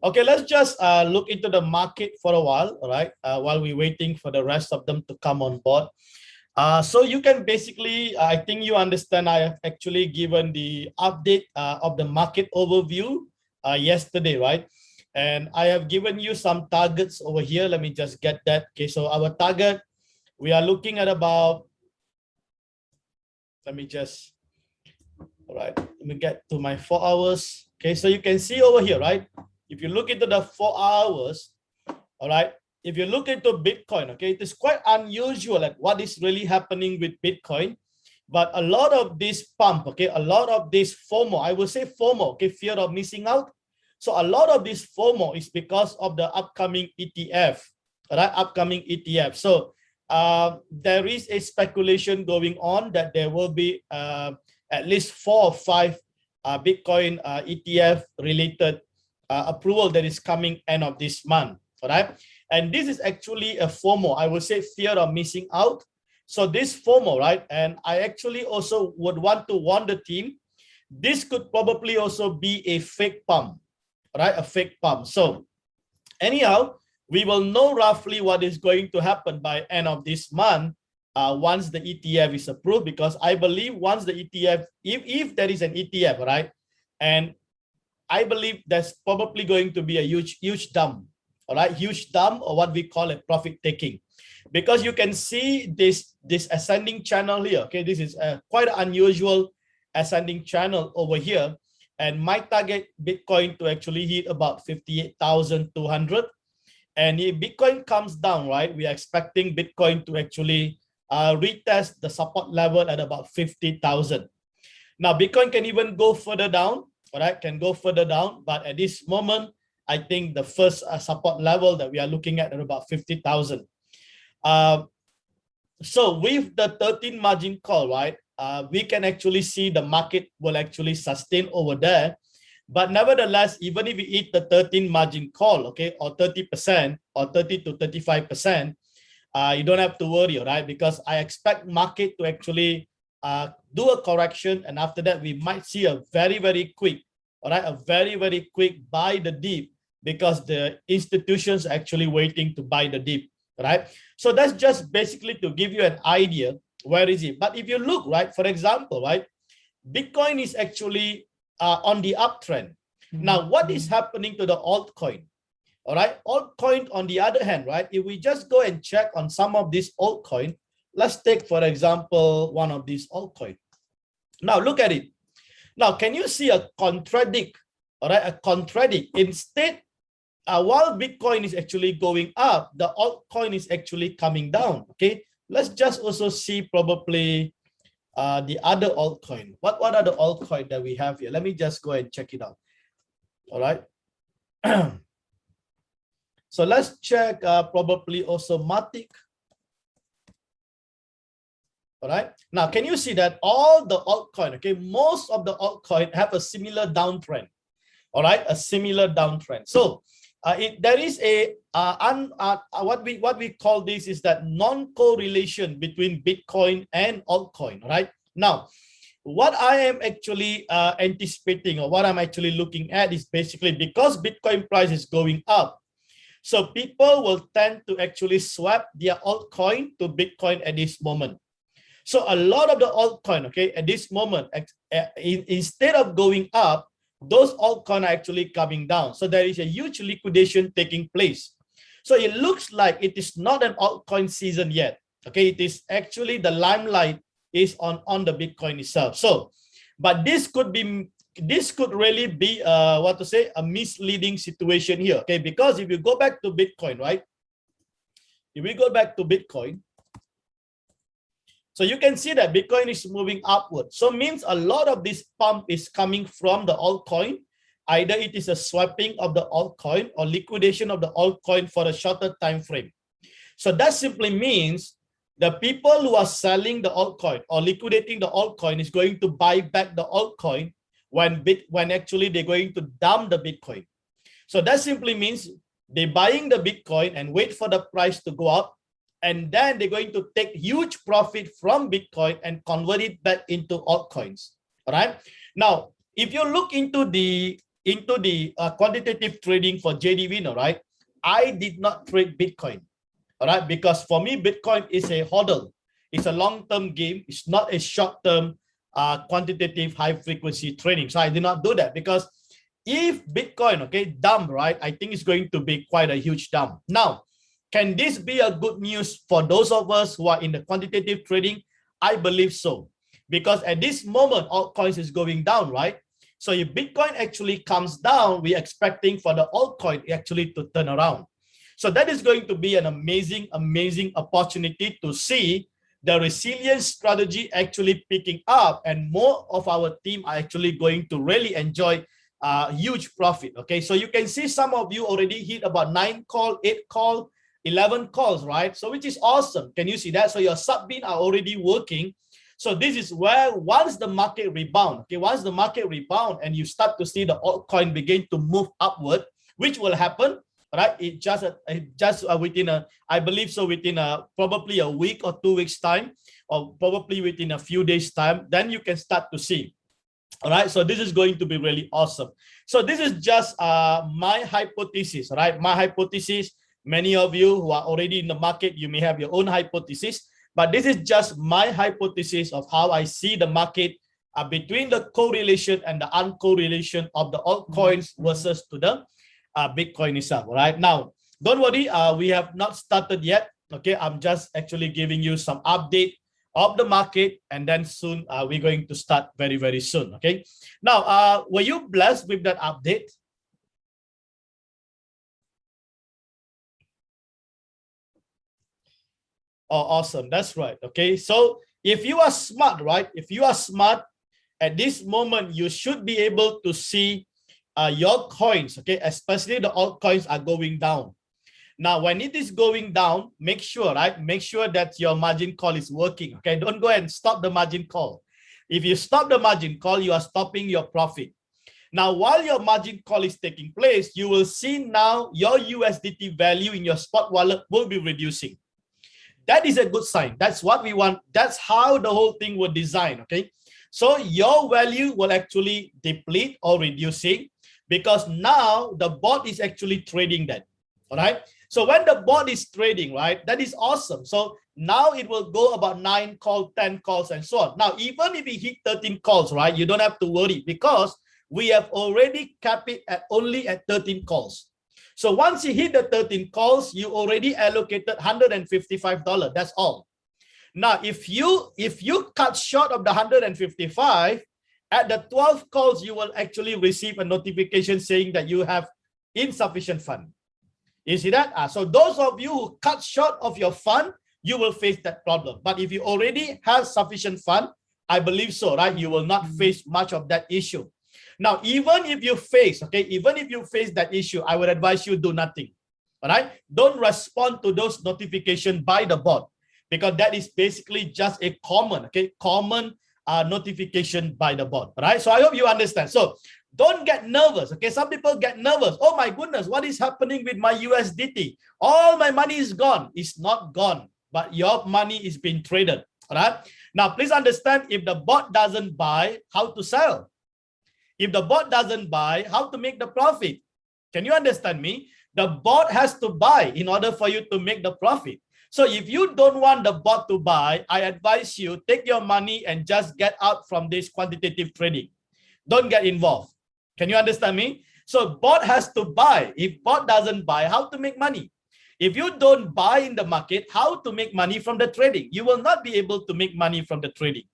Okay, let's just look into the market for a while, all right, while we're waiting for the rest of them to come on board. So you can basically, I think you understand, I have actually given the update of the market overview yesterday, right? And I have given you some targets over here. Let me just get that. Okay, so our target, we are looking at about, let me just, all right, let me get to my 4 hours. Okay, so you can see over here, right? If you look into the 4 hours, all right, if you look into Bitcoin, okay, it is quite unusual, like what is really happening with Bitcoin. But a lot of this pump, okay, a lot of this FOMO, I will say FOMO, okay, fear of missing out. So a lot of this FOMO is because of the upcoming ETF, right? Upcoming ETF. So there is a speculation going on that there will be at least 4 or 5 Bitcoin ETF related approval that is coming end of this month. All right. And this is actually a FOMO. I would say fear of missing out. So this FOMO, right? And I actually also would want to warn the team, this could probably also be a fake pump, right? A fake pump. So anyhow, we will know roughly what is going to happen by end of this month once the ETF is approved, because I believe once the ETF, if there is an ETF, right? And I believe there's probably going to be a huge dump, all right? Huge dump, or what we call it profit taking. Because you can see this ascending channel here, okay? This is a quite unusual ascending channel over here. And my target Bitcoin to actually hit about 58,200. And if Bitcoin comes down, right, we are expecting Bitcoin to actually retest the support level at about 50,000. Now, Bitcoin can even go further down, all right, can go further down. But at this moment, I think the first support level that we are looking at about 50,000. So with the 13 margin call, right, we can actually see the market will actually sustain over there. But nevertheless, even if we hit the 13 margin call, okay, or 30% or 30 to 35%, you don't have to worry, right? Because I expect market to actually do a correction, and after that, we might see a very quick, all right, a very quick buy the dip, because the institutions are actually waiting to buy the dip, right? So that's just basically to give you an idea where is it. But if you look, right, for example, right, Bitcoin is actually on the uptrend. Now, what is happening to the altcoin? All right, altcoin on the other hand, right, if we just go and check on some of these altcoin, let's take, for example, one of these altcoin. Now, look at it. Now, can you see a contradict? All right, a contradict. Instead, while Bitcoin is actually going up, the altcoin is actually coming down. Okay, let's just also see probably the other altcoin. What are the altcoin that we have here? Let me just go and check it out. All right. So let's check probably also Matic. All right. Now, can you see that all the altcoin, okay, most of the altcoin have a similar downtrend. All right, a similar downtrend. So there is a what we call this is that non-correlation between Bitcoin and altcoin. Right now, what I am actually anticipating, or what I'm actually looking at, is basically because Bitcoin price is going up, so people will tend to actually swap their altcoin to Bitcoin at this moment. So a lot of the altcoin, okay, at this moment, instead of going up, those altcoins are actually coming down. So there is a huge liquidation taking place. So it looks like it is not an altcoin season yet. Okay, it is actually the limelight is on the Bitcoin itself. So, but this could really be what to say, a misleading situation here. Okay, because if you go back to Bitcoin, right? If we go back to Bitcoin, so you can see that Bitcoin is moving upward. So means a lot of this pump is coming from the altcoin. Either it is a swapping of the altcoin or liquidation of the altcoin for a shorter time frame. So that simply means the people who are selling the altcoin or liquidating the altcoin is going to buy back the altcoin when actually they're going to dump the Bitcoin. So that simply means they're buying the Bitcoin and wait for the price to go up, and then they're going to take huge profit from Bitcoin and convert it back into altcoins. All right. Now, if you look into the into the quantitative trading for JDWINNER, right? I did not trade Bitcoin, all right? Because for me, Bitcoin is a hodl. It's a long-term game. It's not a short-term quantitative high-frequency trading. So I did not do that because if Bitcoin, okay, dump, right? I think it's going to be quite a huge dump. Now, can this be a good news for those of us who are in the quantitative trading? I believe so. Because at this moment, altcoins is going down, right? So if Bitcoin actually comes down, we're expecting for the altcoin actually to turn around. So that is going to be an amazing, amazing opportunity to see the resilience strategy actually picking up, and more of our team are actually going to really enjoy huge profit. Okay, so you can see some of you already hit about 9 call, 8 call, 11 calls, right? So which is awesome. Can you see that? So your sub-bin are already working. So this is where once the market rebound, okay, once the market rebound and you start to see the altcoin begin to move upward, which will happen, right? It just within a, I believe so, within probably a week or 2 weeks time, or probably within a few days time, then you can start to see. All right, so this is going to be really awesome. So this is just my hypothesis, right? My hypothesis. Many of you who are already in the market, you may have your own hypothesis, but this is just my hypothesis of how I see the market between the correlation and the uncorrelation of the altcoins versus to the Bitcoin itself. All right, now don't worry, we have not started yet. Okay, I'm just actually giving you some update of the market, and then soon we're going to start very, very soon. Okay, now were you blessed with that update? Oh, awesome. That's right. Okay, so if you are smart, right? If you are smart at this moment, you should be able to see your coins, okay, especially the altcoins are going down. Now, when it is going down, make sure, right? Make sure that your margin call is working. Okay, don't go and stop the margin call. If you stop the margin call, you are stopping your profit. Now, while your margin call is taking place, you will see now your USDT value in your spot wallet will be reducing. That is a good sign. That's what we want. That's how the whole thing was designed. Okay, so your value will actually deplete or reducing because now the bot is actually trading that. All right. So when the bot is trading, right, that is awesome. So now it will go about 9 calls, 10 calls, and so on. Now, even if we hit 13 calls, right, you don't have to worry because we have already capped it at only at 13 calls. So once you hit the 13 calls, you already allocated $155. That's all. Now, if you cut short of the 155, at the 12 calls, you will actually receive a notification saying that you have insufficient fund. You see that? So those of you who cut short of your fund, you will face that problem. But if you already have sufficient fund, I believe so, right? You will not face much of that issue. Now, even if you face, okay, even if you face that issue, I would advise you do nothing. All right? Don't respond to those notifications by the bot because that is basically just a common, okay, common notification by the bot. All right? So I hope you understand. So don't get nervous. Okay, some people get nervous. Oh my goodness, what is happening with my USDT? All my money is gone. It's not gone, but your money is being traded. All right? Now, please understand, if the bot doesn't buy, how to sell? If the bot doesn't buy, how to make the profit? Can you understand me? The bot has to buy in order for you to make the profit. So if you don't want the bot to buy, I advise you take your money and just get out from this quantitative trading. Don't get involved. Can you understand me? So bot has to buy. If bot doesn't buy, how to make money? If you don't buy in the market, how to make money from the trading? You will not be able to make money from the trading.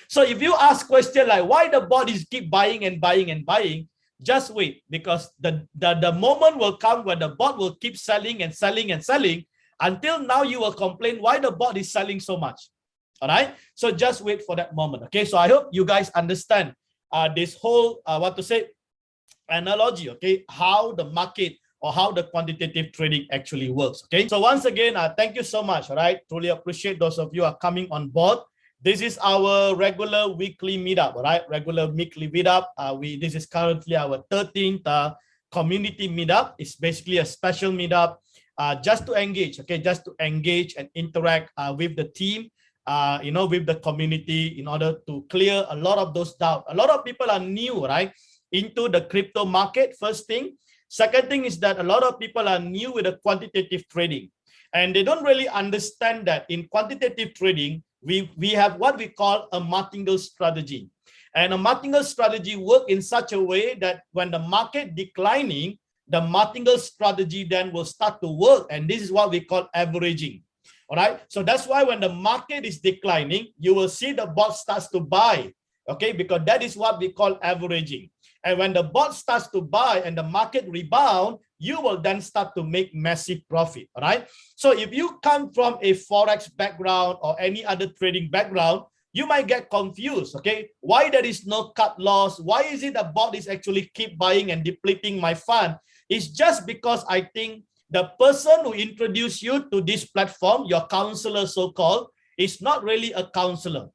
So if you ask question like why the bot is keep buying and buying and buying, just wait, because the moment will come where the bot will keep selling and selling and selling until now you will complain why the bot is selling so much. All right. So just wait for that moment. Okay. So I hope you guys understand this whole analogy. Okay. How the market or how the quantitative trading actually works. Okay. So once again, thank you so much. All right. Truly appreciate those of you who are coming on board. This is our regular weekly meetup, all right? Regular weekly meetup. This is currently our 13th community meetup. It's basically a special meetup just to engage, okay? Just to engage and interact with the team, with the community in order to clear a lot of those doubts. A lot of people are new, right? into the crypto market, first thing. Second thing is that a lot of people are new with the quantitative trading, and they don't really understand that in quantitative trading, we have what we call a martingale strategy. And a martingale strategy works in such a way that when the market declining, the martingale strategy then will start to work. And this is what we call averaging. All right. So that's why when the market is declining, you will see the bot starts to buy. Okay, because that is what we call averaging. And when the bot starts to buy and the market rebound, you will then start to make massive profit. All right. So if you come from a Forex background or any other trading background, you might get confused. Okay, why there is no cut loss? Why is it the bot is actually keep buying and depleting my fund? It's just because I think the person who introduced you to this platform, your counselor so-called, is not really a counselor.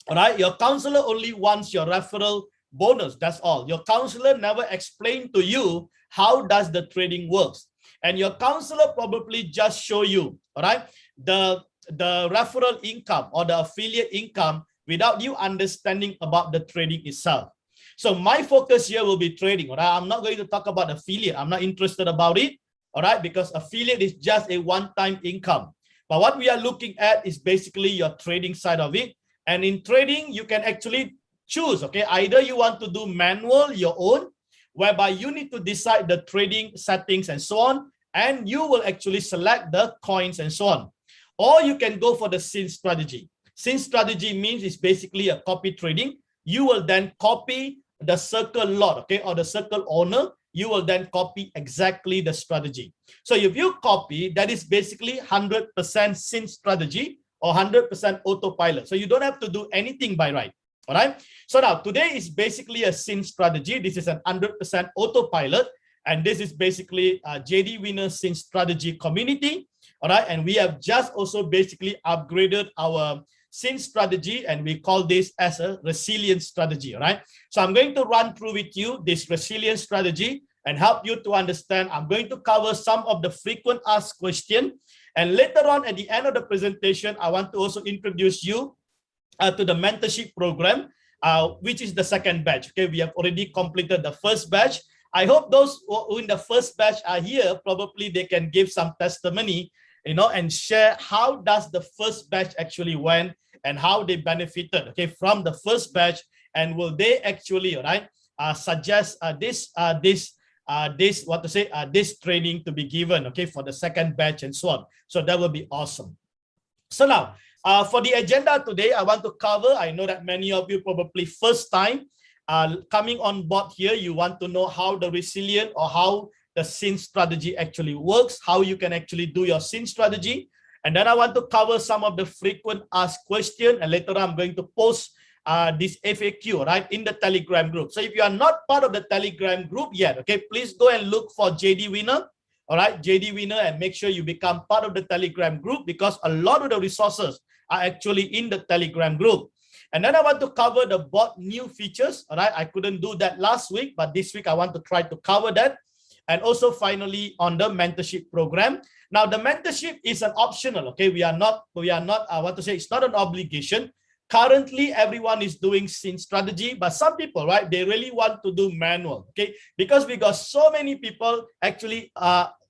All right, your counselor only wants your referral bonus. That's all. Your counselor never explained to you how does the trading works. And your counselor probably just show you, all right, the referral income or the affiliate income without you understanding about the trading itself. So my focus here will be trading. All right, I'm not going to talk about affiliate. I'm not interested about it. All right, because affiliate is just a one-time income. But what we are looking at is basically your trading side of it. And in trading, you can actually choose. Okay, either you want to do manual, your own, whereby you need to decide the trading settings and so on, and you will actually select the coins and so on. Or you can go for the scene strategy. Scene strategy means it's basically a copy trading. You will then copy the circle lot, okay, or the circle owner. You will then copy exactly the strategy. So if you copy, that is basically 100% scene strategy or 100% autopilot. So you don't have to do anything by right. All right. So now today is basically a scene strategy. This is an 100% autopilot. And this is basically a JDWINNER scene strategy community. All right. And we have just also basically upgraded our scene strategy, and we call this as a resilience strategy. All right. So I'm going to run through with you this resilience strategy and help you to understand. I'm going to cover some of the frequent asked questions. And later on at the end of the presentation, I want to also introduce you to the mentorship program, which is the second batch. Okay, we have already completed the first batch. I hope those who in the first batch are here, probably they can give some testimony, you know, and share how does the first batch actually went and how they benefited, okay, from the first batch, and will they actually, all right, suggest this training to be given, okay, for the second batch and so on. So that will be awesome. So now, for the agenda today, I want to cover, I know that many of you probably first time coming on board here, you want to know how the resilient or how the scene strategy actually works, how you can actually do your scene strategy. And then I want to cover some of the frequent asked questions, and later on I'm going to post this FAQ, right, in the Telegram group. So if you are not part of the Telegram group yet, okay, please go and look for JDWINNER, all right, JDWINNER, and make sure you become part of the Telegram group, because a lot of the resources are actually in the Telegram group. And then I want to cover the bot new features, all right. I couldn't do that last week, but this week I want to try to cover that. And also finally on the mentorship program. Now the mentorship is an optional, okay. We are not, I want to say it's not an obligation. Currently, everyone is doing scene strategy, but some people, right, they really want to do manual, okay, because we got so many people actually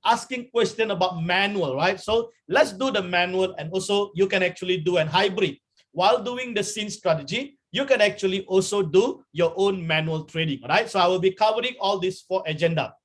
asking question about manual, right? So let's do the manual, and also you can actually do an hybrid. While doing the scene strategy, you can actually also do your own manual trading, right? So I will be covering all these 4 agenda.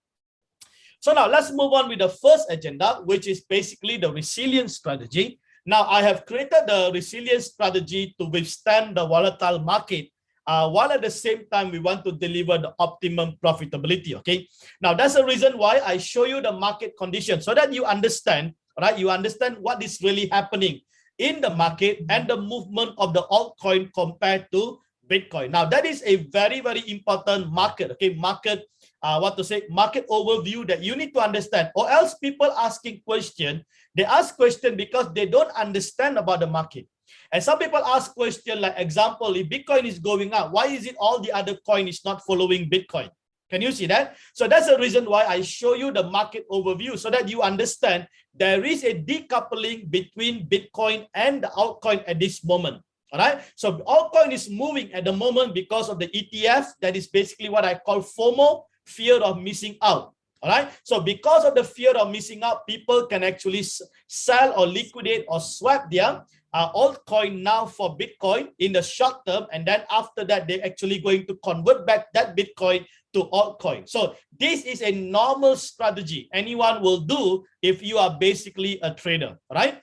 So now let's move on with the first agenda, which is basically the resilience strategy. Now, I have created the resilience strategy to withstand the volatile market, while at the same time, we want to deliver the optimum profitability, okay? Now, that's the reason why I show you the market conditions, so that you understand, right? You understand what is really happening in the market and the movement of the altcoin compared to Bitcoin. Now, that is a very, very important market, okay? Market overview that you need to understand, or else people asking question, they ask question because they don't understand about the market. And some people ask question like, example, if Bitcoin is going up, why is it all the other coin is not following Bitcoin? Can you see that? So that's the reason why I show you the market overview, so that you understand there is a decoupling between Bitcoin and the altcoin at this moment. All right. So altcoin is moving at the moment because of the ETF. That is basically what I call FOMO, fear of missing out. All right. So because of the fear of missing out, people can actually sell or liquidate or swap their altcoin now for Bitcoin in the short term. And then after that, they're actually going to convert back that Bitcoin to altcoin. So this is a normal strategy anyone will do if you are basically a trader. All right.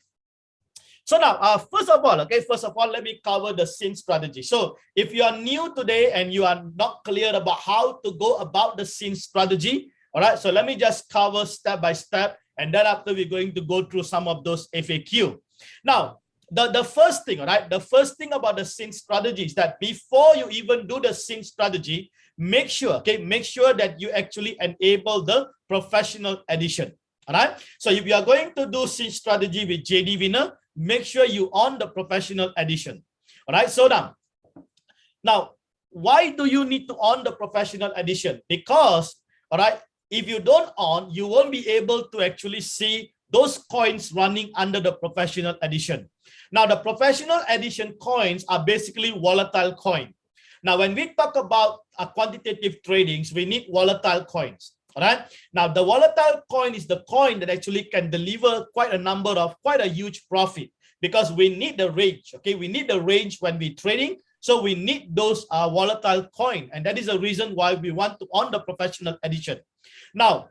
So now, first of all, let me cover the SYN strategy. So if you are new today and you are not clear about how to go about the SYN strategy, all right, so let me just cover step by step, and then after we're going to go through some of those FAQ. Now, the first thing, all right, the first thing about the SYN strategy is that before you even do the SYN strategy, make sure that you actually enable the professional edition. All right, so if you are going to do SYN strategy with JDWINNER, make sure you on the professional edition. All right, so now why do you need to on the professional edition? Because, all right, if you don't on, you won't be able to actually see those coins running under the professional edition. Now, the professional edition coins are basically volatile coin. Now, when we talk about quantitative tradings, we need volatile coins. All right. Now, the volatile coin is the coin that actually can deliver quite a huge profit, because we need the range. Okay, we need the range when we're trading. So we need those volatile coin, and that is the reason why we want to on the professional edition. Now,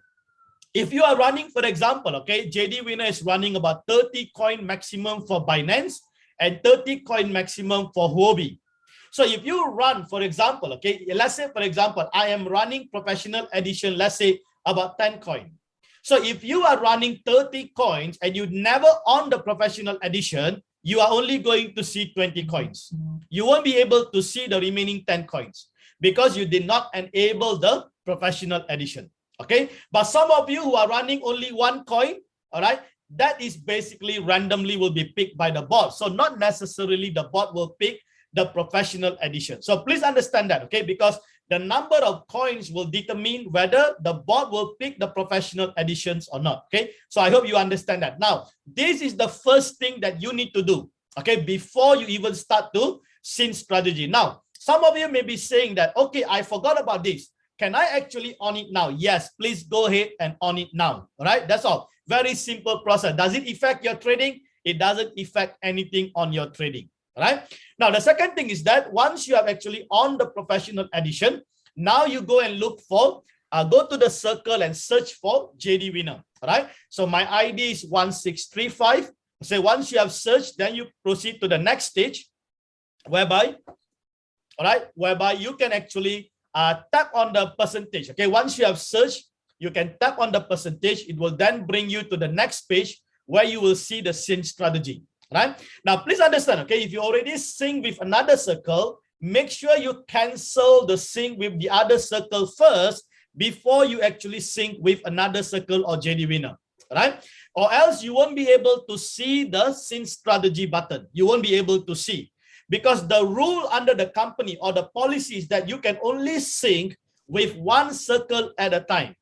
if you are running, for example, okay, JDWINNER is running about 30 coin maximum for Binance and 30 coin maximum for Huobi. So if you run, for example, okay, let's say, for example, I am running professional edition, let's say about 10 coin. So if you are running 30 coins and you never on the professional edition, you are only going to see 20 coins. You won't be able to see the remaining 10 coins because you did not enable the professional edition. Okay, but some of you who are running only one coin, all right, that is basically randomly will be picked by the bot. So not necessarily the bot will pick the professional edition. So please understand that, okay, because the number of coins will determine whether the bot will pick the professional editions or not. Okay, so I hope you understand that. Now, this is the first thing that you need to do, okay, before you even start to SYN strategy. Now, some of you may be saying that, okay, I forgot about this. Can I actually on it now? Yes, please go ahead and on it now. All right, that's all. Very simple process. Does it affect your trading? It doesn't affect anything on your trading. All right. Now, the second thing is that once you have actually on the professional edition, now you go and look for, go to the circle and search for JDWINNER. All right. So my ID is 1635. So once you have searched, then you proceed to the next stage, whereby, all right, whereby you can actually tap on the percentage. Okay. Once you have searched, you can tap on the percentage. It will then bring you to the next page where you will see the SYN strategy. Right now, please understand, okay, if you already sync with another circle, make sure you cancel the sync with the other circle first before you actually sync with another circle or JDWINNER, right? Or else you won't be able to see the SYN strategy button. You won't be able to see, because the rule under the company or the policy is that you can only sync with one circle at a time.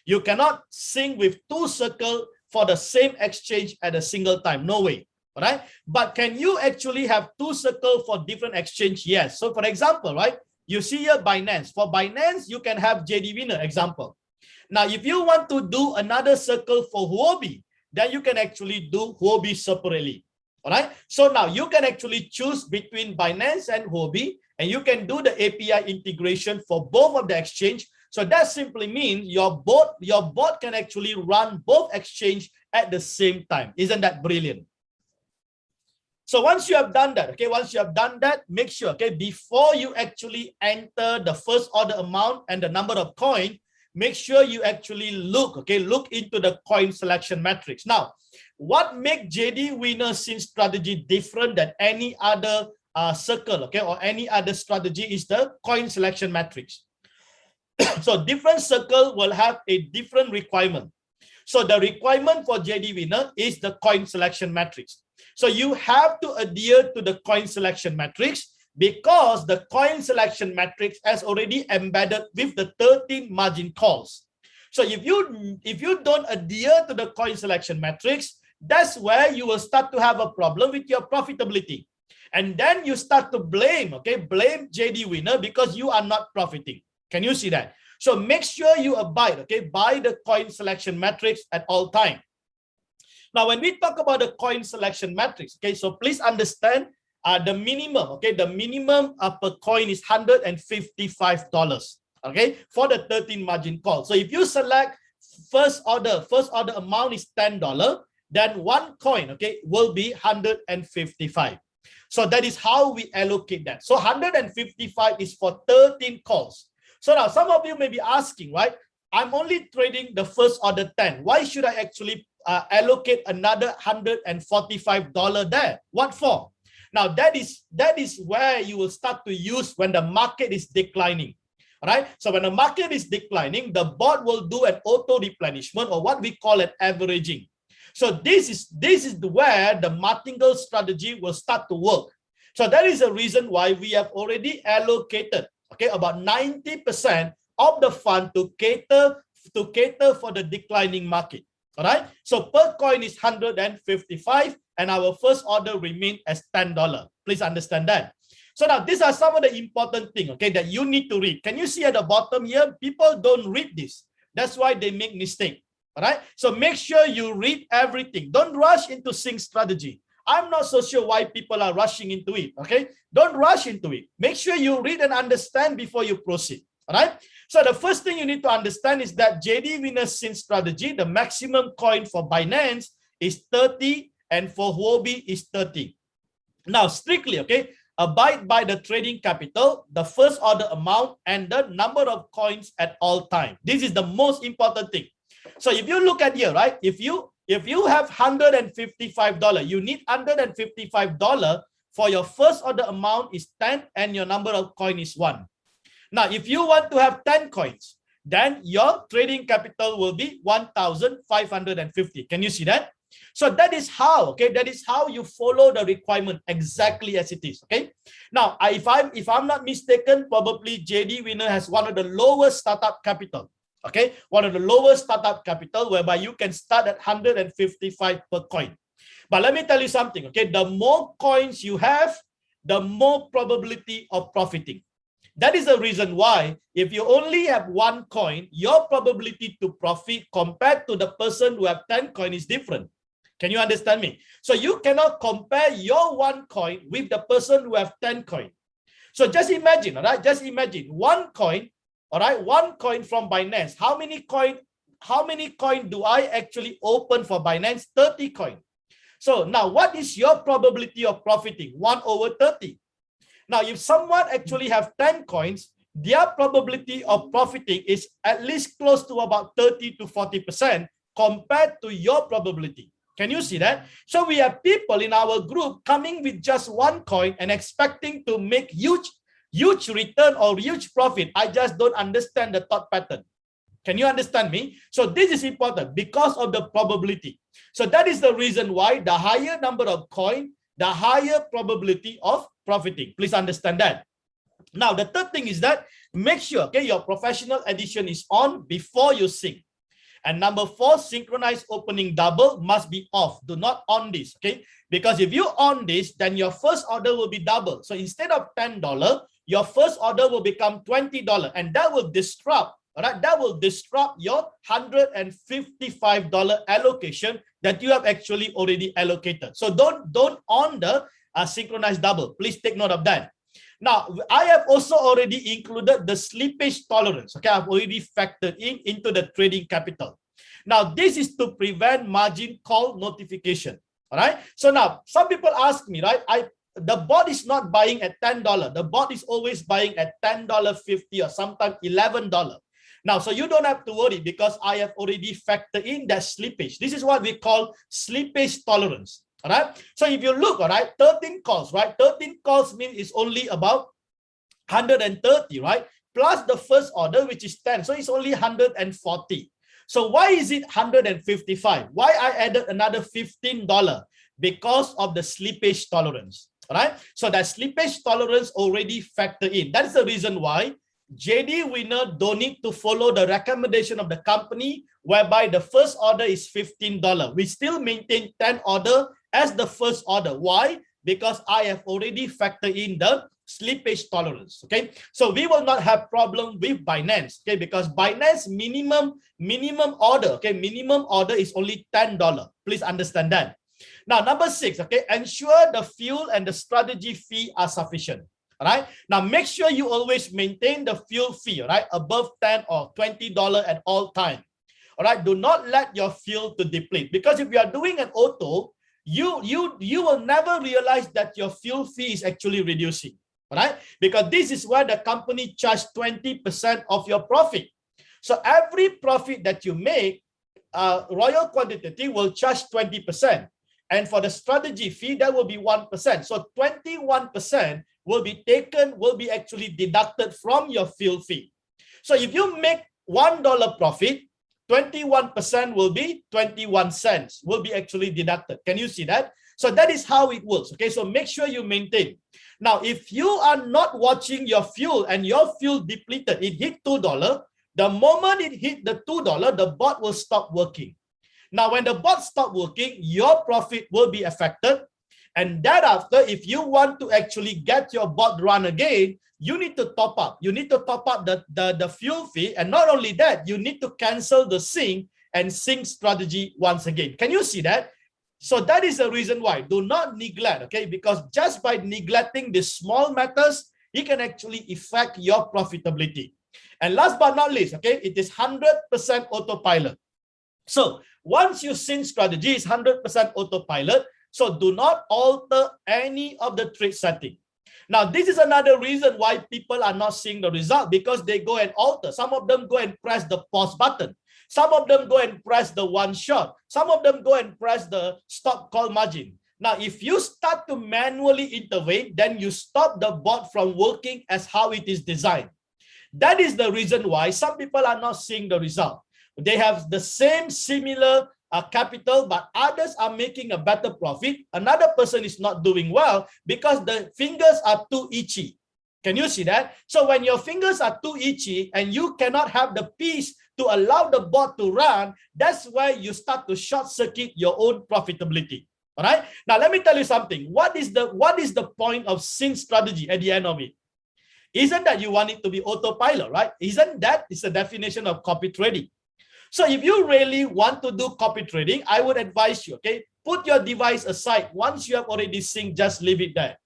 You cannot sync with two circles for the same exchange at a single time. No way. Right? But can you actually have two circles for different exchange? Yes. So for example, right, you see here Binance. For Binance, you can have JDWINNER example. Now, if you want to do another circle for Huobi, then you can actually do Huobi separately. All right. So now you can actually choose between Binance and Huobi, and you can do the API integration for both of the exchange. So that simply means your bot can actually run both exchange at the same time. Isn't that brilliant? So once you have done that, okay, make sure, okay, before you actually enter the first order amount and the number of coin, make sure you actually look into the coin selection matrix. Now, what makes JDWINNER SYN strategy different than any other circle, okay, or any other strategy is the coin selection matrix. So different circle will have a different requirement. So the requirement for JDWINNER is the coin selection matrix. So you have to adhere to the coin selection matrix, because the coin selection matrix has already embedded with the 13 margin calls. So if you don't adhere to the coin selection matrix, that's where you will start to have a problem with your profitability. And then you start to blame, okay, blame JD Winner because you are not profiting. Can you see that? So make sure you abide, okay, by the coin selection matrix at all time. Now, when we talk about the coin selection matrix, okay, so please understand the minimum, okay, the minimum per coin is $155, okay, for the 13 margin call. So if you select first order amount is $10, then one coin, okay, will be 155. So that is how we allocate that. So 155 is for 13 calls. So now some of you may be asking, right? I'm only trading the first order 10. Why should I actually allocate another $145 there? What for? Now that is where you will start to use when the market is declining. All right. So when the market is declining, the bot will do an auto replenishment, or what we call an averaging. So this is where the martingale strategy will start to work. So that is the reason why we have already allocated, okay, about 90% of the fund to cater for the declining market. All right. So per coin is 155, and our first order remained as $10. Please understand that. So now these are some of the important things, okay, that you need to read. Can you see at the bottom here? People don't read this. That's why they make mistake. All right. So make sure you read everything. Don't rush into sync strategy. I'm not so sure why people are rushing into it. Okay. Don't rush into it. Make sure you read and understand before you proceed. All right. So the first thing you need to understand is that JD Winner sync strategy, the maximum coin for Binance is 30 and for Huobi is 30. Now strictly, okay, abide by the trading capital, the first order amount, and the number of coins at all time. This is the most important thing. So if you look at here, right, if you have $155, you need $155 for your first order amount is 10 and your number of coin is 1. Now, if you want to have 10 coins, then your trading capital will be 1,550. Can you see that? So that is how, okay, that is how you follow the requirement exactly as it is, okay? Now, if I'm not mistaken, probably JD Winner has one of the lowest startup capital, okay? One of the lowest startup capital whereby you can start at 155 per coin. But let me tell you something, okay? The more coins you have, the more probability of profiting. That is the reason why if you only have one coin, your probability to profit compared to the person who have 10 coin is different. Can you understand me? So you cannot compare your one coin with the person who have 10 coin. So just imagine, all right? Just imagine one coin, all right? One coin from Binance. How many coin do I actually open for Binance? 30 coin. So now what is your probability of profiting? 1 over 30. Now, if someone actually have 10 coins, their probability of profiting is at least close to about 30 to 40% compared to your probability. Can you see that? So we have people in our group coming with just one coin and expecting to make huge return or huge profit. I just don't understand the thought pattern. Can you understand me? So this is important because of the probability. So that is the reason why the higher number of coin, the higher probability of profiting. Please understand that. Now, the third thing is that make sure, okay, your professional edition is on before you sync. And number 4, synchronized opening double must be off. Do not on this, okay? Because if you on this, then your first order will be double. So instead of $10, your first order will become $20, and that will disrupt, all right? That will disrupt your $155 allocation that you have actually already allocated. So don't on the synchronized double. Please take note of that. Now, I have also already included the slippage tolerance. Okay, I've already factored into the trading capital. Now, this is to prevent margin call notification. All right. So now, some people ask me, right? The bot is not buying at $10. The bot is always buying at $10.50 or sometimes $11. Now, so you don't have to worry because I have already factored in that slippage. This is what we call slippage tolerance. All right. So if you look, all right, 13 calls, right? 13 calls means it's only about 130, right? Plus the first order, which is 10. So it's only 140. So why is it 155? Why I added another $15? Because of the slippage tolerance. All right. So that slippage tolerance already factored in. That is the reason why JD Winner don't need to follow the recommendation of the company whereby the first order is $15. We still maintain 10 order as the first order. Why? because I have already factored in the slippage tolerance. Okay, so we will not have problem with Binance. Okay, because Binance minimum order. Okay, minimum order is only $10. Please understand that. Now, number 6. Okay, ensure the fuel and the strategy fee are sufficient. All right. Now, make sure you always maintain the fuel fee, right, above $10 or $20 at all time. All right. Do not let your fuel to deplete, because if you are doing an auto, you will never realize that your fuel fee is actually reducing. All right, because this is where the company charges 20% of your profit. So every profit that you make, Royal Quantitative will charge 20. And for the strategy fee, that will be 1%. So 21% will be taken, will be actually deducted from your fuel fee. So if you make $1 profit, 21% will be 21 cents will be actually deducted. Can you see that? So that is how it works. Okay, so make sure you maintain. Now, if you are not watching your fuel and your fuel depleted, it hit $2. The moment it hit the $2, the bot will stop working. Now, when the bot stops working, your profit will be affected. And thereafter, if you want to actually get your bot run again, you need to top up. You need to top up the fuel fee. And not only that, you need to cancel the sync and sync strategy once again. Can you see that? So that is the reason why. Do not neglect, okay? Because just by neglecting these small matters, it can actually affect your profitability. And last but not least, okay, it is 100% autopilot. So once you sync strategy, it's 100% autopilot. So do not alter any of the trade setting. Now, this is another reason why people are not seeing the result, because they go and alter. Some of them go and press the pause button. Some of them go and press the one shot. Some of them go and press the stop call margin. Now, if you start to manually intervene, then you stop the bot from working as how it is designed. That is the reason why some people are not seeing the result. They have the same similar capital, but others are making a better profit. Another person is not doing well because the fingers are too itchy. Can you see that? So when your fingers are too itchy and you cannot have the peace to allow the bot to run, that's where you start to short circuit your own profitability. All right. Now let me tell you something. What is the point of sync strategy at the end of it? Isn't that you want it to be autopilot, right? Isn't that is the definition of copy trading? So if you really want to do copy trading, I would advise you, okay, put your device aside. Once you have already synced, just leave it there.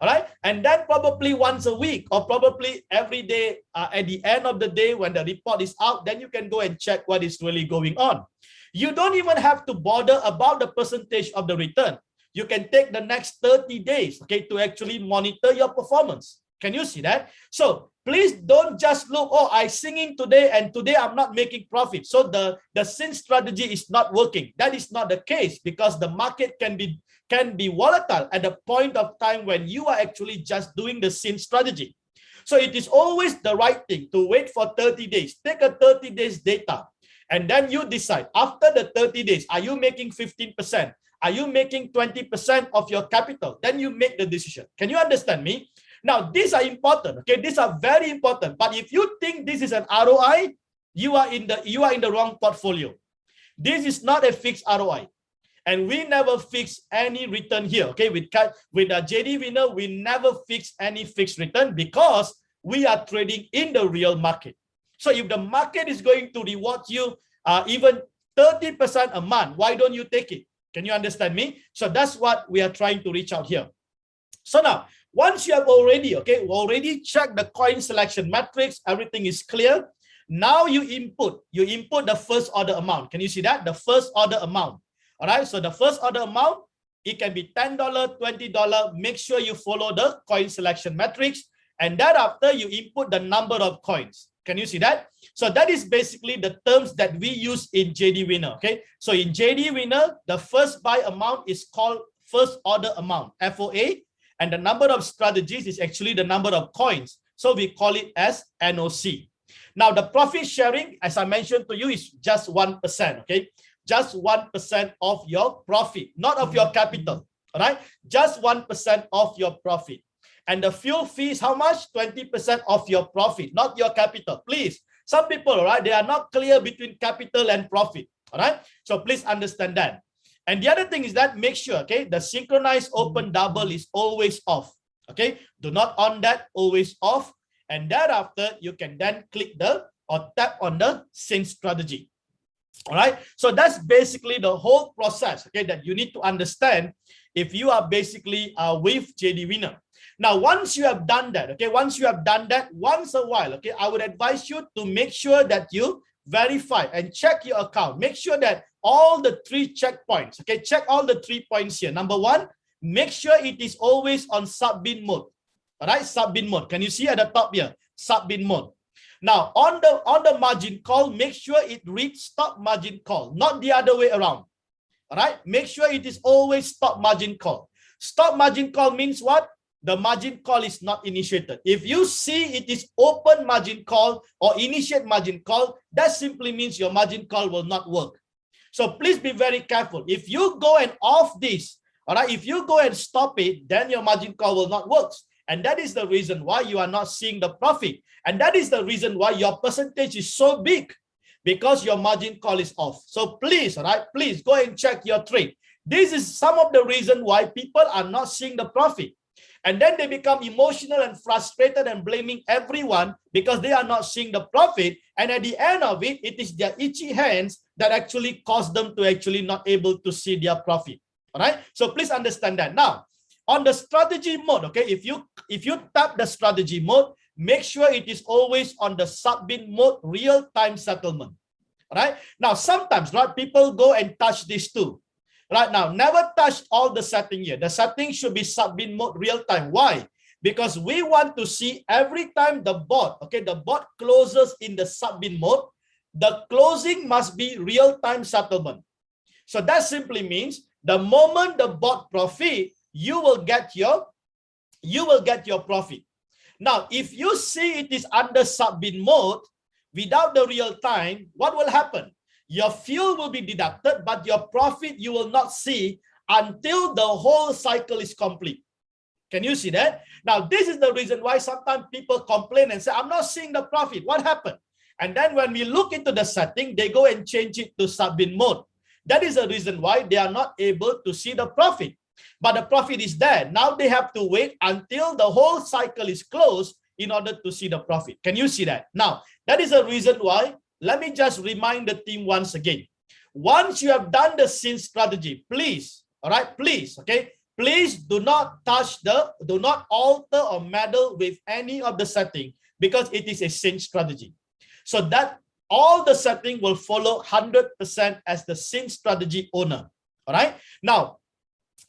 All right. And then probably once a week or probably every day at the end of the day when the report is out, then you can go and check what is really going on. You don't even have to bother about the percentage of the return. You can take the next 30 days, okay, to actually monitor your performance. Can you see that? So please don't just look, oh, I'm singing today and today I'm not making profit. So the sync strategy is not working. That is not the case, because the market can be volatile at the point of time when you are actually just doing the sync strategy. So it is always the right thing to wait for 30 days. Take a 30 days data and then you decide after the 30 days, are you making 15%? Are you making 20% of your capital? Then you make the decision. Can you understand me? Now, these are important. Okay, these are very important. But if you think this is an ROI, you are in the wrong portfolio. This is not a fixed ROI. And we never fix any return here. Okay, with JDWINNER, we never fix any fixed return because we are trading in the real market. So if the market is going to reward you even 30% a month, why don't you take it? Can you understand me? So that's what we are trying to reach out here. So now, once you have already checked the coin selection matrix, everything is clear. Now you input the first order amount. Can you see that? The first order amount. All right, so the first order amount, it can be $10, $20. Make sure you follow the coin selection matrix. And thereafter, you input the number of coins. Can you see that? So that is basically the terms that we use in JDWINNER. Okay, so in JDWINNER, the first buy amount is called first order amount, FOA. And the number of strategies is actually the number of coins. So we call it as NOC. Now, the profit sharing, as I mentioned to you, is just 1%. Okay, just 1% of your profit, not of your capital. All right, just 1% of your profit. And the fuel fee is how much? 20% of your profit, not your capital. Please, some people, all right, they are not clear between capital and profit. All right, so please understand that. And the other thing is that make sure, okay, the synchronized open double is always off. Okay, do not on that, always off. And thereafter, you can then click the or tap on the sync strategy. All right, so that's basically the whole process, okay, that you need to understand if you are basically with JDWINNER. Now, once you have done that, okay, once you have done that, once a while, okay, I would advise you to make sure that you verify and check your account. Make sure that all the 3 checkpoints, okay, check all the 3 points here. Number 1, make sure it is always on sub-bin mode. All right, sub-bin mode. Can you see at the top here? Sub-bin mode. Now, on the margin call, make sure it reads stop margin call, not the other way around. All right, make sure it is always stop margin call. Stop margin call means what? The margin call is not initiated. If you see it is open margin call or initiate margin call, that simply means your margin call will not work. So please be very careful. If you go and off this, all right, if you go and stop it, then your margin call will not work. And that is the reason why you are not seeing the profit. And that is the reason why your percentage is so big, because your margin call is off. So please, all right, please go and check your trade. This is some of the reason why people are not seeing the profit. And then they become emotional and frustrated and blaming everyone because they are not seeing the profit. And at the end of it, it is their itchy hands that actually cause them to actually not able to see their profit. All right. So please understand that. Now, on the strategy mode, okay, if you tap the strategy mode, make sure it is always on the sub-bin mode, real-time settlement. All right. Now, sometimes, right, people go and touch this too. Right now, never touch all the setting here. The setting should be sub-bin mode real time. Why? Because we want to see every time the bot, okay, the bot closes in the sub-bin mode, the closing must be real-time settlement. So that simply means the moment the bot profit, you will get your profit. Now, if you see it is under sub-bin mode without the real time, what will happen? Your fuel will be deducted, but your profit you will not see until the whole cycle is complete. Can you see that? Now, this is the reason why sometimes people complain and say, I'm not seeing the profit. What happened? And then when we look into the setting, they go and change it to sub-bin mode. That is the reason why they are not able to see the profit. But the profit is there. Now they have to wait until the whole cycle is closed in order to see the profit. Can you see that? Now, that is the reason why. Let me just remind the team once again. Once you have done the sync strategy, please, all right, please, okay, please do not touch do not alter or meddle with any of the setting because it is a sync strategy. So that all the setting will follow 100% as the sync strategy owner, all right? Now,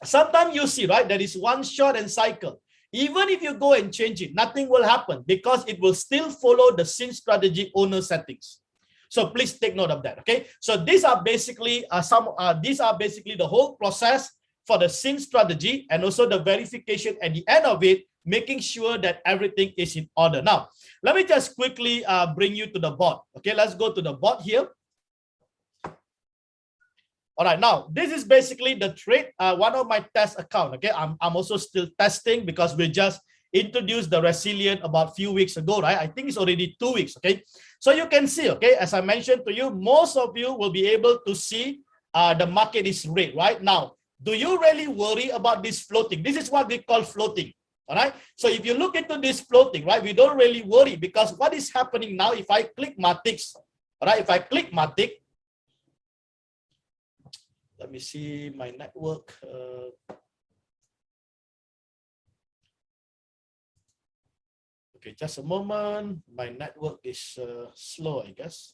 sometimes you see, right, there is one shot and cycle. Even if you go and change it, nothing will happen because it will still follow the sync strategy owner settings. So please take note of that. Okay. So these are basically the whole process for the sync strategy and also the verification at the end of it, making sure that everything is in order. Now, let me just quickly bring you to the bot. Okay, let's go to the bot here. All right, now this is basically the trade, one of my test account. Okay, I'm also still testing because we just introduced the resilient about a few weeks ago, right? I think it's already 2 weeks. Okay, so you can see, okay, as I mentioned to you, most of you will be able to see the market is red right now. Do you really worry about this floating? This is what we call floating. All right. So if you look into this floating, right, we don't really worry because what is happening now, if I click Matic, all right, if I click Matic, let me see my network. Okay, just a moment. My network is slow, I guess.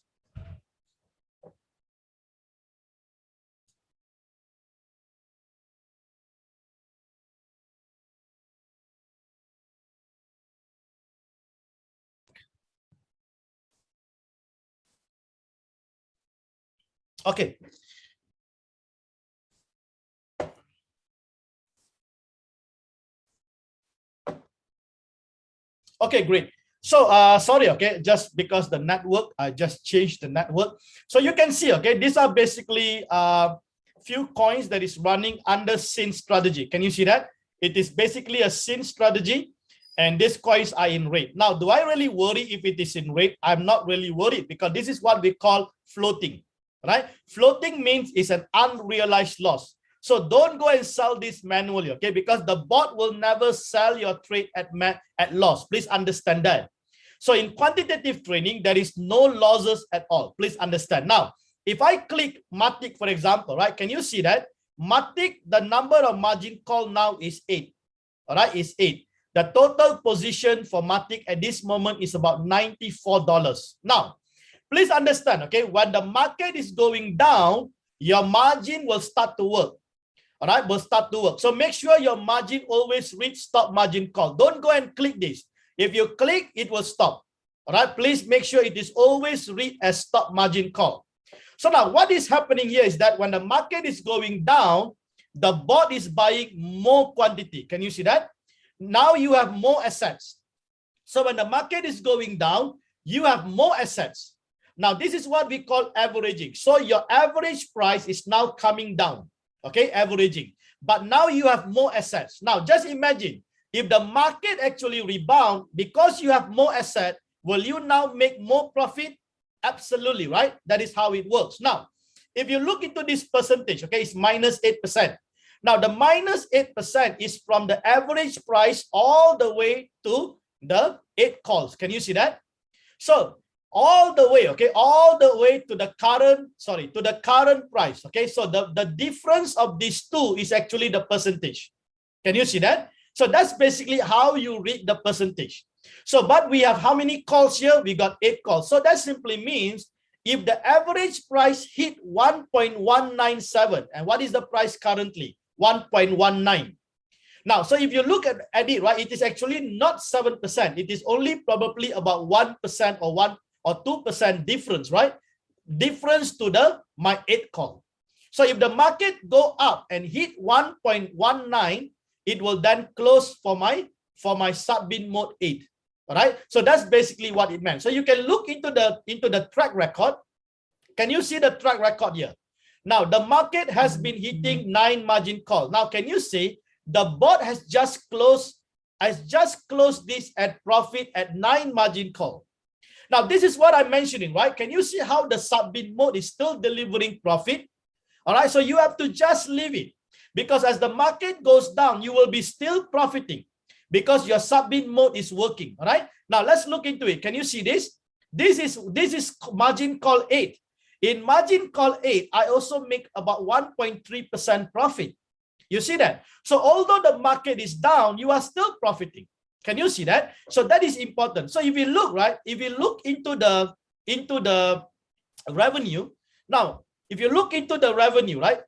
Okay. Okay, great. So sorry, okay, just because the network, I just changed the network. So you can see, okay, these are basically few coins that is running under sync strategy. Can you see that? It is basically a sync strategy and these coins are in red. Now, do I really worry if it is in red? I'm not really worried because this is what we call floating, right? Floating means it's an unrealized loss. So don't go and sell this manually, okay? Because the bot will never sell your trade at loss. Please understand that. So in quantitative trading, there is no losses at all. Please understand. Now, if I click Matic, for example, right? Can you see that? Matic, the number of margin call now is 8. All right, is 8. The total position for Matic at this moment is about $94. Now, please understand, okay? When the market is going down, your margin will start to work. All right, will start to work. So make sure your margin always reach stop margin call. Don't go and click this. If you click, it will stop. All right, please make sure it is always read as stop margin call. So now what is happening here is that when the market is going down, the bot is buying more quantity. Can you see that? Now you have more assets. So when the market is going down, you have more assets. Now this is what we call averaging. So your average price is now coming down. Okay, averaging. But now you have more assets. Now just imagine if the market actually rebound because you have more asset, will you now make more profit? Absolutely, right? That is how it works. Now, if you look into this percentage, okay, it's minus 8%. Now the minus 8% is from the average price all the way to the 8 calls. Can you see that? So all the way, okay, all the way to the current, to the current price. Okay, so the difference of these two is actually the percentage. Can you see that? So that's basically how you read the percentage. So, but we have how many calls here? We got 8 calls. So that simply means if the average price hit 1.197, and what is the price currently? 1.19. Now, so if you look at it, right, it is actually not 7%. It is only probably about 1% or 1 or 2% difference, right? Difference to my 8 call. So if the market go up and hit 1.19, it will then close for my sub-bin mode 8. All right. So that's basically what it meant. So you can look into the track record. Can you see the track record here? Now the market has been hitting 9 margin call. Now can you see the bot has just closed this at profit at 9 margin call. Now this is what I'm mentioning, right? Can you see how the sub-bin mode is still delivering profit? All right. So you have to just leave it, because as the market goes down, you will be still profiting because your sub-bin mode is working. All right. Now let's look into it. Can you see this? This is margin call 8. In margin call 8, I also make about 1.3% profit. You see that? So although the market is down, you are still profiting. Can you see that? So that is important. So if you look, right, if you look into the revenue, now if you look into the revenue, right,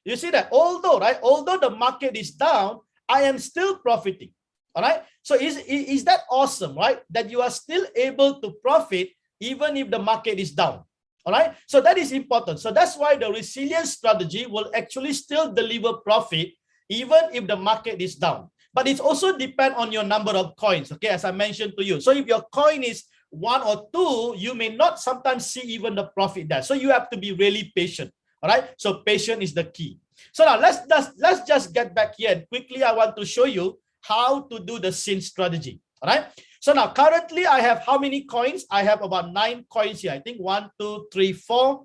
you see that although the market is down, I am still profiting. All right. So is that awesome, right? That you are still able to profit even if the market is down. All right. So that is important. So that's why the resilience strategy will actually still deliver profit even if the market is down. But it also depends on your number of coins. Okay, as I mentioned to you. So if your coin is 1 or 2, you may not sometimes see even the profit there. So you have to be really patient. All right. So patience is the key. So now let's just get back here and quickly I want to show you how to do the SIN strategy. All right. So now currently I have how many coins? I have about 9 coins here. I think 1, 2, 3, 4,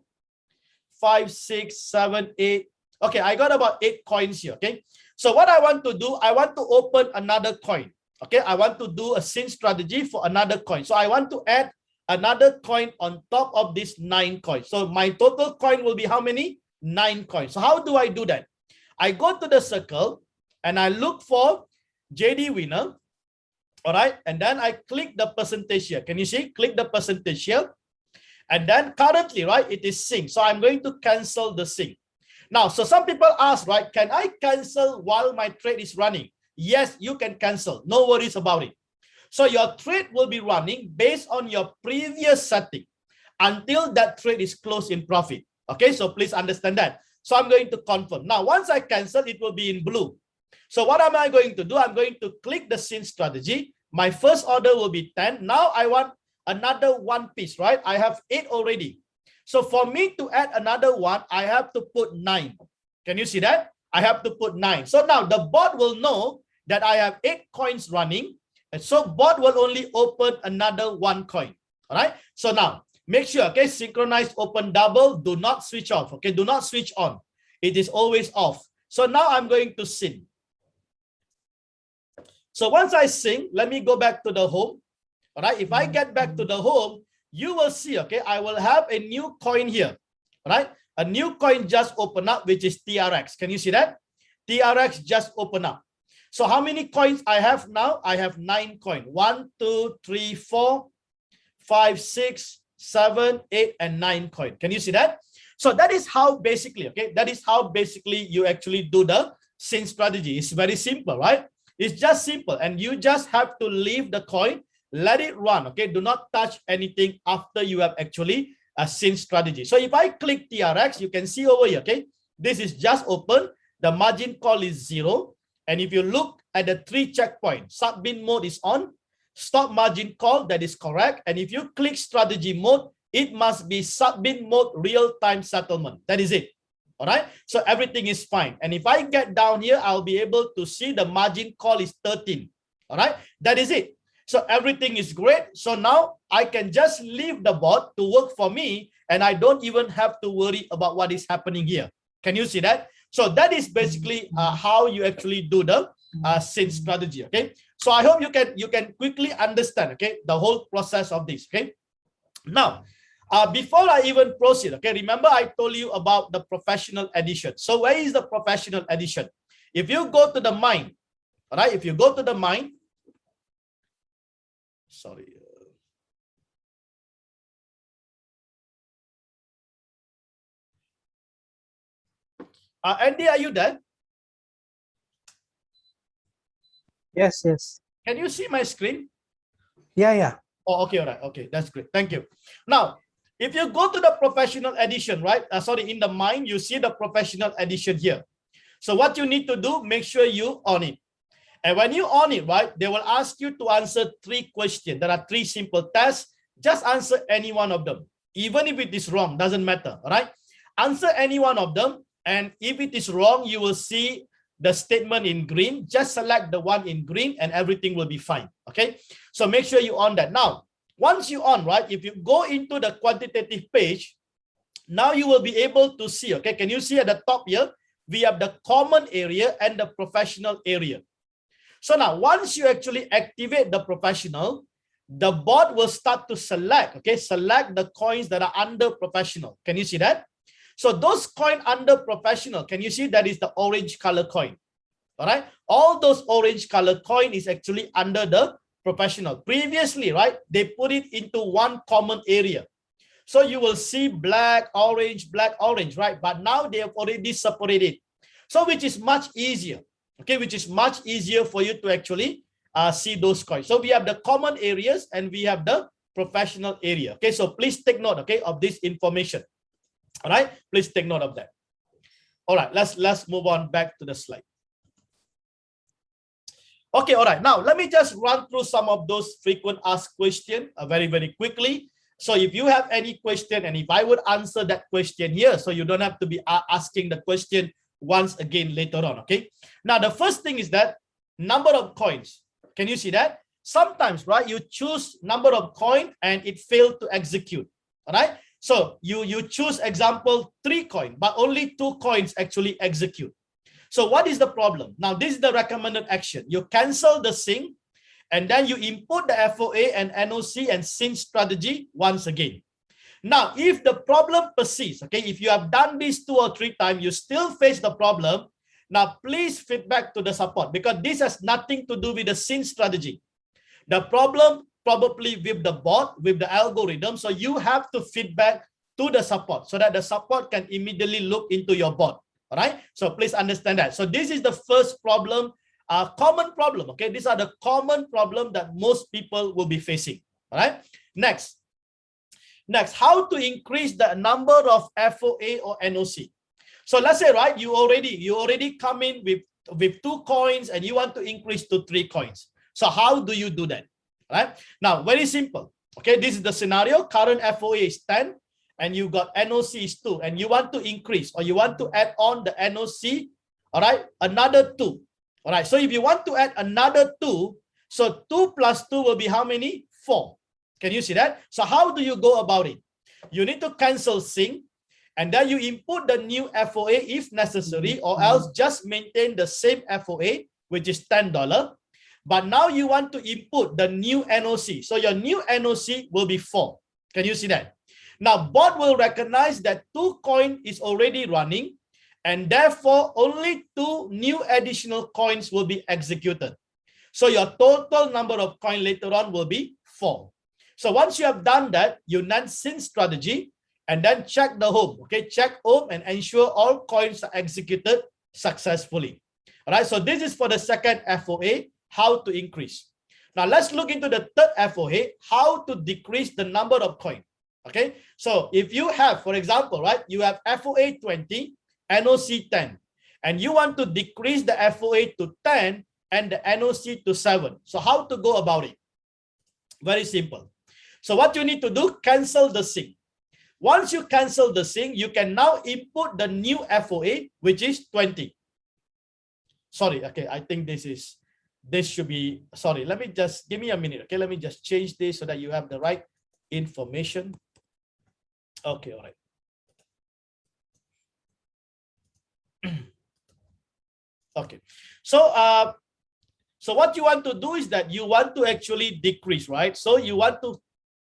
5, 6, 7, 8. Okay, I got about 8 coins here. Okay. So what I want to do, I want to open another coin. Okay, I want to do a SIN strategy for another coin. So I want to add another coin on top of this 9 coins. So my total coin will be how many? 9 coins. So how do I do that? I go to the circle and I look for JDWINNER. All right. And then I click the percentage here. Can you see? Click the percentage here. And then currently, right, it is sync. So I'm going to cancel the sync. Now, so some people ask, right, can I cancel while my trade is running? Yes, you can cancel. No worries about it. So your trade will be running based on your previous setting until that trade is closed in profit. Okay, so please understand that. So I'm going to confirm. Now, once I cancel, it will be in blue. So what am I going to do? I'm going to click the SIN strategy. My first order will be 10. Now I want another 1 piece, right? I have 8 already. So for me to add another 1, I have to put 9. Can you see that? I have to put 9. So now the bot will know that I have 8 coins running. And so bot will only open another 1 coin. All right. So now Make sure, okay, synchronized open double, do not switch off, okay, do not switch on. It is always off. So now I'm going to sync. So once I sync, let me go back to the home. All right, if I get back to the home, you will see, okay, I will have a new coin here. All right, a new coin just opened up, which is TRX. Can you see that? TRX just opened up. So how many coins I have now? I have 9 coins. 1, 2, 3, 4, 5, 6, 7, 8, and 9 coins. Can you see that? So that is how basically, okay, that is how basically you actually do the sync strategy. It's very simple, right? It's just simple, and you just have to leave the coin, let it run, okay? Do not touch anything after you have actually a sync strategy. So if I click TRX, you can see over here, okay? This is just open. The margin call is 0. And if you look at the 3 checkpoints, sub-bin mode is on, stop margin call, that is correct. And if you click strategy mode, it must be sub-bin mode real-time settlement. That is it. All right. So everything is fine. And if I get down here, I'll be able to see the margin call is 13. All right. That is it. So everything is great. So now I can just leave the bot to work for me, and I don't even have to worry about what is happening here. Can you see that? So that is basically how you actually do the sync strategy. Okay. So I hope you can quickly understand, okay, the whole process of this. Okay. Now, before I even proceed, okay, remember I told you about the professional edition. So where is the professional edition? If you go to the mine, all right, if you go to the mine, sorry. Andy, are you there? Yes, yes. Can you see my screen? Yeah. Oh, okay, all right. Okay, that's great. Thank you. Now, if you go to the professional edition, right? Sorry, in the mine, you see the professional edition here. So what you need to do, make sure you on it. And when you on it, right, they will ask you to answer 3 questions. There are 3 simple tests. Just answer any one of them. Even if it is wrong, doesn't matter, all right? Answer any one of them. And if it is wrong, you will see the statement in green. Just select the one in green and everything will be fine, okay? So make sure you on that. Now, once you on, right, if you go into the quantitative page, now you will be able to see, okay? Can you see at the top here? We have the common area and the professional area. So now, once you actually activate the professional, the bot will start to select, okay? Select the coins that are under professional. Can you see that? So those coins under professional, can you see that is the orange color coin? All right. All those orange color coin is actually under the professional. Previously, right, they put it into one common area. So you will see black, orange, right? But now they have already separated. So which is much easier, okay? Which is much easier for you to actually see those coins. So we have the common areas and we have the professional area. Okay, so please take note, okay, of this information. All right, please take note of that. All right, let's move on back to the slide. Okay, all right. Now let me just run through some of those frequent asked questions very quickly. So if you have any question, and if I would answer that question here, so you don't have to be asking the question once again later on. Okay. Now the first thing is that number of coins. Can you see that? Sometimes, right, you choose number of coin and it failed to execute. All right. So you choose example 3 coins, but only 2 coins actually execute. So what is the problem? Now this is the recommended action. You cancel the sync and then you input the FOA and NOC and sync strategy once again. Now if the problem persists, okay, if you have done this 2 or 3 times, you still face the problem. Now please feedback to the support, because this has nothing to do with the sync strategy. The problem probably with the bot, with the algorithm. So you have to feedback to the support so that the support can immediately look into your bot. All right. So please understand that. So this is the first problem, common problem. Okay. These are the common problem that most people will be facing. All right. Next, how to increase the number of FOA or NOC. So let's say, right, you already come in with 2 coins and you want to increase to 3 coins. So how do you do that? Right now, very simple. Okay, this is the scenario. Current FOA is 10 and you got NOC is 2 and you want to increase or you want to add on the NOC, all right, another 2. All right, so if you want to add another 2, so 2 plus 2 will be how many? 4. Can you see that? So how do you go about it? You need to cancel sync, and then you input the new FOA if necessary, or else just maintain the same FOA, which is $10. But now you want to input the new NOC. So your new NOC will be 4. Can you see that? Now, bot will recognize that 2 coin is already running, and therefore only 2 new additional coins will be executed. So your total number of coin later on will be 4. So once you have done that, you then sync strategy and then check the home. Okay, check home and ensure all coins are executed successfully. All right, so this is for the second FOA, how to increase. Now let's look into the third FOA, how to decrease the number of coins. Okay, so if you have, for example, right, you have FOA 20, NOC 10, and you want to decrease the FOA to 10 and the NOC to 7. So how to go about it? Very simple. So what you need to do, cancel the sync. Once you cancel the sync, you can now input the new FOA, which is 20. Sorry, okay, I think this should be, sorry, let me just, give me a minute, okay? Let me just change this so that you have the right information. Okay, all right. Okay, so what you want to do is that you want to actually decrease, right? So you want to,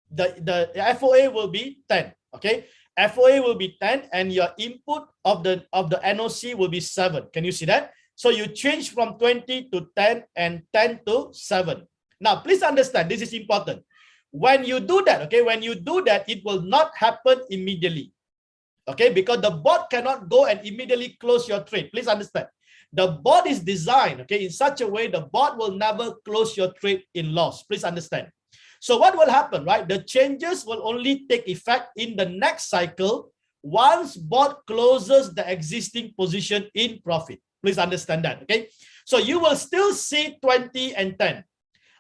the FOA will be 10, okay? FOA will be 10 and your input of the NOC will be 7. Can you see that? So you change from 20 to 10 and 10 to 7. Now, please understand, this is important. When you do that, okay, when you do that, it will not happen immediately, okay, because the bot cannot go and immediately close your trade. Please understand. The bot is designed, okay, in such a way the bot will never close your trade in loss. Please understand. So what will happen, right? The changes will only take effect in the next cycle once bot closes the existing position in profit. Please understand that, okay? So you will still see 20 and 10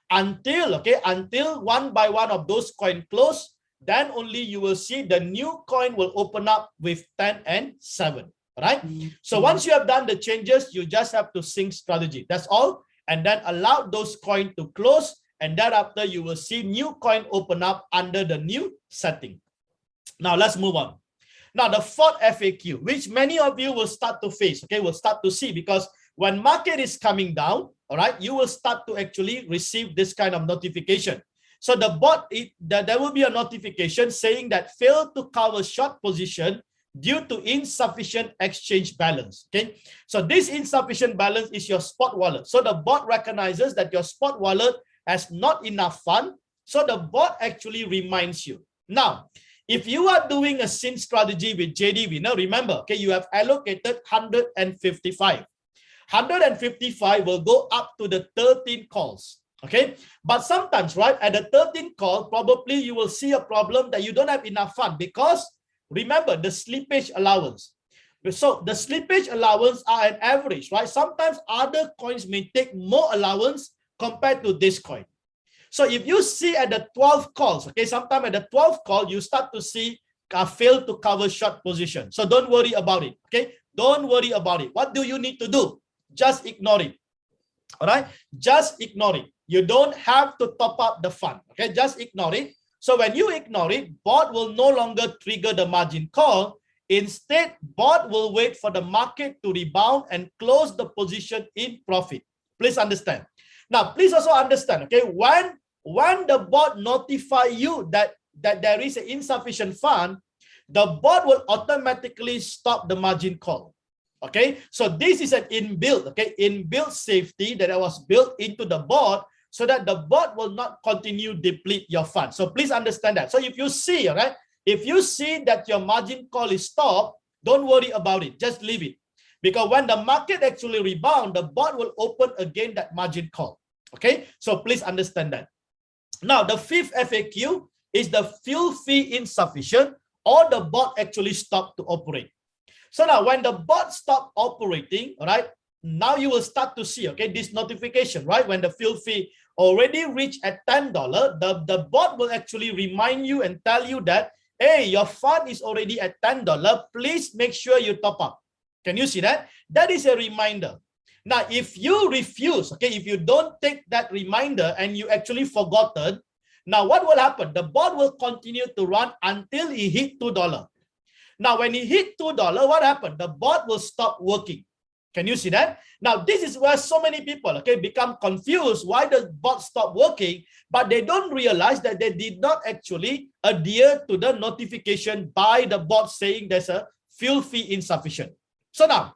until, okay, until one by one of those coins close, then only you will see the new coin will open up with 10 and 7, right? So once you have done the changes, you just have to sync strategy. That's all. And then allow those coins to close. And thereafter, you will see new coin open up under the new setting. Now, let's move on. Now, the fourth FAQ, which many of you will start to face, okay, will start to see, because when market is coming down, all right, you will start to actually receive this kind of notification. So the bot, there will be a notification saying that failed to cover short position due to insufficient exchange balance. Okay, so this insufficient balance is your spot wallet. So the bot recognizes that your spot wallet has not enough fund. So the bot actually reminds you. Now, if you are doing a sync strategy with JDWINNER, remember, okay, you have allocated 155. 155 will go up to the 13 calls. Okay, but sometimes, right, at the 13th call, probably you will see a problem that you don't have enough fund, because remember the slippage allowance. So the slippage allowance are an average, right? Sometimes other coins may take more allowance compared to this coin. So if you see at the 12 calls, okay, sometime at the 12th call, you start to see a fail to cover short position. So don't worry about it, okay? Don't worry about it. What do you need to do? Just ignore it, all right? Just ignore it. You don't have to top up the fund, okay? Just ignore it. So when you ignore it, bot will no longer trigger the margin call. Instead, bot will wait for the market to rebound and close the position in profit. Please understand. Now, please also understand, okay, when the bot notify you that there is an insufficient fund, the bot will automatically stop the margin call. Okay, so this is an inbuilt, okay, inbuilt safety that was built into the bot so that the bot will not continue deplete your fund. So please understand that. So if you see, all right, if you see that your margin call is stopped, don't worry about it. Just leave it. Because when the market actually rebound, the bot will open again that margin call. Okay, so please understand that. Now, the fifth FAQ is the fuel fee insufficient or the bot actually stopped to operate. So now when the bot stop operating, all right, now you will start to see, okay, this notification, right? When the fuel fee already reached at $10, the bot will actually remind you and tell you that, hey, your fund is already at $10. Please make sure you top up. Can you see that? That is a reminder. Now, if you refuse, okay, if you don't take that reminder and you actually forgotten, Now, what will happen? The bot will continue to run until he hit $2. Now, when he hit $2, what happened? The bot will stop working. Can you see that? Now, this is where so many people, okay, become confused. Why does bot stop working? But they don't realize that they did not actually adhere to the notification by the bot saying there's a fuel fee insufficient. So now,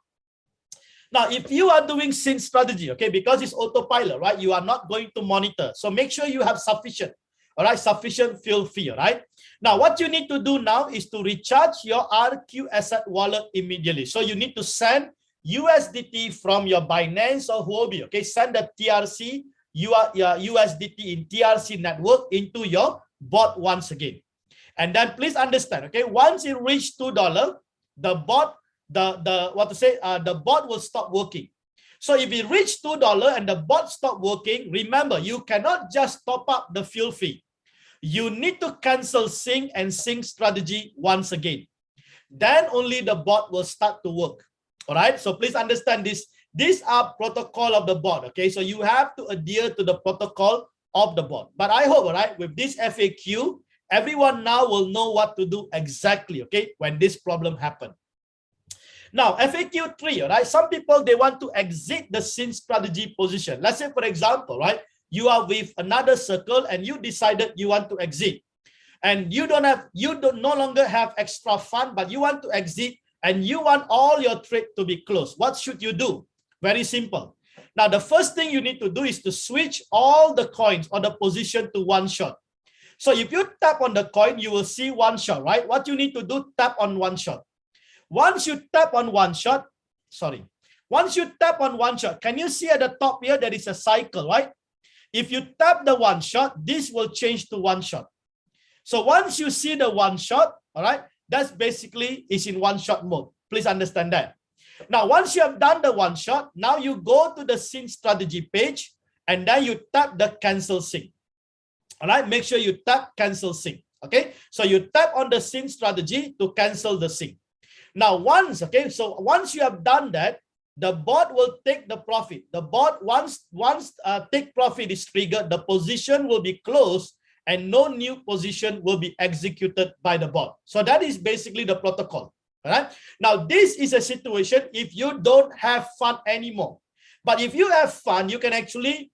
if you are doing sync strategy, okay, because it's autopilot, right? You are not going to monitor. So make sure you have sufficient, all right, sufficient fuel fee, all right? Now, what you need to do now is to recharge your RQ asset wallet immediately. So you need to send USDT from your Binance or Huobi, okay? Send the TRC, USDT in TRC network into your bot once again. And then please understand, okay? Once it reaches $2, the bot, the bot will stop working. So if it reaches $2 and the bot stop working, remember, you cannot just top up the fuel fee. You need to cancel sync and sync strategy once again. Then only the bot will start to work. All right. So please understand this. These are protocol of the bot. Okay. So you have to adhere to the protocol of the bot. But I hope, all right, with this FAQ, everyone now will know what to do exactly. Okay. When this problem happens. Now, FAQ 3, all right, some people, they want to exit the sync strategy position. Let's say, for example, right, you are with another circle and you decided you want to exit. And you no longer have extra fund, but you want to exit and you want all your trade to be closed. What should you do? Very simple. Now, the first thing you need to do is to switch all the coins or the position to one shot. So if you tap on the coin, you will see one shot, right? What you need to do, tap on one shot. Once you tap on one shot, can you see at the top here, there is a cycle, right? If you tap the one shot, this will change to one shot. So once you see the one shot, all right, that's basically is in one shot mode. Please understand that. Now, once you have done the one shot, now you go to the sync strategy page and then you tap the cancel sync. All right, make sure you tap cancel sync. Okay, so you tap on the sync strategy to cancel the sync. Now, once you have done that, the bot will take the profit. The bot, once take profit is triggered, the position will be closed and no new position will be executed by the bot. So that is basically the protocol. All right. Now, this is a situation if you don't have fun anymore. But if you have fun, you can actually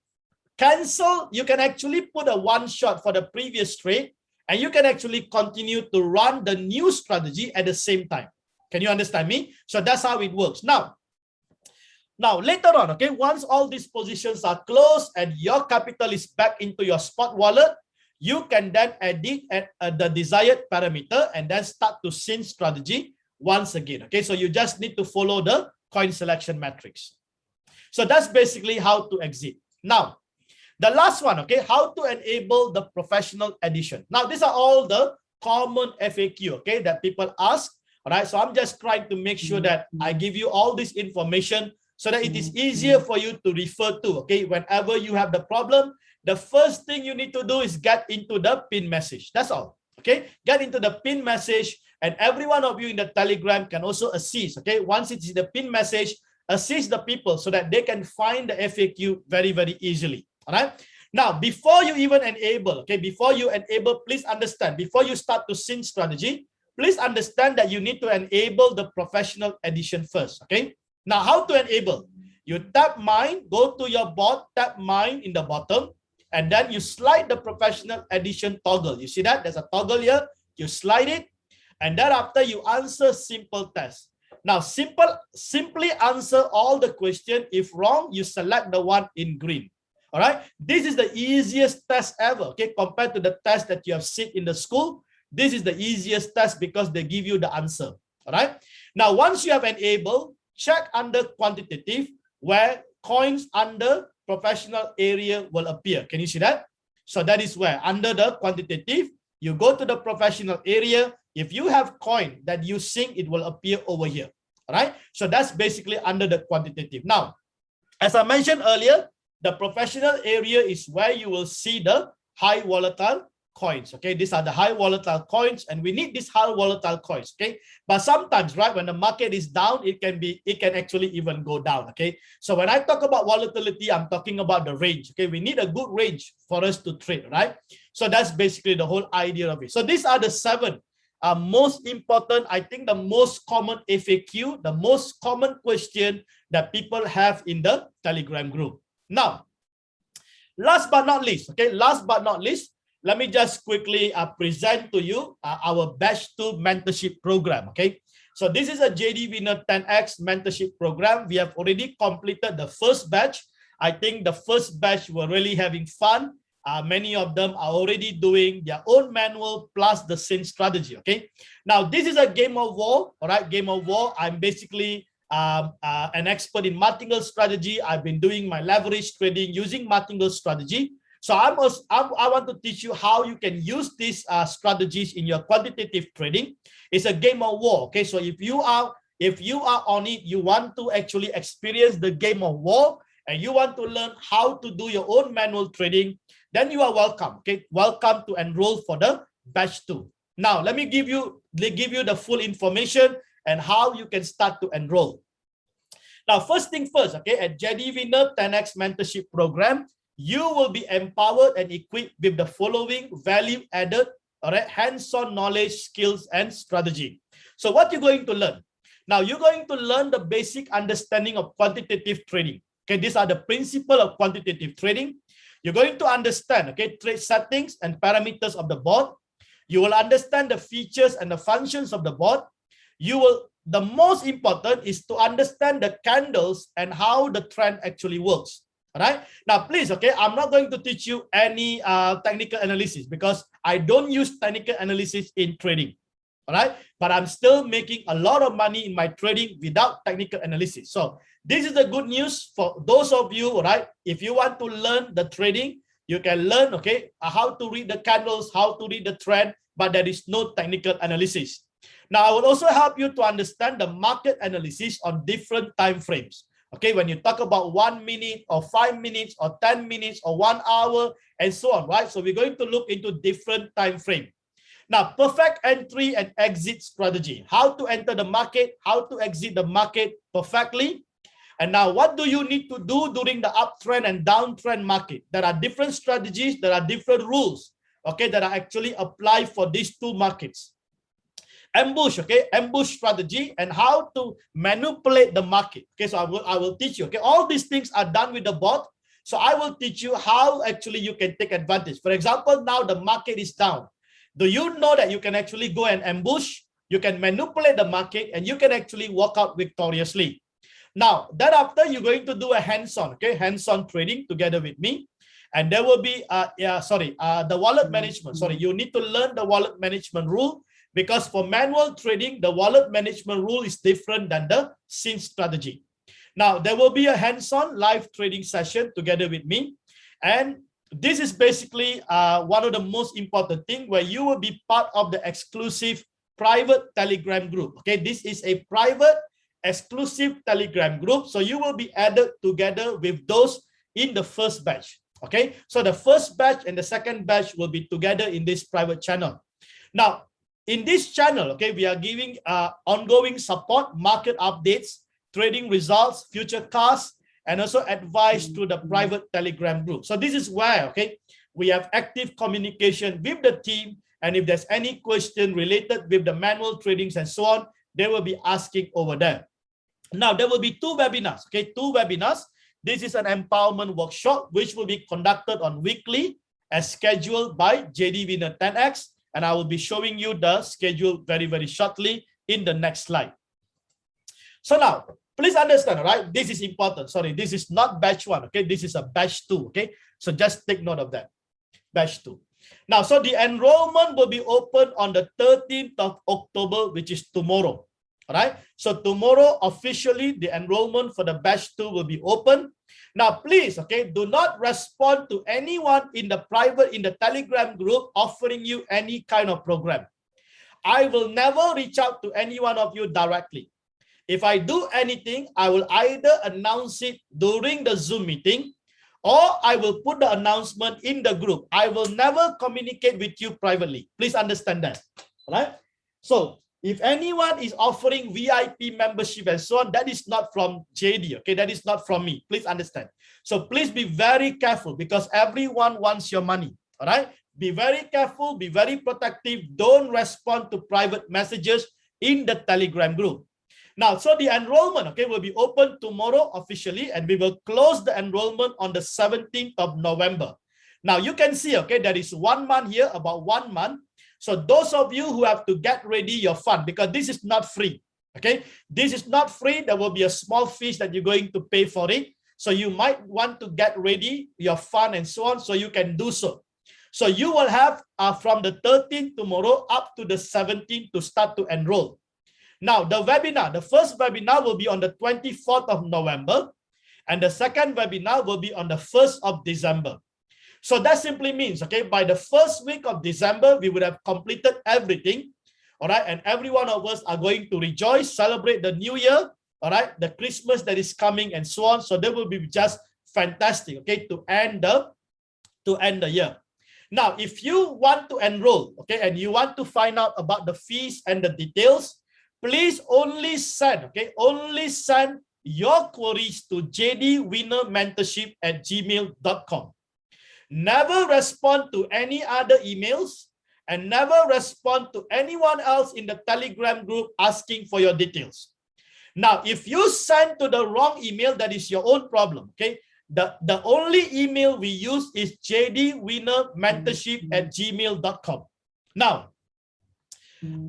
cancel. You can actually put a one shot for the previous trade and you can actually continue to run the new strategy at the same time. Can you understand me? So that's how it works. Now later on, okay, once all these positions are closed and your capital is back into your spot wallet, you can then edit the desired parameter and then start to sync strategy once again. Okay, so you just need to follow the coin selection matrix. So that's basically how to exit. Now, the last one, okay, how to enable the professional edition. Now, these are all the common FAQ, okay, that people ask. All right, so I'm just trying to make sure that I give you all this information so that it is easier for you to refer to, okay? Whenever you have the problem, the first thing you need to do is get into the pin message. That's all, okay? Get into the pin message and every one of you in the Telegram can also assist, okay? Once it's in the pin message, assist the people so that they can find the FAQ very, very easily, all right? Now, before you even enable, okay, before you enable, please understand, before you start to sync strategy, please understand that you need to enable the professional edition first, okay? Now, how to enable? You tap mine, go to your bot, tap mine in the bottom, and then you slide the professional edition toggle. You see that? There's a toggle here. You slide it, and thereafter you answer simple test. Now, simply answer all the question. If wrong, you select the one in green. All right? This is the easiest test ever, okay? Compared to the test that you have seen in the school, this is the easiest test because they give you the answer. All right. Now, once you have enabled, check under quantitative where coins under professional area will appear. Can you see that? So that is where under the quantitative, you go to the professional area. If you have coin that you sync, it will appear over here. All right. So that's basically under the quantitative. Now, as I mentioned earlier, the professional area is where you will see the high volatile coins. Okay, these are the high volatile coins, and we need these high volatile coins. Okay, but sometimes, right, when the market is down, it can actually even go down. Okay, so when I talk about volatility, I'm talking about the range. Okay, we need a good range for us to trade, right? So that's basically the whole idea of it. So these are the 7 most important, I think the most common FAQ, the most common question that people have in the Telegram group. Now, last but not least, okay, last but not least, let me just quickly present to you our batch 2 mentorship program. Okay, so this is a JD Winner 10x mentorship program. We have already completed the first batch. I think the first batch were really having fun. Many of them are already doing their own manual plus the scene strategy. Okay, now this is a game of war. All right, game of war. I'm basically an expert in martingale strategy. I've been doing my leverage trading using martingale strategy. So I want to teach you how you can use these strategies in your quantitative trading. It's a game of war. Okay, so if you are on it, you want to actually experience the game of war, and you want to learn how to do your own manual trading, then you are welcome. Okay, welcome to enroll for the batch 2. Now let me give you the full information and how you can start to enroll. Now, first thing first, okay, at JD Winner 10x mentorship program, you will be empowered and equipped with the following value added, all right, hands-on knowledge, skills, and strategy. So what you're going to learn? Now, you're going to learn the basic understanding of quantitative trading. Okay, these are the principles of quantitative trading. You're going to understand, okay, trade settings and parameters of the board. You will understand the features and the functions of the board. The most important is to understand the candles and how the trend actually works. All right. Now, please, okay, I'm not going to teach you any technical analysis because I don't use technical analysis in trading. All right. But I'm still making a lot of money in my trading without technical analysis. So this is the good news for those of you, all right? If you want to learn the trading, you can learn, okay, how to read the candles, how to read the trend, but there is no technical analysis. Now, I will also help you to understand the market analysis on different time frames. Okay, when you talk about 1 minute or 5 minutes or 10 minutes or 1 hour and so on, right? So we're going to look into different time frame. Now, perfect entry and exit strategy, how to enter the market, how to exit the market perfectly. And now, what do you need to do during the uptrend and downtrend market? There are different strategies, there are different rules, okay, that are actually applied for these 2 markets. Ambush, okay, ambush strategy and how to manipulate the market. Okay, so I will teach you. Okay, all these things are done with the bot. So I will teach you how actually you can take advantage. For example, now the market is down. Do you know that you can actually go and ambush? You can manipulate the market and you can actually walk out victoriously. Now, thereafter, you're going to do a hands-on, okay, hands-on trading together with me. And there will be, the wallet management. Sorry, you need to learn the wallet management rule. Because for manual trading, the wallet management rule is different than the scene strategy. Now, there will be a hands-on live trading session together with me. And this is basically one of the most important things where you will be part of the exclusive private Telegram group. Okay, this is a private exclusive Telegram group. So you will be added together with those in the first batch. Okay, so the first batch and the second batch will be together in this private channel. Now, in this channel, okay, we are giving ongoing support, market updates, trading results, future casts, and also advice to the private Telegram group. So this is where, okay, we have active communication with the team. And if there's any question related with the manual tradings and so on, they will be asking over there. Now, there will be 2 webinars, okay, 2 webinars. This is an empowerment workshop, which will be conducted on weekly as scheduled by JD Winner 10X. And I will be showing you the schedule very, very shortly in the next slide. So now, please understand, right? This is important. Sorry, this is not batch 1, okay? This is a batch 2, okay? So just take note of that, batch 2. Now, so the enrollment will be open on the 13th of October, which is tomorrow, all right? So tomorrow, officially, the enrollment for the batch 2 will be open. Now, please, okay, do not respond to anyone in the Telegram group offering you any kind of program. I will never reach out to any one of you directly. If I do anything, I will either announce it during the Zoom meeting, or I will put the announcement in the group. I will never communicate with you privately. Please understand that. All right. So if anyone is offering VIP membership and so on, that is not from JD. Okay, that is not from me. Please understand. So please be very careful because everyone wants your money. All right. Be very careful. Be very protective. Don't respond to private messages in the Telegram group. Now, so the enrollment, okay, will be open tomorrow officially, and we will close the enrollment on the 17th of November. Now, you can see, okay, there is 1 month here, about 1 month. So those of you who have to get ready your fund, because this is not free, okay? This is not free. There will be a small fees that you're going to pay for it. So you might want to get ready your fund and so on, so you can do so. So you will have from the 13th tomorrow up to the 17th to start to enroll. Now, the webinar, the first webinar will be on the 24th of November, and the second webinar will be on the 1st of December. So that simply means, okay, by the first week of December, we would have completed everything, all right, and every one of us are going to rejoice, celebrate the new year, all right, the Christmas that is coming and so on. So that will be just fantastic, okay, to end the year. Now, if you want to enroll, okay, and you want to find out about the fees and the details, please only send, okay, only send your queries to jdwinnermentorship@gmail.com. Never respond to any other emails and never respond to anyone else in the Telegram group asking for your details. Now, if you send to the wrong email, that is your own problem, okay? The only email we use is jdwinnermentorship@gmail.com. Now,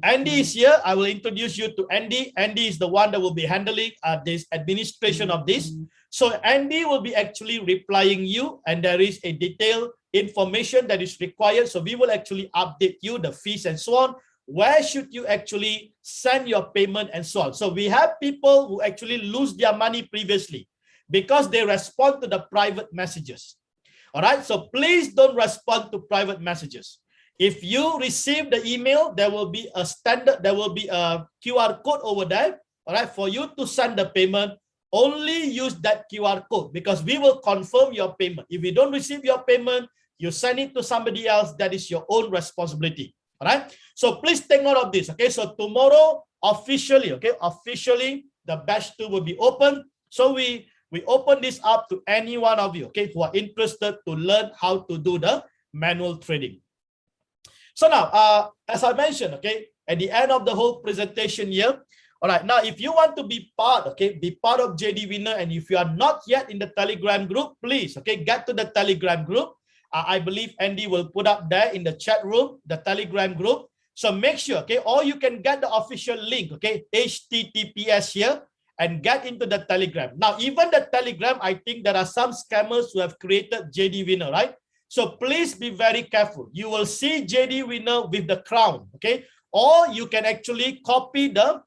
Andy is here. I will introduce you to Andy. Andy is the one that will be handling this administration of this. So Andy will be actually replying you, and there is a detailed information that is required. So we will actually update you the fees and so on. Where should you actually send your payment and so on? So we have people who actually lose their money previously because they respond to the private messages. All right. So please don't respond to private messages. If you receive the email, there will be a standard, there will be a QR code over there, all right, for you to send the payment. Only use that QR code because we will confirm your payment. If you don't receive your payment, you send it to somebody else, that is your own responsibility, all right? So please take note of this, okay? So tomorrow, officially, okay, officially, the batch 2 will be open. So we open this up to any one of you, okay, who are interested to learn how to do the manual trading. So now, as I mentioned, okay, at the end of the whole presentation here, all right, now if you want to be part, okay, be part of JD Winner, and if you are not yet in the Telegram group, please, okay, get to the Telegram group. I believe Andy will put up there in the chat room, the Telegram group. So make sure, okay, or you can get the official link, okay, HTTPS here, and get into the Telegram. Now, even the Telegram, I think there are some scammers who have created JD Winner, right? So please be very careful. You will see JD Winner with the crown, okay? Or you can actually copy the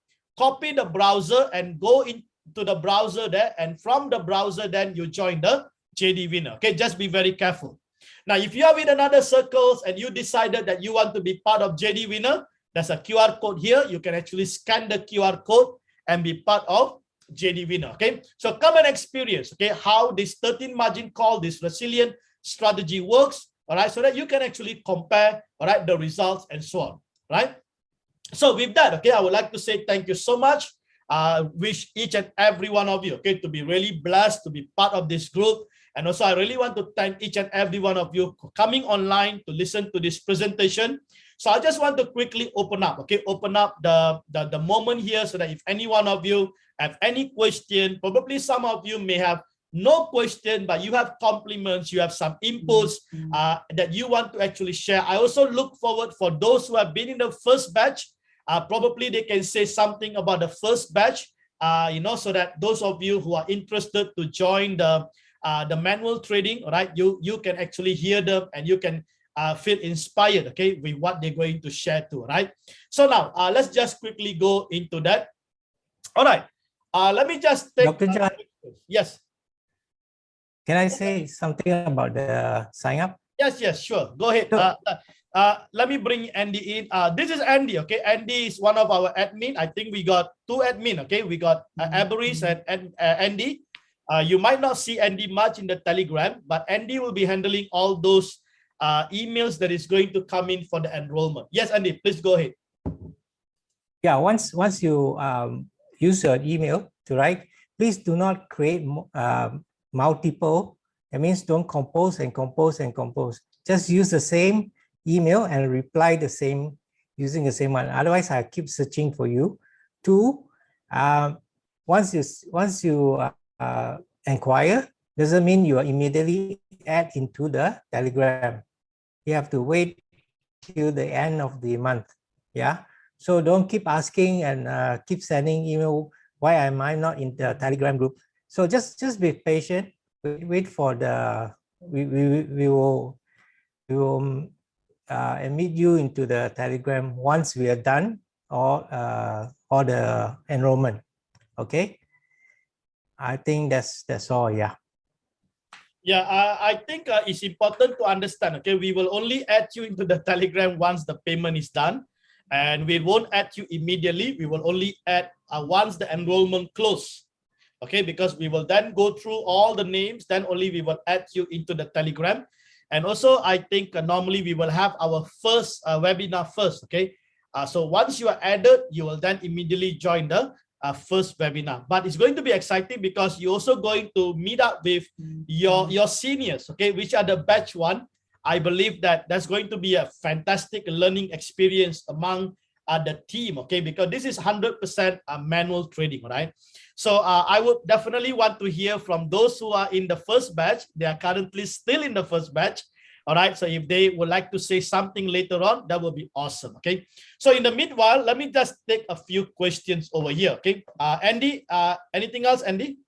browser and go into the browser there, and from the browser then you join the JD Winner, okay? Just be very careful. Now, if you are with another circles and you decided that you want to be part of JD Winner, there's a QR code here. You can actually scan the QR code and be part of JD Winner, okay? So come and experience, okay, how this 13 margin call, this resilient strategy works, all right, so that you can actually compare, all right, the results and so on, right? So with that, okay, I would like to say thank you so much. Wish each and every one of you, okay, to be really blessed to be part of this group. And also, I really want to thank each and every one of you for coming online to listen to this presentation. So I just want to quickly open up, okay, open up the moment here so that if any one of you have any question, probably some of you may have no question, but you have compliments, you have some inputs that you want to actually share. I also look forward for those who have been in the first batch. Probably they can say something about the first batch, you know, so that those of you who are interested to join the manual trading, all right, you can actually hear them and you can feel inspired, okay, with what they're going to share too, right? So now let's just quickly go into that. All right, let me just take Dr. John, yes. Can I say something about the sign up? Yes, yes, sure. Go ahead. Let me bring Andy in. This is Andy, okay? Andy is one of our admin. I think we got 2 admin, okay? We got Aberis and Andy. You might not see Andy much in the Telegram, but Andy will be handling all those emails that is going to come in for the enrollment. Yes, Andy, please go ahead. Yeah, once you use your email to write, please do not create multiple. That means don't compose and compose and compose. Just use the same email and reply the same using the same one. Otherwise, I keep searching for you. Two, once you enquire, doesn't mean you are immediately add into the Telegram. You have to wait till the end of the month. Yeah. So don't keep asking and keep sending email. Why am I not in the Telegram group? So just be patient. Wait for the we will admit you into the Telegram once we are done or the enrollment. Okay. I think that's all. Yeah. Yeah, I think it's important to understand. Okay, we will only add you into the Telegram once the payment is done, and we won't add you immediately. We will only add once the enrollment close. Okay, because we will then go through all the names, then only we will add you into the Telegram. And also, I think normally we will have our first webinar first. Okay, so once you are added, you will then immediately join the first webinar. But it's going to be exciting because you're also going to meet up with your seniors, okay, which are the batch one. I believe that that's going to be a fantastic learning experience among the team, okay, because this is 100% manual trading, right? So I would definitely want to hear from those who are in the first batch. They are currently still in the first batch. All right, so if they would like to say something later on, that would be awesome. Okay, so in the meanwhile, let me just take a few questions over here. Okay, Andy, anything else, Andy?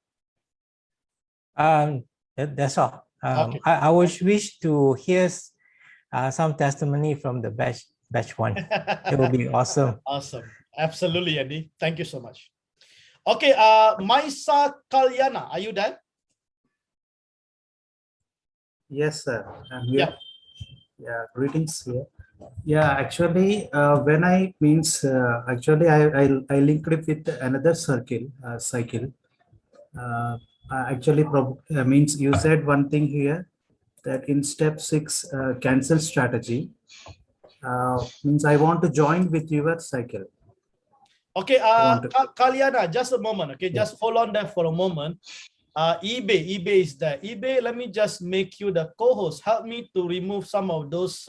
That's all. Okay. I would wish to hear some testimony from the batch one. It will be awesome. Awesome, absolutely, Andy. Thank you so much. Okay, Maisa Kalyana, are you there? Yes, sir. I'm here. Yeah, greetings here. Yeah, actually, when I means actually I linked it with another cycle. Actually, means you said one thing here that in step 6, cancel strategy. Means I want to join with your cycle. Okay, Kalyana, just a moment. Okay, just hold on there for a moment. eBay is there. eBay, let me just make you the co-host. Help me to remove some of those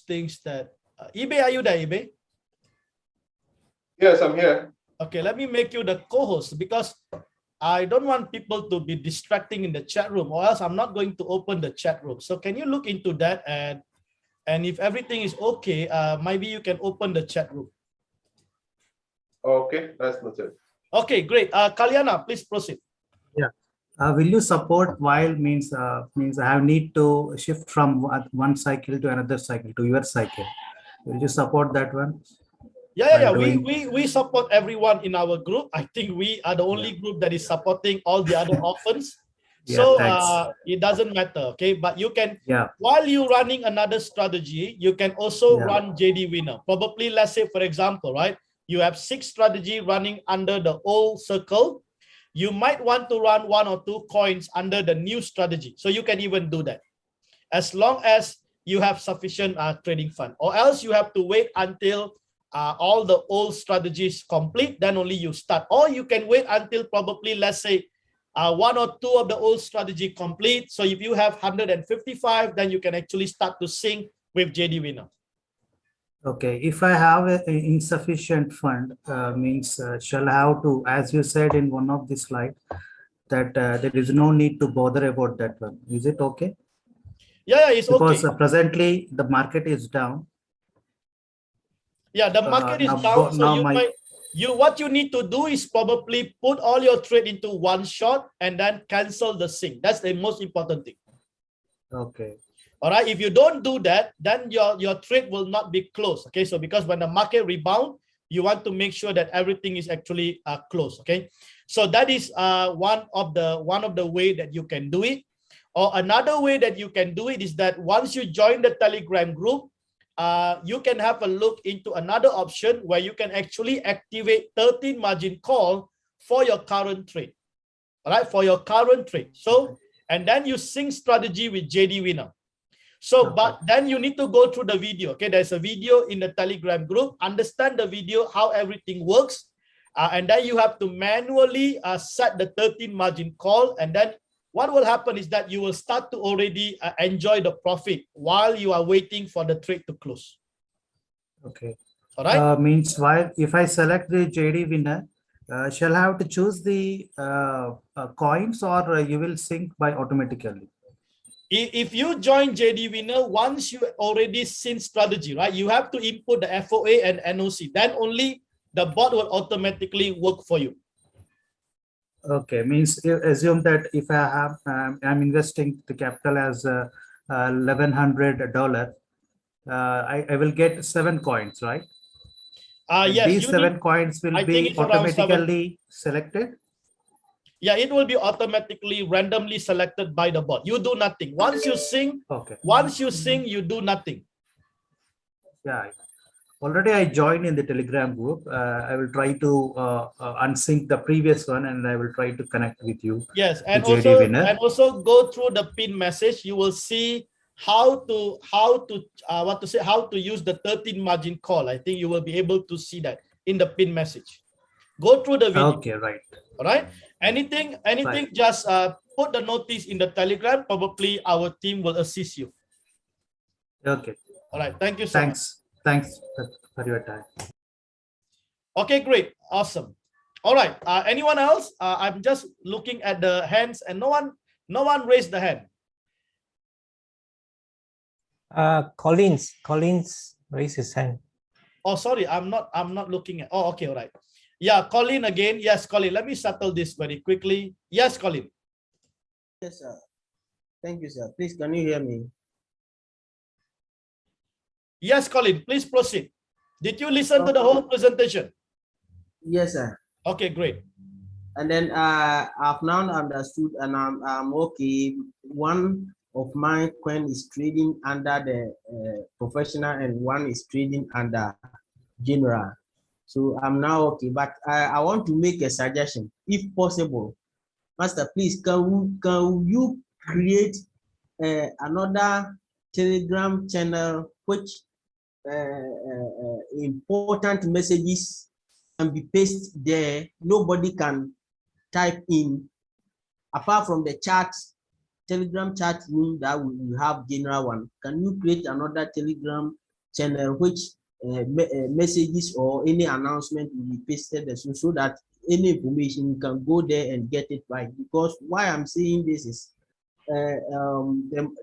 things that eBay, are you there, eBay? Yes, I'm here. Okay, let me make you the co-host because I don't want people to be distracting in the chat room, or else I'm not going to open the chat room. So can you look into that, and if everything is okay, maybe you can open the chat room. Okay, that's noted. Okay, great. Kalyana, please proceed. Yeah. Will you support while means I have need to shift from one cycle to another cycle to your cycle? Will you support that one? Yeah. We support everyone in our group. I think we are the only group that is supporting all the other orphans. So it doesn't matter, okay? But you can, while you're running another strategy, you can also run JDWINNER. Probably, let's say, for example, right? You have 6 strategy running under the old circle. You might want to run 1 or 2 coins under the new strategy. So you can even do that as long as you have sufficient trading fund, or else you have to wait until all the old strategies complete, then only you start. Or you can wait until probably, let's say, 1 or 2 of the old strategy complete. So if you have 155, then you can actually start to sync with JDWINNER. Okay, if I have an insufficient fund, means shall I have to, as you said in one of the slide, that there is no need to bother about that one. Is it okay? Yeah, it's because, okay. Because presently the market is down. Yeah, the market is down. So what you need to do is probably put all your trade into one shot and then cancel the sync. That's the most important thing. Okay. All right, if you don't do that, then your trade will not be closed. Okay, so because when the market rebound, you want to make sure that everything is actually closed. Okay, so that is one of the way that you can do it. Or another way that you can do it is that once you join the Telegram group, you can have a look into another option where you can actually activate 13 margin call for your current trade. all right, for your current trade. So, and then you sync strategy with JDWINNER. So, but then you need to go through the video. Okay, there's a video in the Telegram group. Understand the video, how everything works. And then you have to manually set the 13 margin call. And then what will happen is that you will start to already enjoy the profit while you are waiting for the trade to close. Okay. All right. Means while if I select the JDWINNER, shall I have to choose the coins, or you will sync by automatically? If you join JDWINNER, once you already sync strategy, right, you have to input the FOA and NOC. Then only the bot will automatically work for you. Okay, means assume that if I have, I'm investing the capital as $1,100, I will get 7 coins, right? Yes, these 7 coins will be automatically selected. Yeah, it will be automatically randomly selected by the bot. You do nothing. Once you sing, you do nothing. Yeah, already I joined in the Telegram group. I will try to unsync the previous one, and I will try to connect with you. Yes, and also go through the pin message. You will see how to use the 13 margin call. I think you will be able to see that in the pin message. Go through the video. Okay, right. All right. Anything, right. Just put the notice in the Telegram. Probably our team will assist you. Okay. All right. Thank you so much. Thanks for your time. Okay, great. Awesome. All right. Anyone else? I'm just looking at the hands, and no one raised the hand. Collins raised his hand. Oh, sorry. I'm not looking at. Oh, okay. All right. Yeah, Colin again. Yes, Colin. Let me settle this very quickly. Yes, Colin. Yes, sir. Thank you, sir. Please, can you hear me? Yes, Colin. Please proceed. Did you listen to the whole presentation? Yes, sir. Okay, great. And then I've now understood, and I'm okay. One of my coin is trading under the professional, and one is trading under general. So I'm now okay, but I want to make a suggestion, if possible. Master, please, can you create another Telegram channel which important messages can be pasted there? Nobody can type in, apart from the chat, Telegram chat room that we have general one. Can you create another Telegram channel which messages or any announcement will be pasted so that any information you can go there and get it right? Because why I'm saying this is the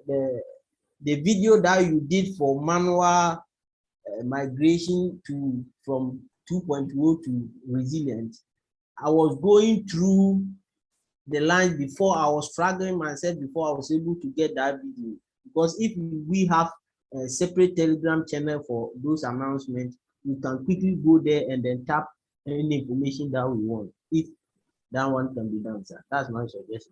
video that you did for manual migration from 2.0 to resilient, I was going through the line before. I was struggling myself before I was able to get that video, because if we have a separate Telegram channel for those announcements, we can quickly go there and then tap any information that we want, if that one can be done, sir. That's my suggestion.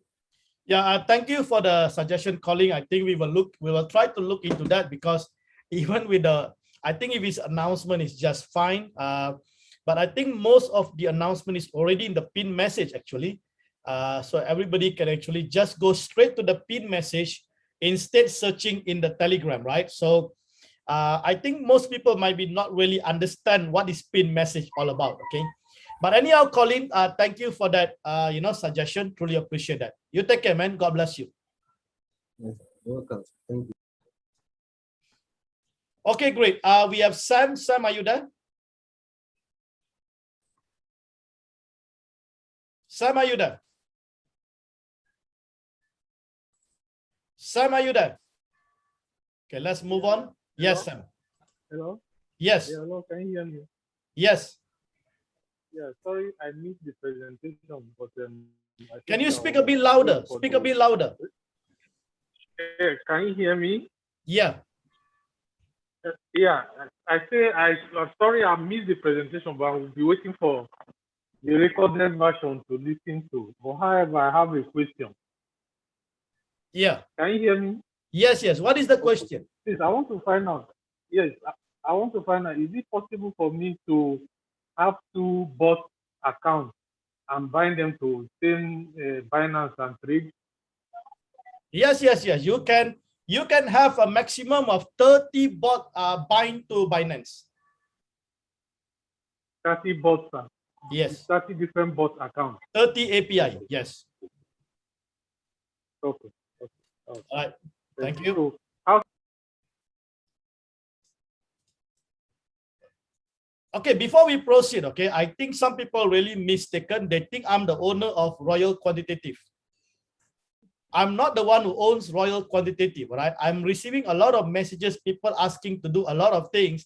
Yeah, thank you for the suggestion, Colin. I think we will try to look into that, because even with I think if his announcement is just fine, but I think most of the announcement is already in the pin message actually. So everybody can actually just go straight to the pin message instead searching in the Telegram, right? So I think most people might be not really understand what is pin message all about, okay? But anyhow, Colin, thank you for that suggestion. Truly appreciate that. You take care, man. God bless you. Yes, welcome. Thank you. Okay, great. We have Sam. Sam, are you there? Sam, are you there? Sam, are you there? Okay, let's move on. Hello? Yes, Sam. Hello? Yes. Yeah, hello, can you hear me? Yes. Yeah, sorry, I missed the presentation, but can you speak a bit louder? Speak a bit louder. Yeah, can you hear me? Yeah. Yeah, I'm sorry I missed the presentation, but I will be waiting for the recorded version to listen to. But however, I have a question. Yeah. Can you hear me? Yes, yes. What is the question? Please, I want to find out. Yes, I want to find out, is it possible for me to have 2 bot accounts and bind them to same Binance and trade? Yes. You can have a maximum of 30 bot bind to Binance. 30 bots, Yes. 30 different bot accounts. 30 API. Yes. Okay. All right. Thank you. So how? Okay, before we proceed, okay, I think some people really mistaken. They think I'm the owner of Royal Quantitative. I'm not the one who owns Royal Quantitative, right? I'm receiving a lot of messages, people asking to do a lot of things.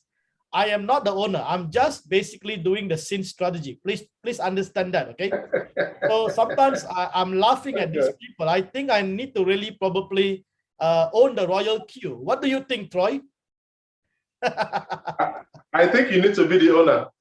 I am not the owner. I'm just basically doing the SIN strategy. Please understand that, okay? So sometimes I'm laughing at these people. I think I need to really probably own the Royal Q. What do you think, Troy? I think you need to be the owner.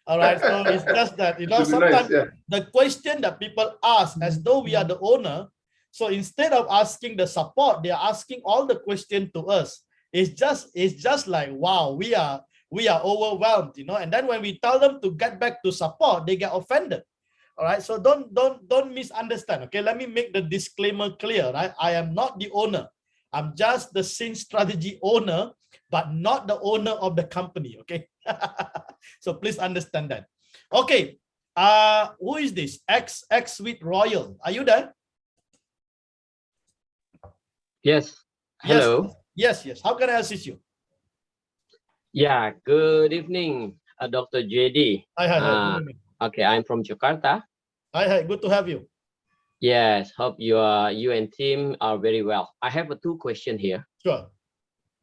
All right, so it's just that, you know, sometimes nice, yeah. the question that people ask as though we are the owner. So instead of asking the support, they are asking all the questions to us. It's just like, wow, we are overwhelmed, you know. And then when we tell them to get back to support, they get offended. All right, so don't misunderstand. Okay, let me make the disclaimer clear. Right, I am not the owner. I'm just the SIN strategy owner, but not the owner of the company. Okay, so please understand that. Okay, who is this? X with Royal. Are you there? Yes. Hello. Yes. How can I assist you? Yeah. Good evening, Dr. JD. Hi. Okay, I'm from Jakarta. Hi. Good to have you. Yes. Hope you and team are very well. I have two questions here. Sure.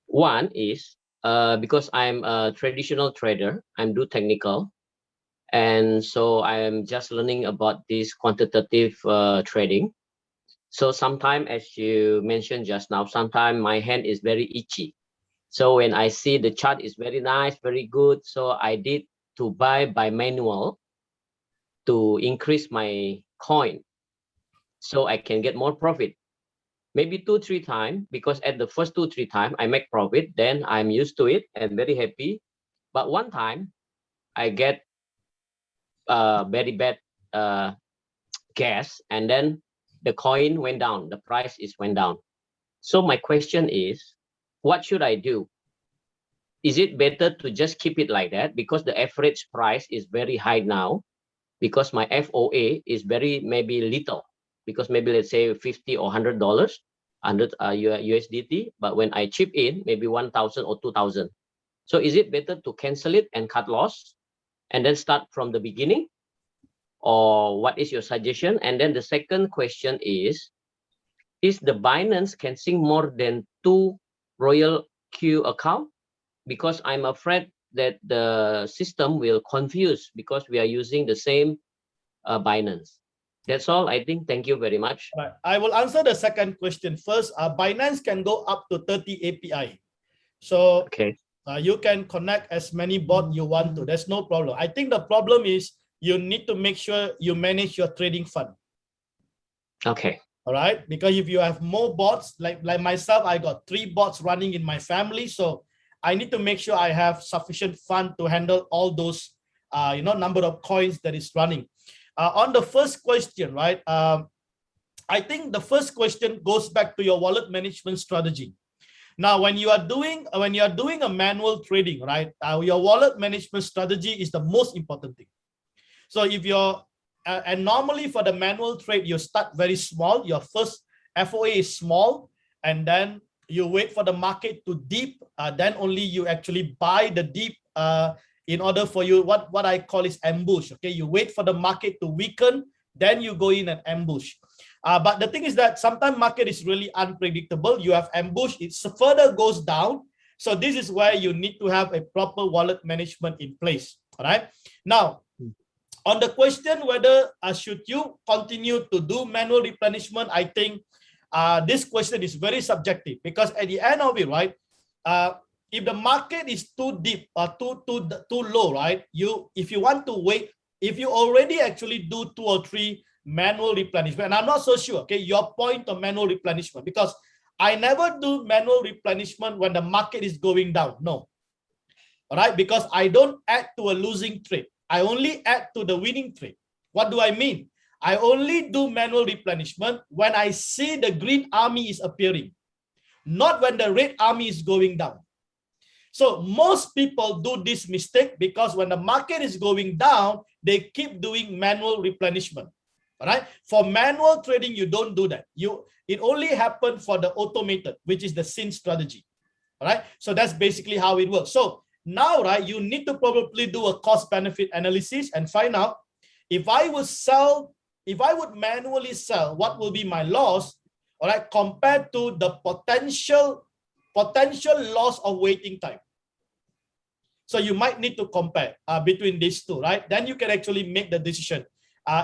One is because I'm a traditional trader, I'm do technical, and so I am just learning about this quantitative trading. So sometimes, as you mentioned just now, sometimes my hand is very itchy. So when I see the chart is very nice, very good, so I did to buy by manual to increase my coin so I can get more profit. Maybe 2-3 times, because at the first 2-3 times I make profit, then I'm used to it and very happy. But one time I get very bad gas, and then the coin went down, the price went down. So my question is, what should I do? Is it better to just keep it like that because the average price is very high now, because my FOA is maybe little, because maybe let's say $50 or $100, USDT, but when I chip in, maybe 1,000 or 2,000. So is it better to cancel it and cut loss and then start from the beginning? Or what is your suggestion? And then the second question is the Binance can sync more than 2 Royal Q account? Because I'm afraid that the system will confuse because we are using the same Binance. That's all, I think. Thank you very much. Right. I will answer the second question first. Binance can go up to 30 API. So okay. You can connect as many bots you want to. There's no problem. I think the problem is you need to make sure you manage your trading fund. Okay. All right. Because if you have more bots, like myself, I got 3 bots running in my family. So I need to make sure I have sufficient fund to handle all those, number of coins that is running. On the first question, right? I think the first question goes back to your wallet management strategy. Now, when you are doing a manual trading, right? Your wallet management strategy is the most important thing. So if you're and normally for the manual trade, you start very small. Your first FOA is small, and then you wait for the market to dip. Then only you actually buy the dip in order for you, what I call is ambush. Okay, you wait for the market to weaken, then you go in and ambush. But the thing is that sometimes market is really unpredictable. You have ambush, it further goes down. So this is where you need to have a proper wallet management in place. All right. Now, on the question whether should you continue to do manual replenishment, I think this question is very subjective, because at the end of it, right, if the market is too deep or too low, right, if you want to wait, if you already actually do 2 or 3 manual replenishment, and I'm not so sure, okay, your point of manual replenishment, because I never do manual replenishment when the market is going down. No. All right, because I don't add to a losing trade. I only add to the winning trade. What do I mean? I only do manual replenishment when I see the green army is appearing, not when the red army is going down. So most people do this mistake because when the market is going down, they keep doing manual replenishment. All right. For manual trading, you don't do that. It only happens for the automated, which is the SIN strategy. All right. So that's basically how it works. So now, right, you need to probably do a cost benefit analysis and find out if I would manually sell, what will be my loss, all right, compared to the potential loss of waiting time. So you might need to compare between these two, right? Then you can actually make the decision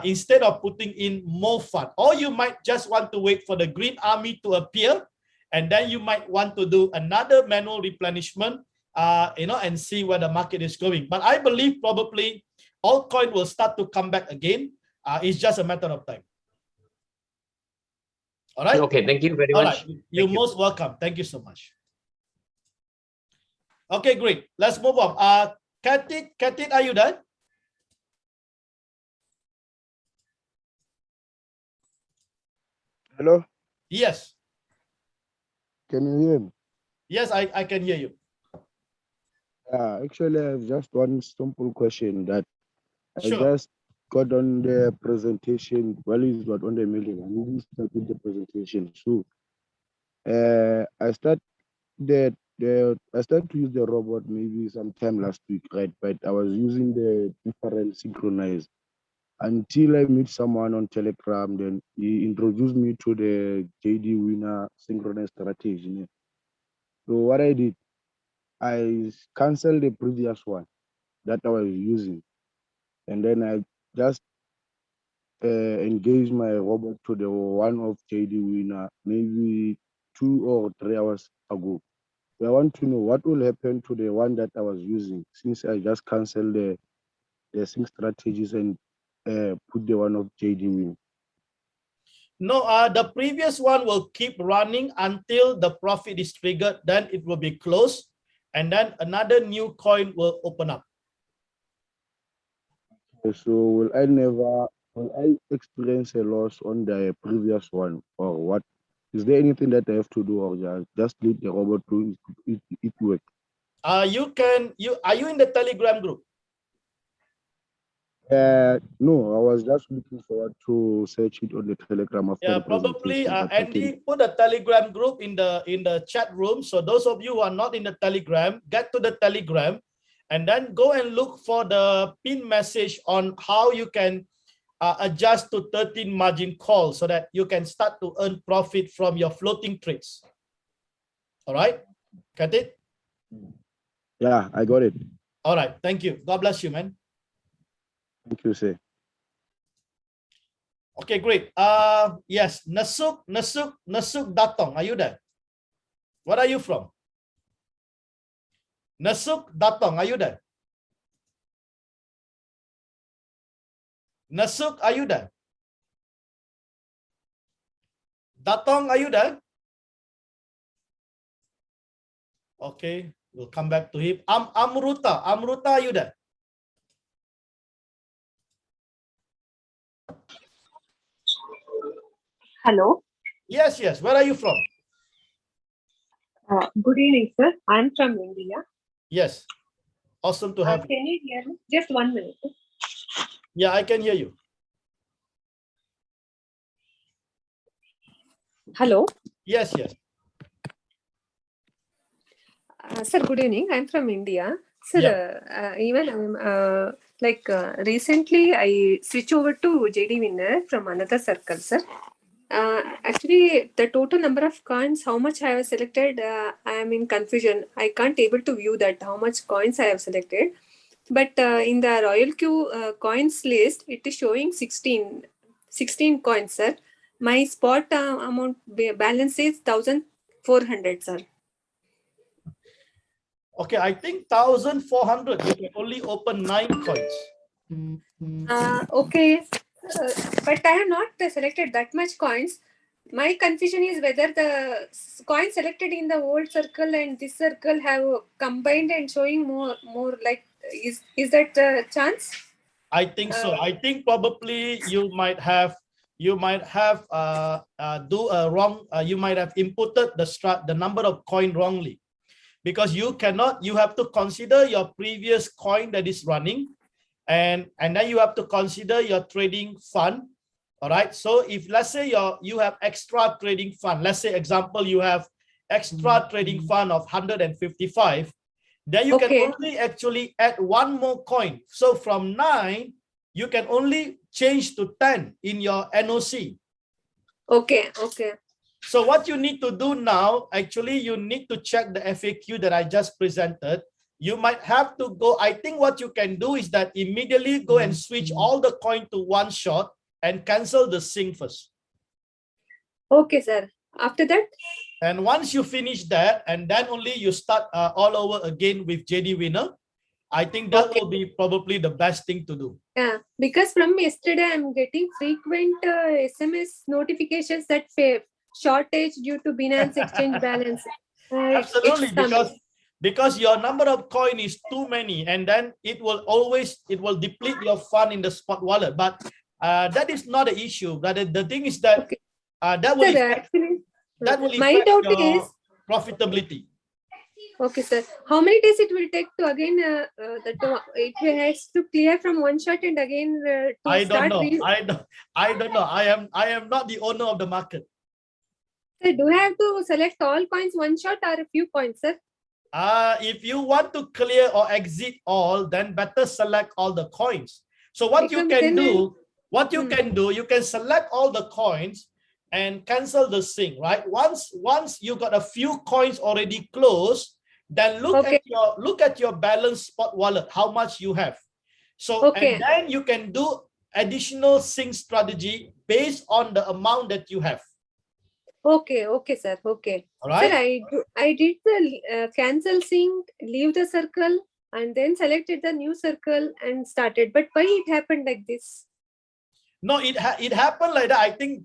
instead of putting in more fund. Or you might just want to wait for the green army to appear, and then you might want to do another manual replenishment, and see where the market is going. But I believe probably altcoin will start to come back again. It's just a matter of time. All right. Okay, thank you very much. Right. You're most welcome. Thank you so much. Okay, great. Let's move on. Katit, are you done? Hello? Yes. Can you hear me? Yes, I can hear you. Actually, I have just one simple question that I Sure. just got on the presentation. Well, it's not on the meeting. I really started the presentation. So I started to use the robot maybe sometime last week, right? But I was using the different synchronize until I meet someone on Telegram. Then he introduced me to the JDWINNER synchronized strategy. So what I did, I canceled the previous one that I was using, and then I just engaged my robot to the one of JDWINNER maybe 2 or 3 hours ago. So I want to know what will happen to the one that I was using since I just canceled the sync strategies and put the one of JDWINNER. No, the previous one will keep running until the profit is triggered. Then it will be closed, and then another new coin will open up. So will I experience a loss on the previous one, or what? Is there anything that I have to do, or just leave the robot to it work? Are you in the Telegram group? No, I was just looking forward to search it on the Telegram after the Probably presentation. Andy put a Telegram group in the chat room. So those of you who are not in the Telegram, get to the Telegram and then go and look for the pin message on how you can adjust to 13 margin call so that you can start to earn profit from your floating trades. All right, got it? Yeah, I got it. All right, thank you. God bless you, man. Thank you, sir. Okay, great. Yes, Nasuk Datong, are you there? Where are you from? Nasuk Datong, are you there? Nasuk, are you there? Datong, are you there? Okay, we'll come back to him. Amruta, are you there? Hello. Yes. Where are you from? Good evening, sir. I'm from India. Yes. Awesome to have you. Can you hear me? Just 1 minute. Yeah, I can hear you. Hello. Yes. Sir, good evening. I'm from India. Sir, recently I switched over to JDWINNER from another circle, sir. Actually, the total number of coins, how much I have selected, I am in confusion. I can't able to view that how much coins I have selected. But in the Royal Q coins list, it is showing 16 coins, sir. My spot amount balance is 1,400, sir. Okay, I think 1,400. You can only open 9 coins. Okay. But I have not selected that much coins. My confusion is whether the coins selected in the old circle and this circle have combined and showing more like, is that a chance? I think so. I think probably you might have you might have inputted the number of coin wrongly, because you have to consider your previous coin that is running, and then you have to consider your trading fund. All right. So if let's say you have extra trading fund, let's say example you have extra trading fund of 155, then you can only actually add one more coin. So from 9, you can only change to 10 in your NOC. Okay. So what you need to do now, actually, you need to check the FAQ that I just presented. You might have to go, I think what you can do is that immediately go and switch all the coin to one shot and cancel the sync first. Okay, sir. After that? And once you finish that, and then only you start all over again with JDWINNER, I think that will be probably the best thing to do. Yeah, because from yesterday I'm getting frequent SMS notifications that shortage due to Binance exchange balance. Absolutely, because your number of coin is too many, and then it will deplete your fund in the spot wallet. But that is not an issue. But the thing is that that will affect your profitability. Okay, sir. How many days it will take to again it has to clear from one shot and again I don't know. I don't know. I am not the owner of the market. Sir, do I have to select all coins one shot or a few coins, sir? If you want to clear or exit all, then better select all the coins. So what you can do, you can select all the coins and cancel the sync, right? Once you got a few coins already closed, then look at your balance spot wallet, how much you have. So and then you can do additional sync strategy based on the amount that you have. Okay, sir. Okay. All right. Sir, I did the cancel sync, leave the circle, and then selected the new circle and started. But why it happened like this? No, it happened like that. I think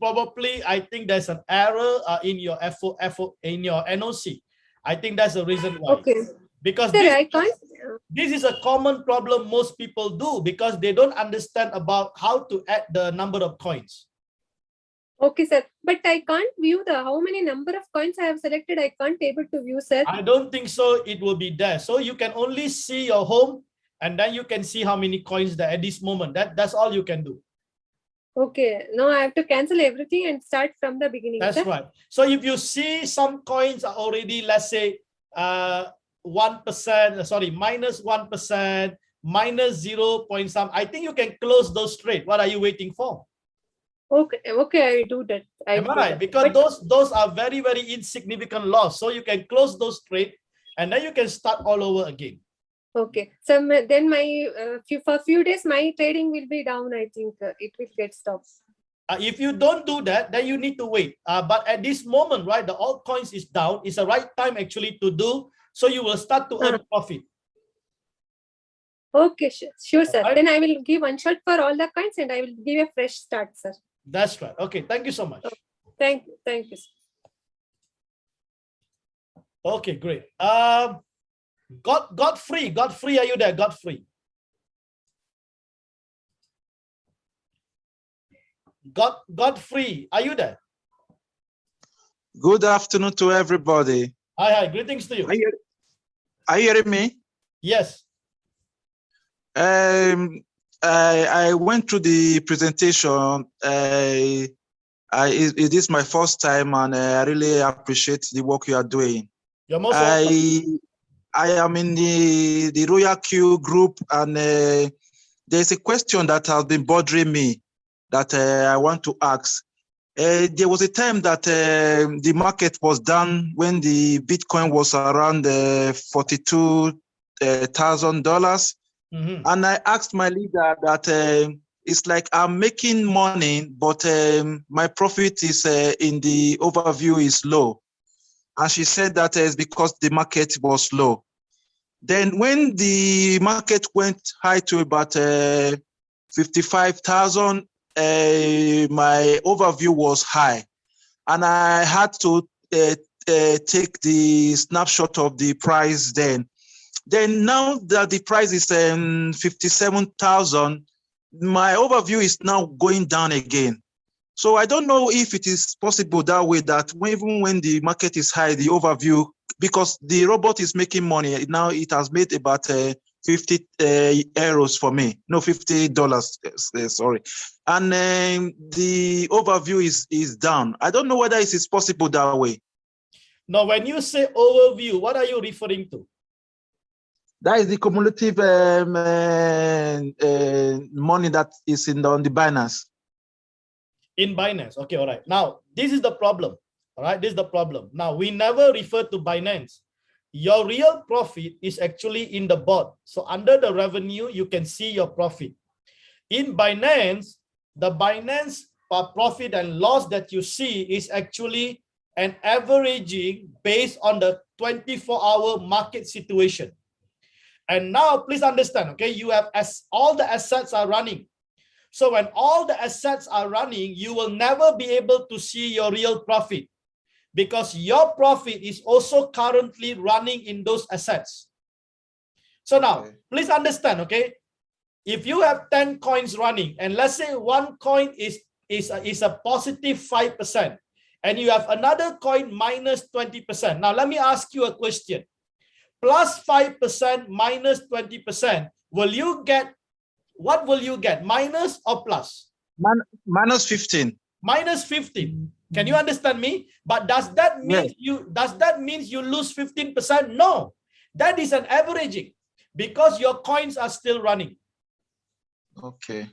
there's an error in your in your NOC. I think that's the reason why. Okay. Because sir, this is a common problem most people do, because they don't understand about how to add the number of coins. Okay, sir. But I can't view how many number of coins I have selected. I can't able to view, sir. I don't think so. It will be there. So you can only see your home, and then you can see how many coins there at this moment. That's all you can do. Okay. Now I have to cancel everything and start from the beginning. That's sir? right. So if you see some coins are already, let's say, 1%, sorry, -1%, -0 point some, I think you can close those trade. What are you waiting for? Okay, I will do that. Am I right? Because those are very, very insignificant loss. So you can close those trade, and then you can start all over again. Okay. So then for a few days, my trading will be down. I think it will get stopped. If you don't do that, then you need to wait. But at this moment, right, the altcoins is down. It's the right time actually to do. So you will start to earn profit. Okay, sure, sir. Right. Then I will give one shot for all the coins, and I will give a fresh start, sir. That's right. Okay. Thank you so much. Thank you. Sir. Okay, great. Godfrey, are you there? Godfrey. Godfrey, are you there? Good afternoon to everybody. Hi. Greetings to you. Are you hearing me? Yes. I went through the presentation. It is my first time, and I really appreciate the work you are doing. You're most welcome. I am in the Royal Q group, and there's a question that has been bothering me that I want to ask. There was a time that the market was down when the Bitcoin was around $42,000. And I asked my leader that it's like I'm making money, but my profit is in the overview is low. And she said that is because the market was low. Then when the market went high to about 55,000, my overview was high. And I had to take the snapshot of the price then. Then now that the price is 57,000, my overview is now going down again. So I don't know if it is possible that way, that even when the market is high, the overview, because the robot is making money now, it has made about 50 euros for me, no, $50, sorry. And the overview is down. I don't know whether it is possible that way. Now, when you say overview, what are you referring to? That is the cumulative money that is on the Binance. In Binance. Okay, all right. Now, this is the problem. All right, this is the problem. Now, we never refer to Binance. Your real profit is actually in the bot. So under the revenue, you can see your profit. In Binance, the Binance profit and loss that you see is actually an averaging based on the 24-hour market situation. And now, please understand, okay, you have all the assets are running. So when all the assets are running, you will never be able to see your real profit because your profit is also currently running in those assets. So now, please understand, okay, if you have 10 coins running and let's say one coin is a positive 5% and you have another coin minus 20%. Now, let me ask you a question. Plus 5% minus 20%, will you get, what will you get, minus or plus? Minus 15. Minus 15. Can you understand me? But does that mean you lose 15%? No, that is an averaging because your coins are still running. Okay.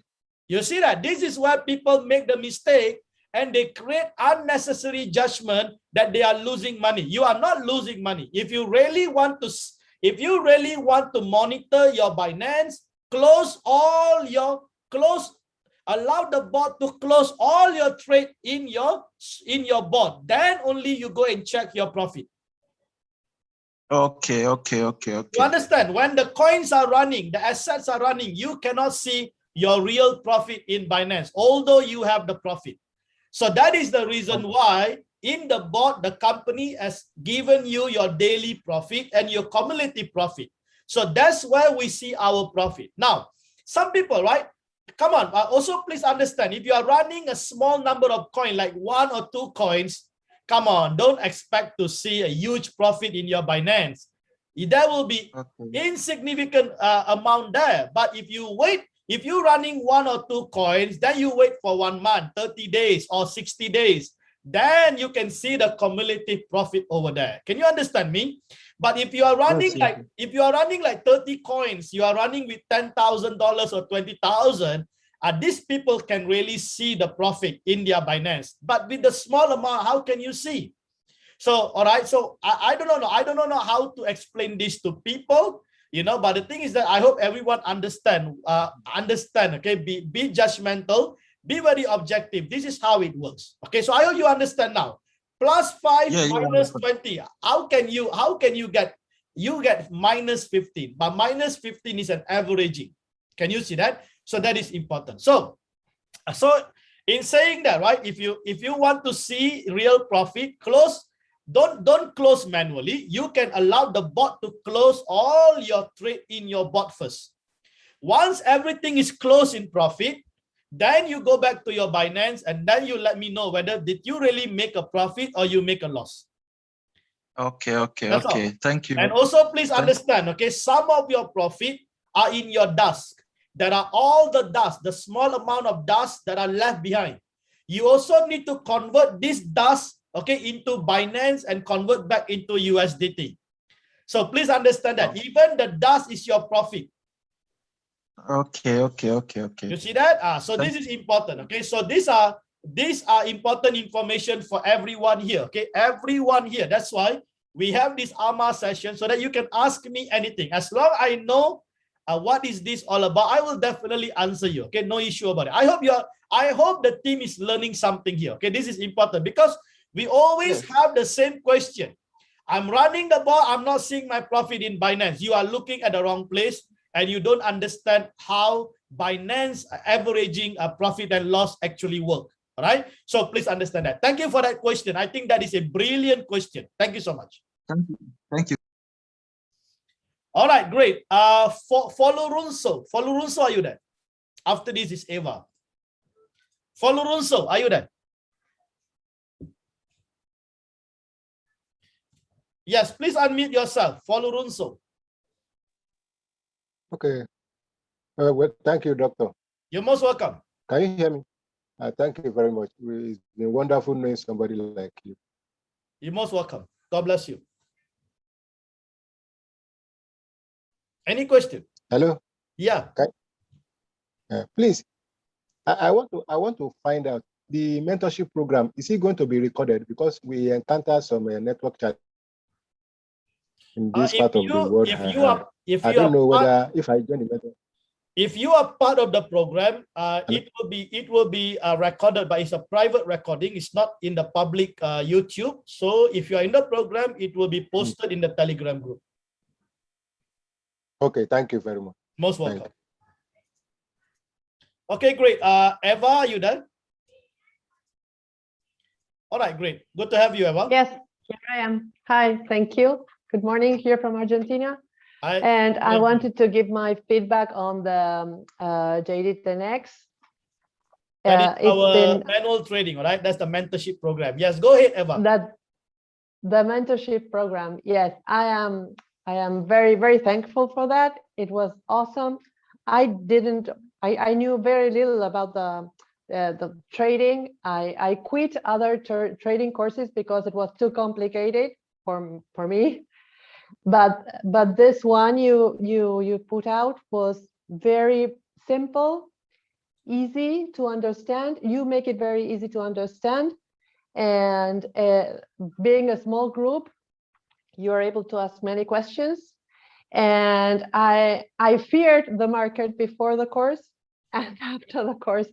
You see that this is where people make the mistake and they create unnecessary judgment that they are losing money. You are not losing money. If you really want to monitor your Binance, allow the bot to close all your trade in your bot. Then only you go and check your profit. Okay. You understand? When the coins are running, the assets are running, you cannot see your real profit in Binance, although you have the profit. So that is the reason why in the bot, the company has given you your daily profit and your cumulative profit. So that's where we see our profit. Now, some people, right? Come on. Also, please understand, if you are running a small number of coins, like 1 or 2 coins, come on, don't expect to see a huge profit in your Binance. There will be insignificant amount there. But if you wait, if you're running 1 or 2 coins, then you wait for 1 month, 30 days or 60 days. Then you can see the cumulative profit over there. Can you understand me? But if you are running like 30 coins, you are running with $10,000 or 20,000, these people can really see the profit in their Binance. But with the small amount, how can you see? So, all right. So I don't know. I don't know how to explain this to people. You know, but the thing is that I hope everyone understand, okay, be judgmental, be very objective. This is how it works. Okay, so I hope you understand now. Plus 5 minus 20. How can you get minus 15? But minus 15 is an averaging. Can you see that? So that is important. So in saying that, right, if you want to see real profit, don't close manually. You can allow the bot to close all your trade in your bot first. Once everything is closed in profit, then you go back to your Binance and then you let me know whether did you really make a profit or you make a loss. Okay. Thank you. And also please understand, okay, some of your profit are in your dust. There are all the dust, the small amount of dust that are left behind. You also need to convert this dust, okay, into Binance and convert back into USDT. So please understand that even the dust is your profit. Okay. You see that? So this is important. Okay, so these are important information for everyone here. Okay, everyone here. That's why we have this AMA session so that you can ask me anything. As long as I know what is this all about, I will definitely answer you. Okay, no issue about it. I hope the team is learning something here. Okay, this is important because we always have the same question. I'm running the bot. I'm not seeing my profit in Binance. You are looking at the wrong place and you don't understand how Binance averaging a profit and loss actually work. All right. So please understand that. Thank you for that question. I think that is a brilliant question. Thank you so much. Thank you. All right, great. Follow Runso, are you there? After this is Eva. Follow Runso, are you there? Yes, please unmute yourself. Follow Runso. Okay. Well, thank you, Doctor. You're most welcome. Can you hear me? Thank you very much. It's been wonderful knowing somebody like you. You're most welcome. God bless you. Any question? Hello. Yeah. Please, I want to find out the mentorship program. Is it going to be recorded? Because we encounter some network chat in this part of the world. I don't know whether if I join the mentor. If you are part of the program, it will be recorded, but it's a private recording. It's not in the public YouTube. So if you are in the program, it will be posted in the Telegram group. Okay, thank you very much. Most welcome. Okay, great. Eva, are you done? All right, great. Good to have you, Eva. Yes, here I am. Hi, thank you. Good morning here from Argentina. And I wanted to give my feedback on the JD10X. That is our manual trading, all right? That's the mentorship program. Yes, go ahead, Eva. The mentorship program. Yes, I am very, very thankful for that. It was awesome. I knew very little about the trading. I quit other trading courses because it was too complicated for me. But this one you put out was very simple, easy to understand. You make it very easy to understand, and being a small group, you are able to ask many questions. And I feared the market before the course, and after the course,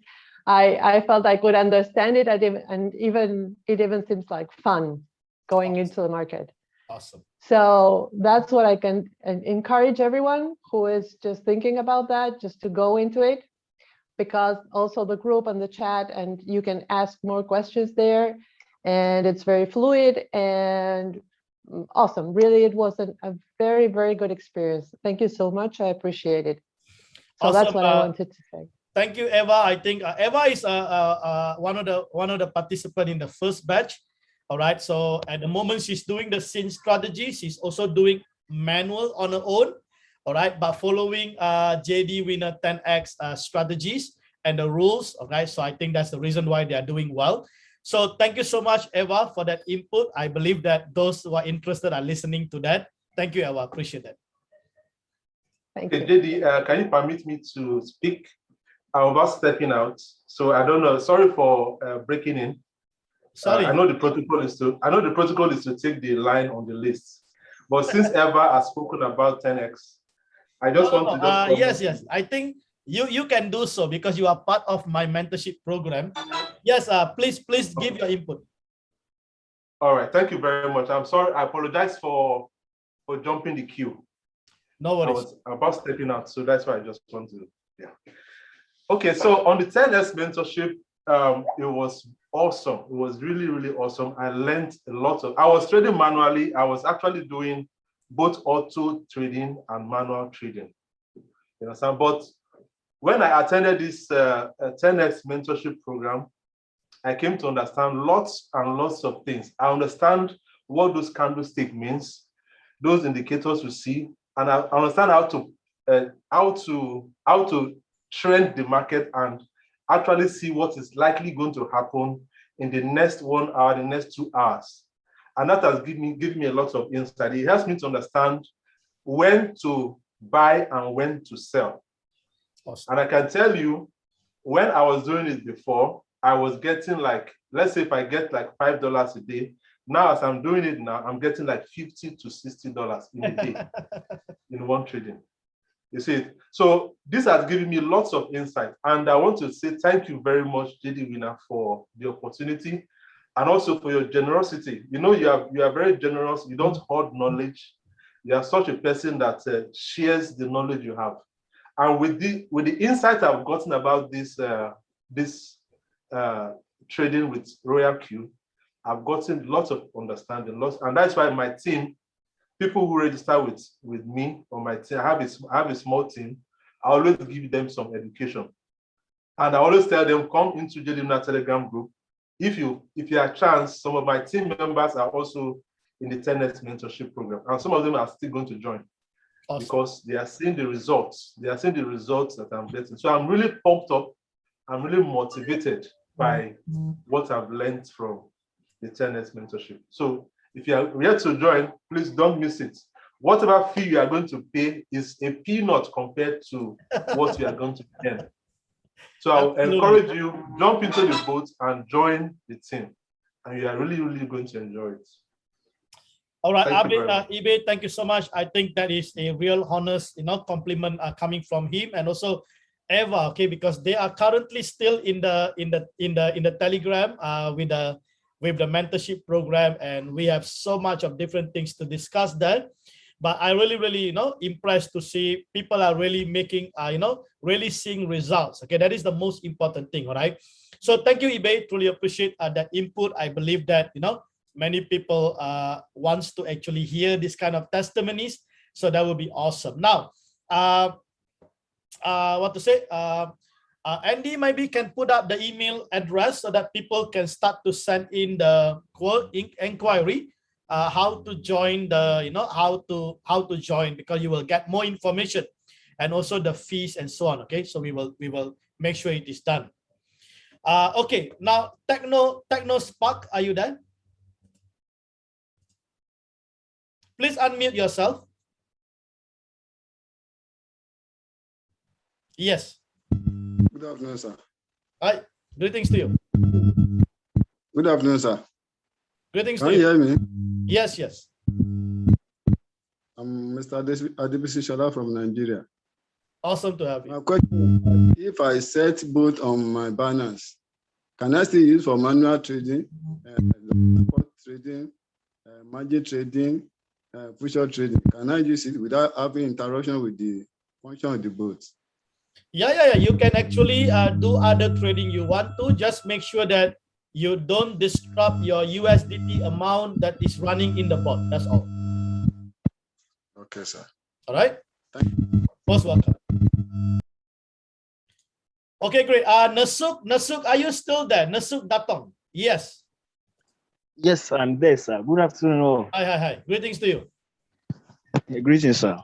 I felt I could understand it, and it even seems like fun going into the market. Awesome. So that's what I can encourage everyone who is just thinking about that, just to go into it, because also the group and the chat, and you can ask more questions there, and it's very fluid and awesome. Really, it was a very, very good experience. Thank you so much. I appreciate it. So awesome. That's what I wanted to say. Thank you, Eva. I think Eva is one of the participants in the first batch. All right, so at the moment she's doing the scene strategy. She's also doing manual on her own. All right, but following JDWINNER 10X strategies and the rules. Okay, so I think that's the reason why they are doing well. So thank you so much, Eva, for that input. I believe that those who are interested are listening to that. Thank you, Eva. Appreciate that. Thank you. JD, can you permit me to speak? I'm about stepping out, so I don't know. Sorry for breaking in. Sorry. I know the protocol is to take the line on the list, but since Eva has spoken about 10X, I just want to yes. I think you can do so because you are part of my mentorship program. Yes, please give your input. All right, thank you very much. I'm sorry. I apologize for jumping the queue. No worries. I was about stepping out, so that's why I just want to. Yeah. Okay, so on the 10X mentorship, it was awesome. It was really, really awesome. I learned a lot I was trading manually. I was actually doing both auto trading and manual trading. You understand? But when I attended this 10X mentorship program, I came to understand lots and lots of things. I understand what those candlesticks means, those indicators we see, and I understand how to trend the market and actually see what is likely going to happen in the next 1 hour, the next 2 hours. And that has given me a lot of insight. It helps me to understand when to buy and when to sell. Awesome. And I can tell you, when I was doing it before, I was getting like, let's say if I get like $5 a day, now as I'm doing it now, I'm getting like $50 to $60 in a day in one trading. You see it? So this has given me lots of insight. And I want to say thank you very much, JDWINNER, for the opportunity and also for your generosity. You know, you are very generous. You don't hoard knowledge. You are such a person that shares the knowledge you have. And with the insight I've gotten about this trading with Royal Q, I've gotten lots of understanding, and that's why my team, people who register with me or my team, I have a small team. I always give them some education. And I always tell them, come into JDWINNER Telegram group. If you have chance, some of my team members are also in the 10x mentorship program, and some of them are still going to join. Awesome. Because they are seeing the results. They are seeing the results that I'm getting. So I'm really pumped up. I'm really motivated by what I've learned from the 10x mentorship. So if you are yet to join, please don't miss it. Whatever fee you are going to pay is a peanut compared to what you are going to earn. So I'll encourage you, jump into the boat and join the team. And you are really, really going to enjoy it. All right, Ibe, thank you so much. I think that is a real honest, compliment coming from him, and also Eva, okay, because they are currently still in the Telegram with the mentorship program, and we have so much of different things to discuss there. But I really, impressed to see people are really making, really seeing results. Okay, that is the most important thing. All right. So thank you, Ibe. Truly appreciate that input. I believe that many people wants to actually hear this kind of testimonies. So that would be awesome. Now, what to say? Andy maybe can put up the email address so that people can start to send in the inquiry. How to join the how to join, because you will get more information and also the fees and so on. Okay, so we will make sure it is done. Okay, now Techno Spark, are you there? Please unmute yourself. Yes. Good afternoon, sir. Hi, greetings to you. Good afternoon, sir. Greetings to you. Can you hear me? Yes, yes. I'm Mr. Adebisi Shola from Nigeria. Awesome to have you. My question: if I set both on my banners, can I still use for manual trading, trading, margin trading, future trading? Can I use it without having interaction with the function of the boat? Yeah. You can actually do other trading you want to. Just make sure that you don't disrupt your USDT amount that is running in the bot. That's all. Okay, sir. All right. Thank you. Most welcome. Okay, great. Nasuk, are you still there? Nasuk Datong. Yes. Yes, I'm there, sir. Good afternoon. All. Hi. Greetings to you. Greetings, sir.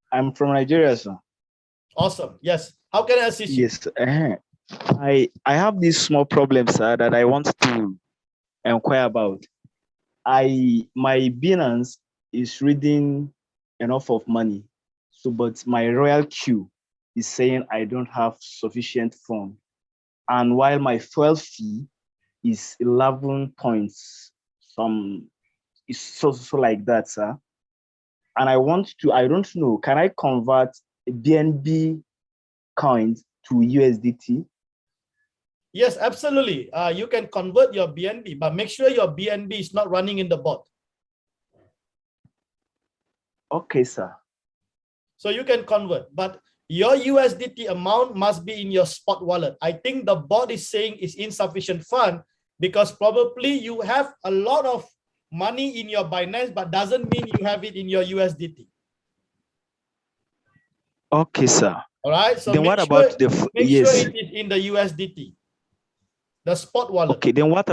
I'm from Nigeria, sir. Awesome. Yes. How can I assist you? Yes. I have this small problem, sir, that I want to inquire about. My Binance is reading enough of money, but my Royal Q is saying I don't have sufficient funds, and while my fuel fee is 11 points, it's so like that, sir. And I don't know, can I convert BNB coins to USDT? Yes, absolutely. You can convert your BNB, but make sure your BNB is not running in the bot. Okay, sir. So you can convert, but your USDT amount must be in your spot wallet. I think the bot is saying it's insufficient fund because probably you have a lot of money in your Binance, but doesn't mean you have it in your USDT. Okay, sir. All right. So then make what sure, about the make sure it is in the USDT, the spot wallet. Okay. Then what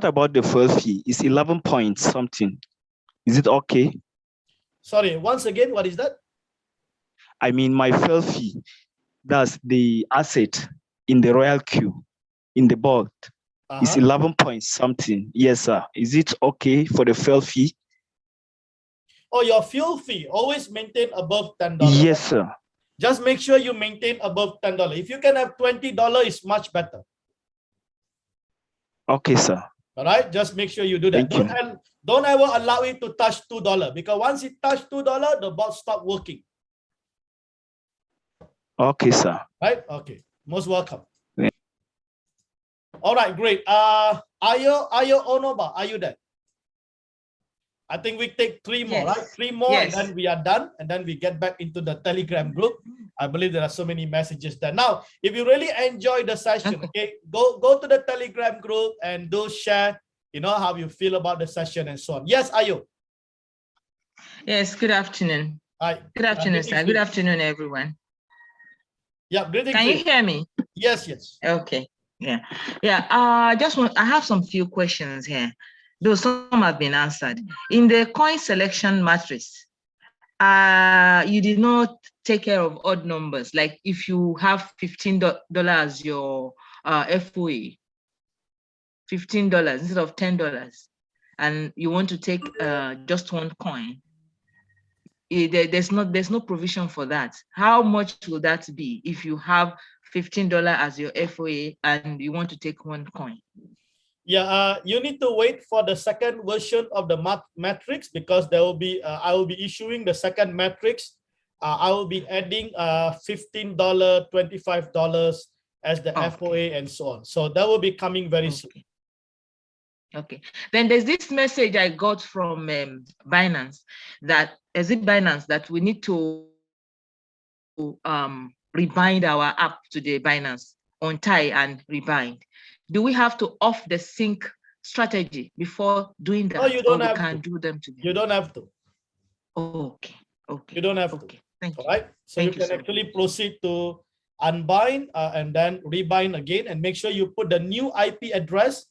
about the first fee? It's 11 points something. Is it okay? Sorry. Once again, what is that? I mean, my first fee. That's the asset in the Royal Q in the bot. It's 11 points something. Yes, sir. Is it okay for the fuel fee? Oh, your fuel fee always maintain above $10. Yes, sir. Just make sure you maintain above $10. If you can have $20, it's much better. Okay, sir. All right. Just make sure you do that. Don't ever allow it to touch $2 because once it touch $2, the bot stop working. Okay, sir. Right. Okay. Most welcome. Yeah. All right. Great. Ayo Onoba, are you there? I think we take 3 more, yes. Right? 3 more, yes. And then we are done. And then we get back into the Telegram group. I believe there are so many messages there. Now, if you really enjoy the session, okay, go to the Telegram group and do share, how you feel about the session and so on. Yes, Ayo. Yes, good afternoon. Hi. Good afternoon, sir. Good afternoon, everyone. Yeah, greetings. Can you hear me? Yes, yes. Okay. Yeah. Yeah. I have some few questions here, though some have been answered. In the coin selection matrix, you did not take care of odd numbers. Like if you have $15 as your FOA, $15 instead of $10, and you want to take just one coin, there's no provision for that. How much will that be if you have $15 as your FOA and you want to take one coin? Yeah, you need to wait for the second version of the matrix, because there will be I will be issuing the second matrix. I will be adding $15, $25 as the FOA and so on. So that will be coming very soon. Okay. Then there's this message I got from Binance that we need to rebind our app to the Binance, untie and rebind. Do we have to off the sync strategy before doing that? No, you don't have to. Do them together. You don't have to. Okay. You don't have to. Thank you. All right. So you can actually proceed to unbind and then rebind again, and make sure you put the new IP address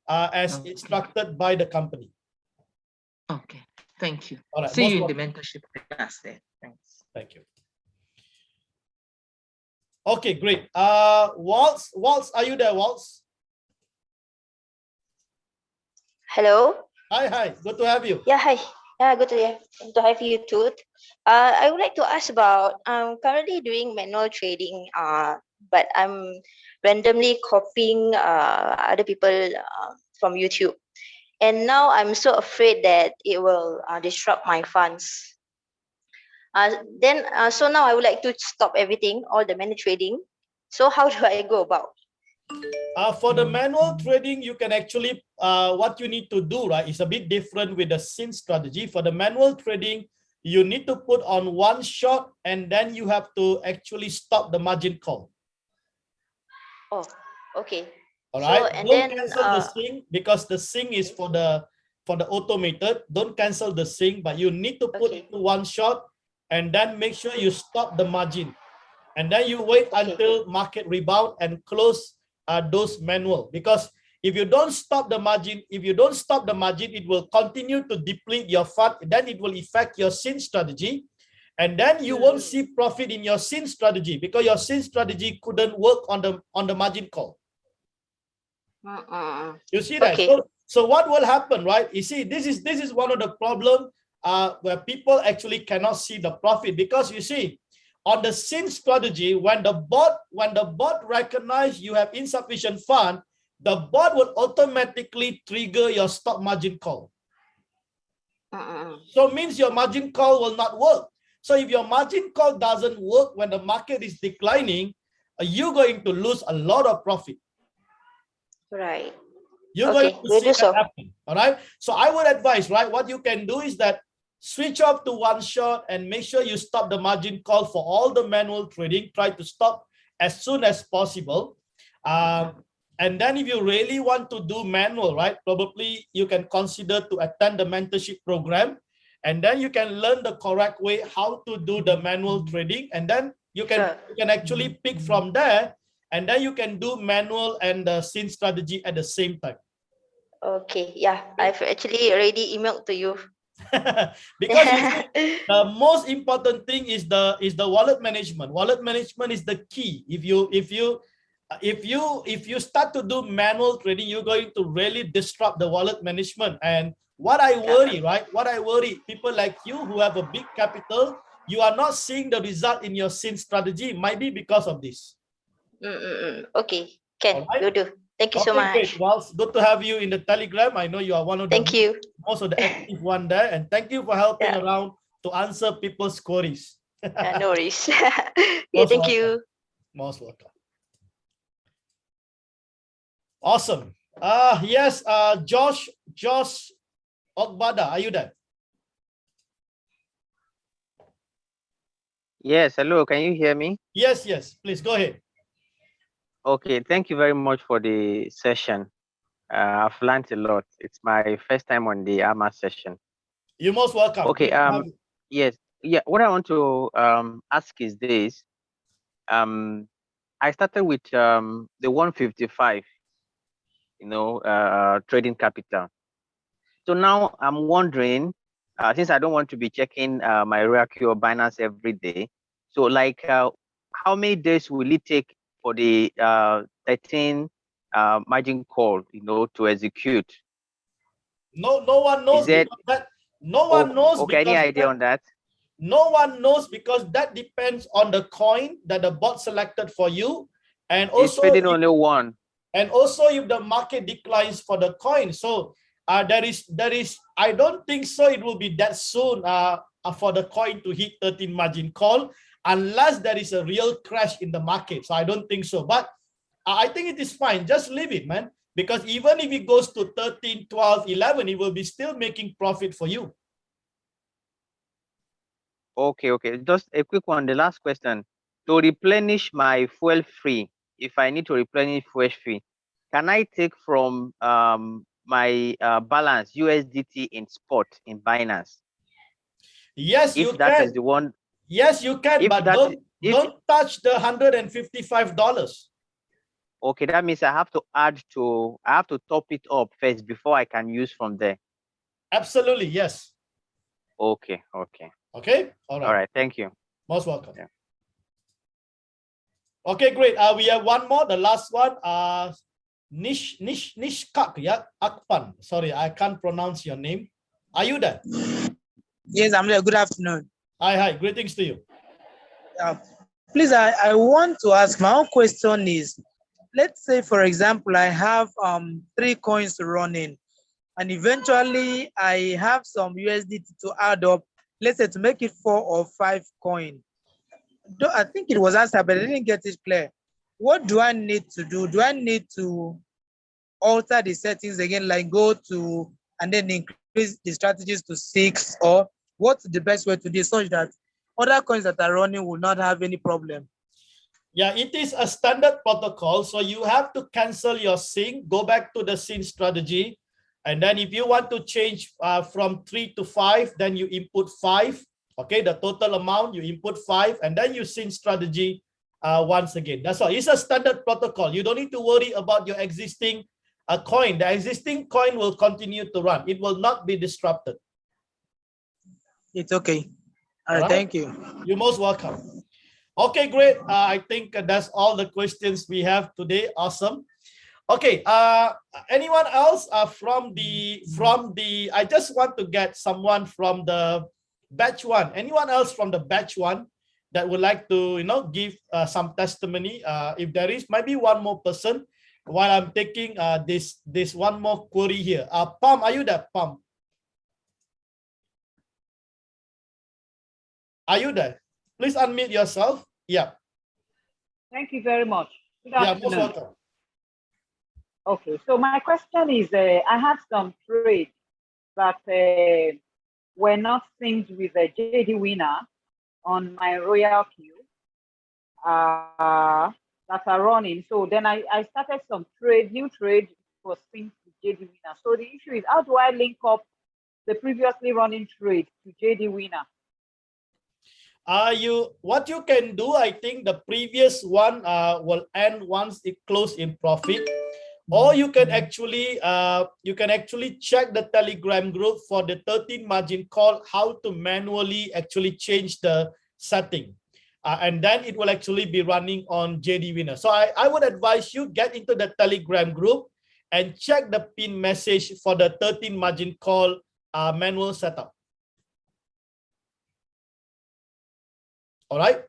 as instructed by the company. Okay. Thank you. All right. See you in the mentorship class there. Thanks. Thank you. Okay, great. Waltz, are you there, Waltz? Hello. Hi. Good to have you. Yeah, hi. Yeah, good to have you too. I would like to ask about currently doing manual trading. But I'm randomly copying other people from YouTube, and now I'm so afraid that it will disrupt my funds. So now I would like to stop everything, all the manual trading. So how do I go about? For the manual trading, you can actually, what you need to do, right, is a bit different with the SYN strategy. For the manual trading, you need to put on one shot, and then you have to actually stop the margin call. Oh, okay. All right. So, and don't then, cancel the sync, because the sync is for the automated. Don't cancel the sync, but you need to put it to one shot, and then make sure you stop the margin, and then you wait until market rebound and close those manual. Because if you don't stop the margin, it will continue to deplete your fund. Then it will affect your SYN strategy, and then you won't see profit in your SYN strategy, because your SYN strategy couldn't work on the margin call. You see that? Okay. So what will happen, right? You see, this is one of the problem where people actually cannot see the profit, because you see, on the SYN strategy, when the bot recognize you have insufficient fund, the bot will automatically trigger your stop margin call. So it means your margin call will not work. So if your margin call doesn't work when the market is declining, you're going to lose a lot of profit. Right. You're going to see that happen. All right. So I would advise, right, what you can do is that switch off to one shot and make sure you stop the margin call for all the manual trading. Try to stop as soon as possible. And then if you really want to do manual, right, probably you can consider to attend the mentorship program, and then you can learn the correct way how to do the manual trading, and then you can actually pick from there, and then you can do manual and the SYN strategy at the same time. Okay, yeah, I've actually already emailed to you. Because you see, the most important thing is the wallet management. Wallet management is the key. If you start to do manual trading, you're going to really disrupt the wallet management. And what I worry, right? What I worry, people like you who have a big capital, you are not seeing the result in your SYN strategy. Might be because of this. Okay, Ken, will do. Thank you so much. Great. Well, good to have you in the Telegram. I know you are one of the most of the active one there, and thank you for helping around to answer people's queries. No worries. Thank you. Most welcome. Awesome. Yes, Josh Ogbada, are you there? Yes, hello, can you hear me? Yes, please go ahead. Okay, thank you very much for the session. I've learned a lot. It's my first time on the AMA session. You're most welcome. Okay, yes, yeah, what I want to ask is this. I started with the 155, trading capital. So now I'm wondering, since I don't want to be checking my Royalty or Binance every day, so like how many days will it take for the 13 margin call, to execute? No one knows because that no one knows. Okay, any idea on that? No one knows because that depends on the coin that the bot selected for you, and also it's trading only one. And also if the market declines for the coin. So there is I don't think so it will be that soon for the coin to hit 13 margin call, unless there is a real crash in the market. So I don't think so, but I think it is fine. Just leave it, man, because even if it goes to 13, 12, 11, it will be still making profit for you. Okay. Just a quick one. The last question. To replenish my fuel free, if I need to replenish fuel free, can I take from my balance USDT in spot in Binance? Yes, if you that can. Is the one. Yes, you can, If but don't touch the $155. Okay, that means I have to top it up first before I can use from there. Absolutely, yes. Okay. Okay, all right. Thank you. Most welcome. Yeah. Okay, great. We have one more, the last one. Nishkak, yeah, Akpan. Sorry, I can't pronounce your name. Are you there? Yes, I'm there. Good afternoon. Hi. Greetings to you. Please, I want to ask, my own question is, let's say, for example, I have 3 coins running, and eventually I have some USDT to add up, let's say to make it 4 or 5 coins. I think it was answered, but I didn't get it clear. What do I need to do? Do I need to alter the settings again, like go to and then increase the strategies to 6, or what's the best way to do such that other coins that are running will not have any problem? Yeah, it is a standard protocol. So you have to cancel your sync, go back to the sync strategy. And then if you want to change from 3 to 5, then you input 5. Okay, the total amount, you input 5, and then you sync strategy once again. That's all. It's a standard protocol. You don't need to worry about your existing coin. The existing coin will continue to run. It will not be disrupted. It's okay. All right, thank you. You're most welcome. Okay, great. I think that's all the questions we have today. Awesome. Okay, anyone else from the I just want to get someone from the batch 1. Anyone else from the batch 1 that would like to give some testimony? If there is, maybe one more person while I'm taking this one more query here. Pam, are you there? Pam, are you there? Please unmute yourself. Yeah. Thank you very much. Good afternoon. Most welcome. Okay, so my question is, I have some trades that were not synced with the JDWINNER on my Royal queue that are running. So then I started some new trade for synced with JDWINNER. So the issue is, how do I link up the previously running trade to JDWINNER? What you can do, I think the previous one will end once it closed in profit. Or you can actually check the Telegram group for the 13 margin call, how to manually actually change the setting. And then it will actually be running on JDWINNER. So I would advise you get into the Telegram group and check the pin message for the 13 margin call manual setup. All right.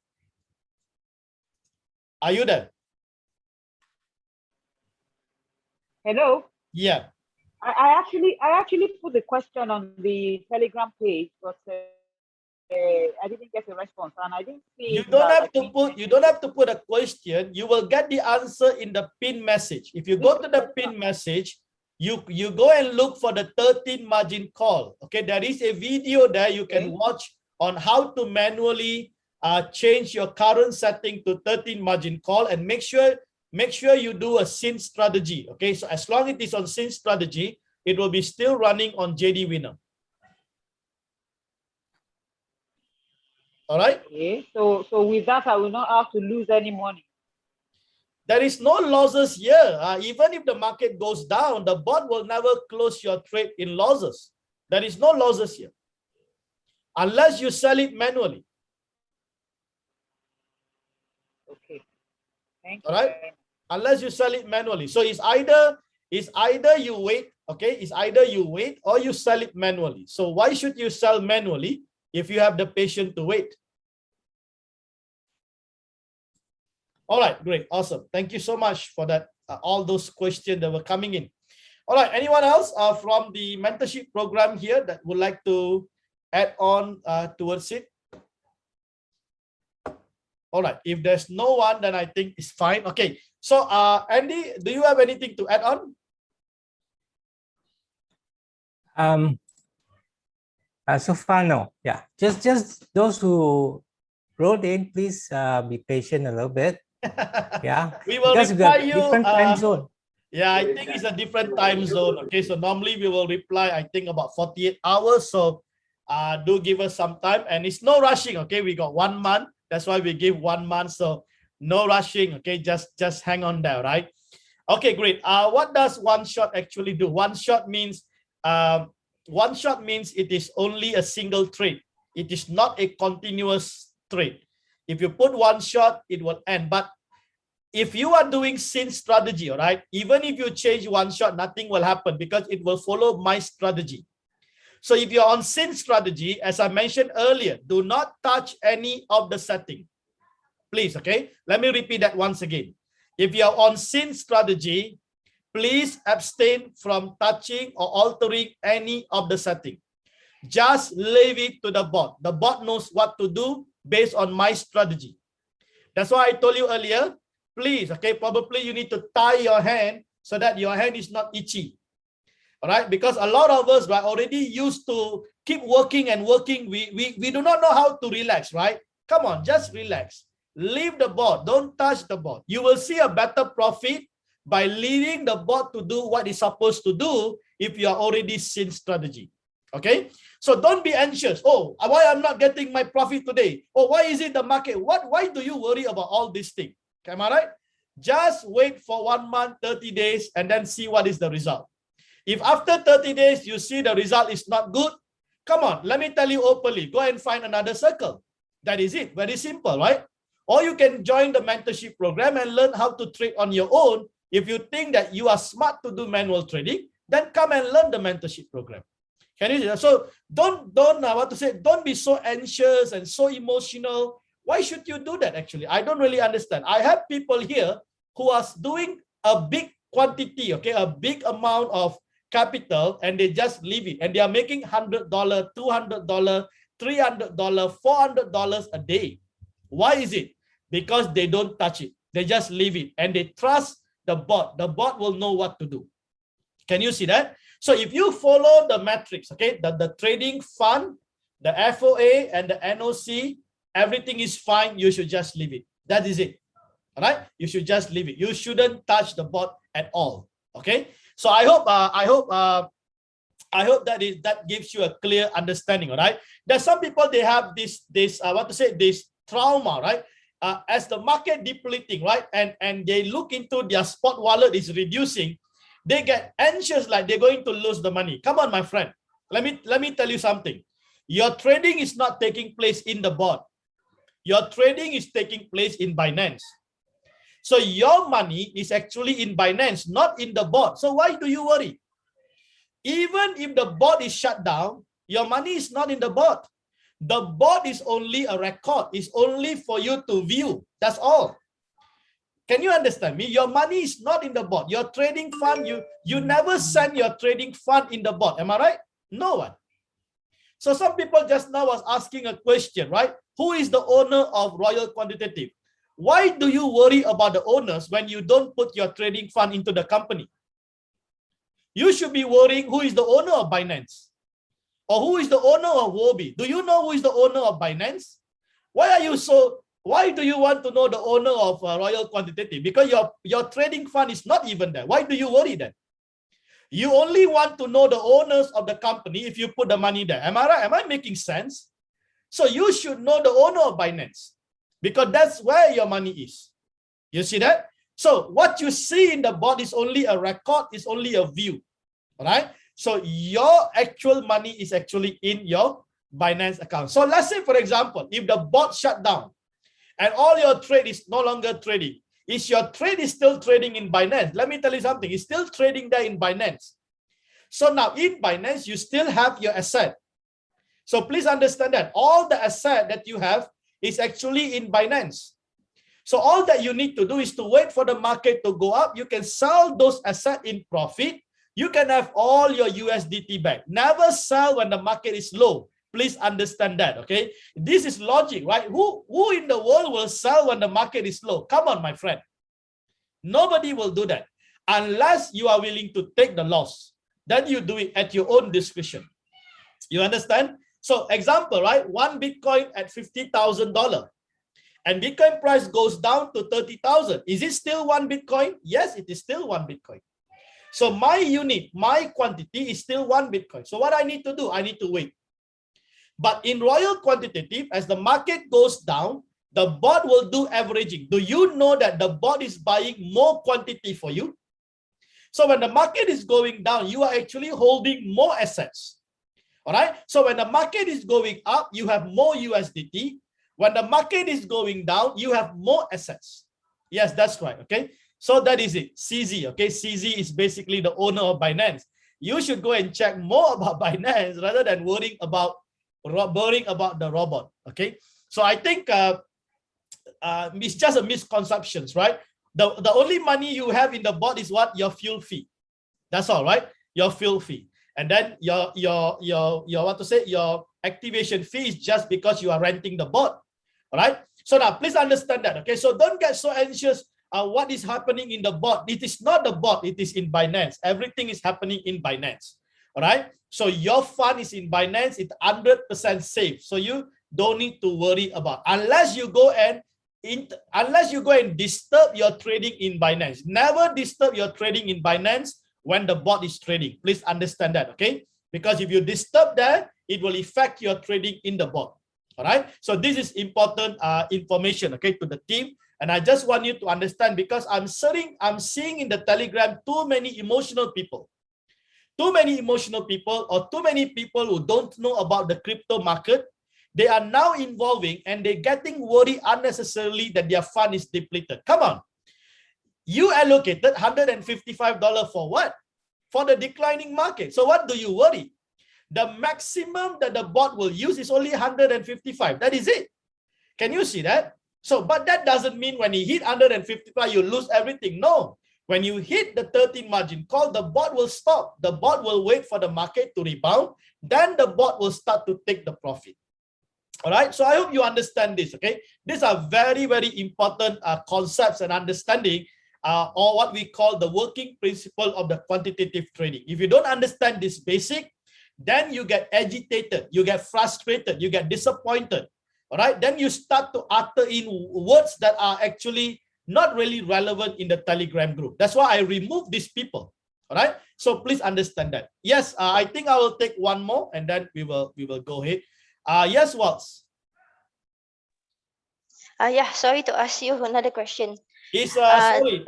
Are you there? Hello. Yeah. I actually put the question on the Telegram page, but I didn't get a response, and I didn't see. You don't have to put a question. You will get the answer in the pin message. If you go to the pin message, you go and look for the 13 margin call. Okay, there is a video there you can watch on how to manually change your current setting to 13 margin call, and make sure you do a sync strategy. Okay, so as long as it is on sync strategy, it will be still running on JDWINNER. All right. Okay. So with that, I will not have to lose any money. There is no losses here. Even if the market goes down, the bot will never close your trade in losses. There is no losses here. Unless you sell it manually. Okay. Thank All you. right. Unless you sell it manually. So it's either you wait, okay? It's either you wait or you sell it manually. So why should you sell manually if you have the patience to wait? All right, great, awesome. Thank you so much for that. All those questions that were coming in. All right, anyone else from the mentorship program here that would like to add on towards it? All right, if there's no one, then I think it's fine. Okay, so Andy, do you have anything to add on? So far, no. Yeah, just those who wrote in, please be patient a little bit. Yeah, we will because reply we you. Different time zone. Yeah, I think it's a different time zone. Okay, so normally we will reply, I think, about 48 hours. So do give us some time, and it's no rushing. Okay, we got 1 month. That's why we give 1 month. So no rushing. Okay, just hang on there, right? Okay, great. What does one shot actually do? One shot means it is only a single trade. It is not a continuous trade. If you put one shot, it will end. But if you are doing sin strategy, all right, even if you change one shot, nothing will happen because it will follow my strategy. So if you're on sin strategy, as I mentioned earlier, do not touch any of the setting. Please, okay? Let me repeat that once again. If you're on sin strategy, please abstain from touching or altering any of the setting. Just leave it to the bot. The bot knows what to do based on my strategy. That's why I told you earlier, please, okay, probably you need to tie your hand so that your hand is not itchy. All right, because a lot of us are already used to keep working and working. We do not know how to relax, right? Come on, just relax. Leave the bot. Don't touch the bot. You will see a better profit by leaving the bot to do what it's supposed to do if you are already in strategy. Okay, so don't be anxious. Oh, why I'm not getting my profit today? Oh, why is it the market? Why do you worry about all these things? Am I right? Just wait for 1 month, 30 days, and then see what is the result. If after 30 days you see the result is not good, come on, let me tell you openly, go and find another circle. That is it. Very simple, right? Or you can join the mentorship program and learn how to trade on your own. If you think that you are smart to do manual trading, then come and learn the mentorship program. Can you? So don't be so anxious and so emotional. Why should you do that? Actually, I don't really understand. I have people here who are doing a big quantity, okay, a big amount of capital, and they just leave it, and they are making $100, $200, $300, $400 a day. Why is it? Because they don't touch it. They just leave it, and they trust the bot. The bot will know what to do. Can you see that? So if you follow the metrics, okay, the trading fund, the FOA, and the NOC, everything is fine. You should just leave it. That is it. All right? You should just leave it. You shouldn't touch the bot at all. Okay? So I hope that gives you a clear understanding. All right? There's some people, they have this trauma, right? As the market depleting, right? And they look into their spot wallet is reducing, they get anxious like they're going to lose the money. Come on, my friend. Let me tell you something. Your trading is not taking place in the bot. Your trading is taking place in Binance. So your money is actually in Binance, not in the bot. So why do you worry? Even if the bot is shut down, your money is not in the bot. The bot is only a record. It's only for you to view. That's all. Can you understand me? Your money is not in the bot. Your trading fund, you never send your trading fund in the bot. Am I right? No one. So some people just now was asking a question, right? Who is the owner of Royal Quantitative? Why do you worry about the owners when you don't put your trading fund into the company? You should be worrying who is the owner of Binance or who is the owner of Wobi. Do you know who is the owner of Binance? Why do you want to know the owner of Royal Quantitative? Because your trading fund is not even there. Why do you worry then? You only want to know the owners of the company if you put the money there. Am I right? Am I making sense? So you should know the owner of Binance because that's where your money is. You see that? So what you see in the bot is only a record, is only a view. All right. So your actual money is actually in your Binance account. So let's say, for example, if the bot shut down and all your trade is no longer trading, is your trade is still trading in Binance? Let me tell you something. It's still trading there in Binance. So now in Binance, you still have your asset. So please understand that all the asset that you have is actually in Binance. So all that you need to do is to wait for the market to go up. You can sell those assets in profit. You can have all your USDT back. Never sell when the market is low. Please understand that, okay? This is logic, right? Who in the world will sell when the market is low? Come on, my friend. Nobody will do that unless you are willing to take the loss. Then you do it at your own discretion. You understand? So example, right? One Bitcoin at $50,000 and Bitcoin price goes down to 30,000. Is it still one Bitcoin? Yes, it is still one Bitcoin. So my unit, my quantity is still one Bitcoin. So what I need to do? I need to wait. But in Royal Quantitative, as the market goes down, the bot will do averaging. Do you know that the bot is buying more quantity for you? So when the market is going down, you are actually holding more assets. All right. So when the market is going up, you have more USDT. When the market is going down, you have more assets. Yes, that's right. Okay. So that is it. CZ. Okay. CZ is basically the owner of Binance. You should go and check more about Binance rather than worrying about the robot. Okay. So I think it's just a misconception, right? The only money you have in the bot is what? Your fuel fee. That's all, right? Your fuel fee. And then your what to say, your activation fee is just because you are renting the bot. All right. So now please understand that. Okay. So don't get so anxious. What is happening in the bot? It is not the bot, it is in Binance. Everything is happening in Binance. All right. So your fund is in Binance, it's 100% safe. So you don't need to worry about unless you go and disturb your trading in Binance. Never disturb your trading in Binance when the bot is trading. Please understand that, okay? Because if you disturb that, it will affect your trading in the bot. All right. So this is important information, okay, to the team. And I just want you to understand because I'm seeing in the Telegram too many emotional people. Too many emotional people or too many people who don't know about the crypto market. They are now involving and they're getting worried unnecessarily that their fund is depleted. Come on. You allocated $155 for what? For the declining market. So what do you worry? The maximum that the bot will use is only 155. That is it. Can you see that? So, but that doesn't mean when you hit 155, you lose everything. No. When you hit the 13 margin call, the bot will stop. The bot will wait for the market to rebound. Then the bot will start to take the profit. All right. So I hope you understand this. Okay. These are very, very important concepts and understanding or what we call the working principle of the quantitative trading. If you don't understand this basic, then you get agitated, you get frustrated, you get disappointed. All right. Then you start to utter in words that are actually not really relevant in the Telegram group. That's why I removed these people. All right. So please understand that. Yes, I think I will take one more and then we will go ahead. Yes, Waltz. Yeah, sorry to ask you another question. It's sorry.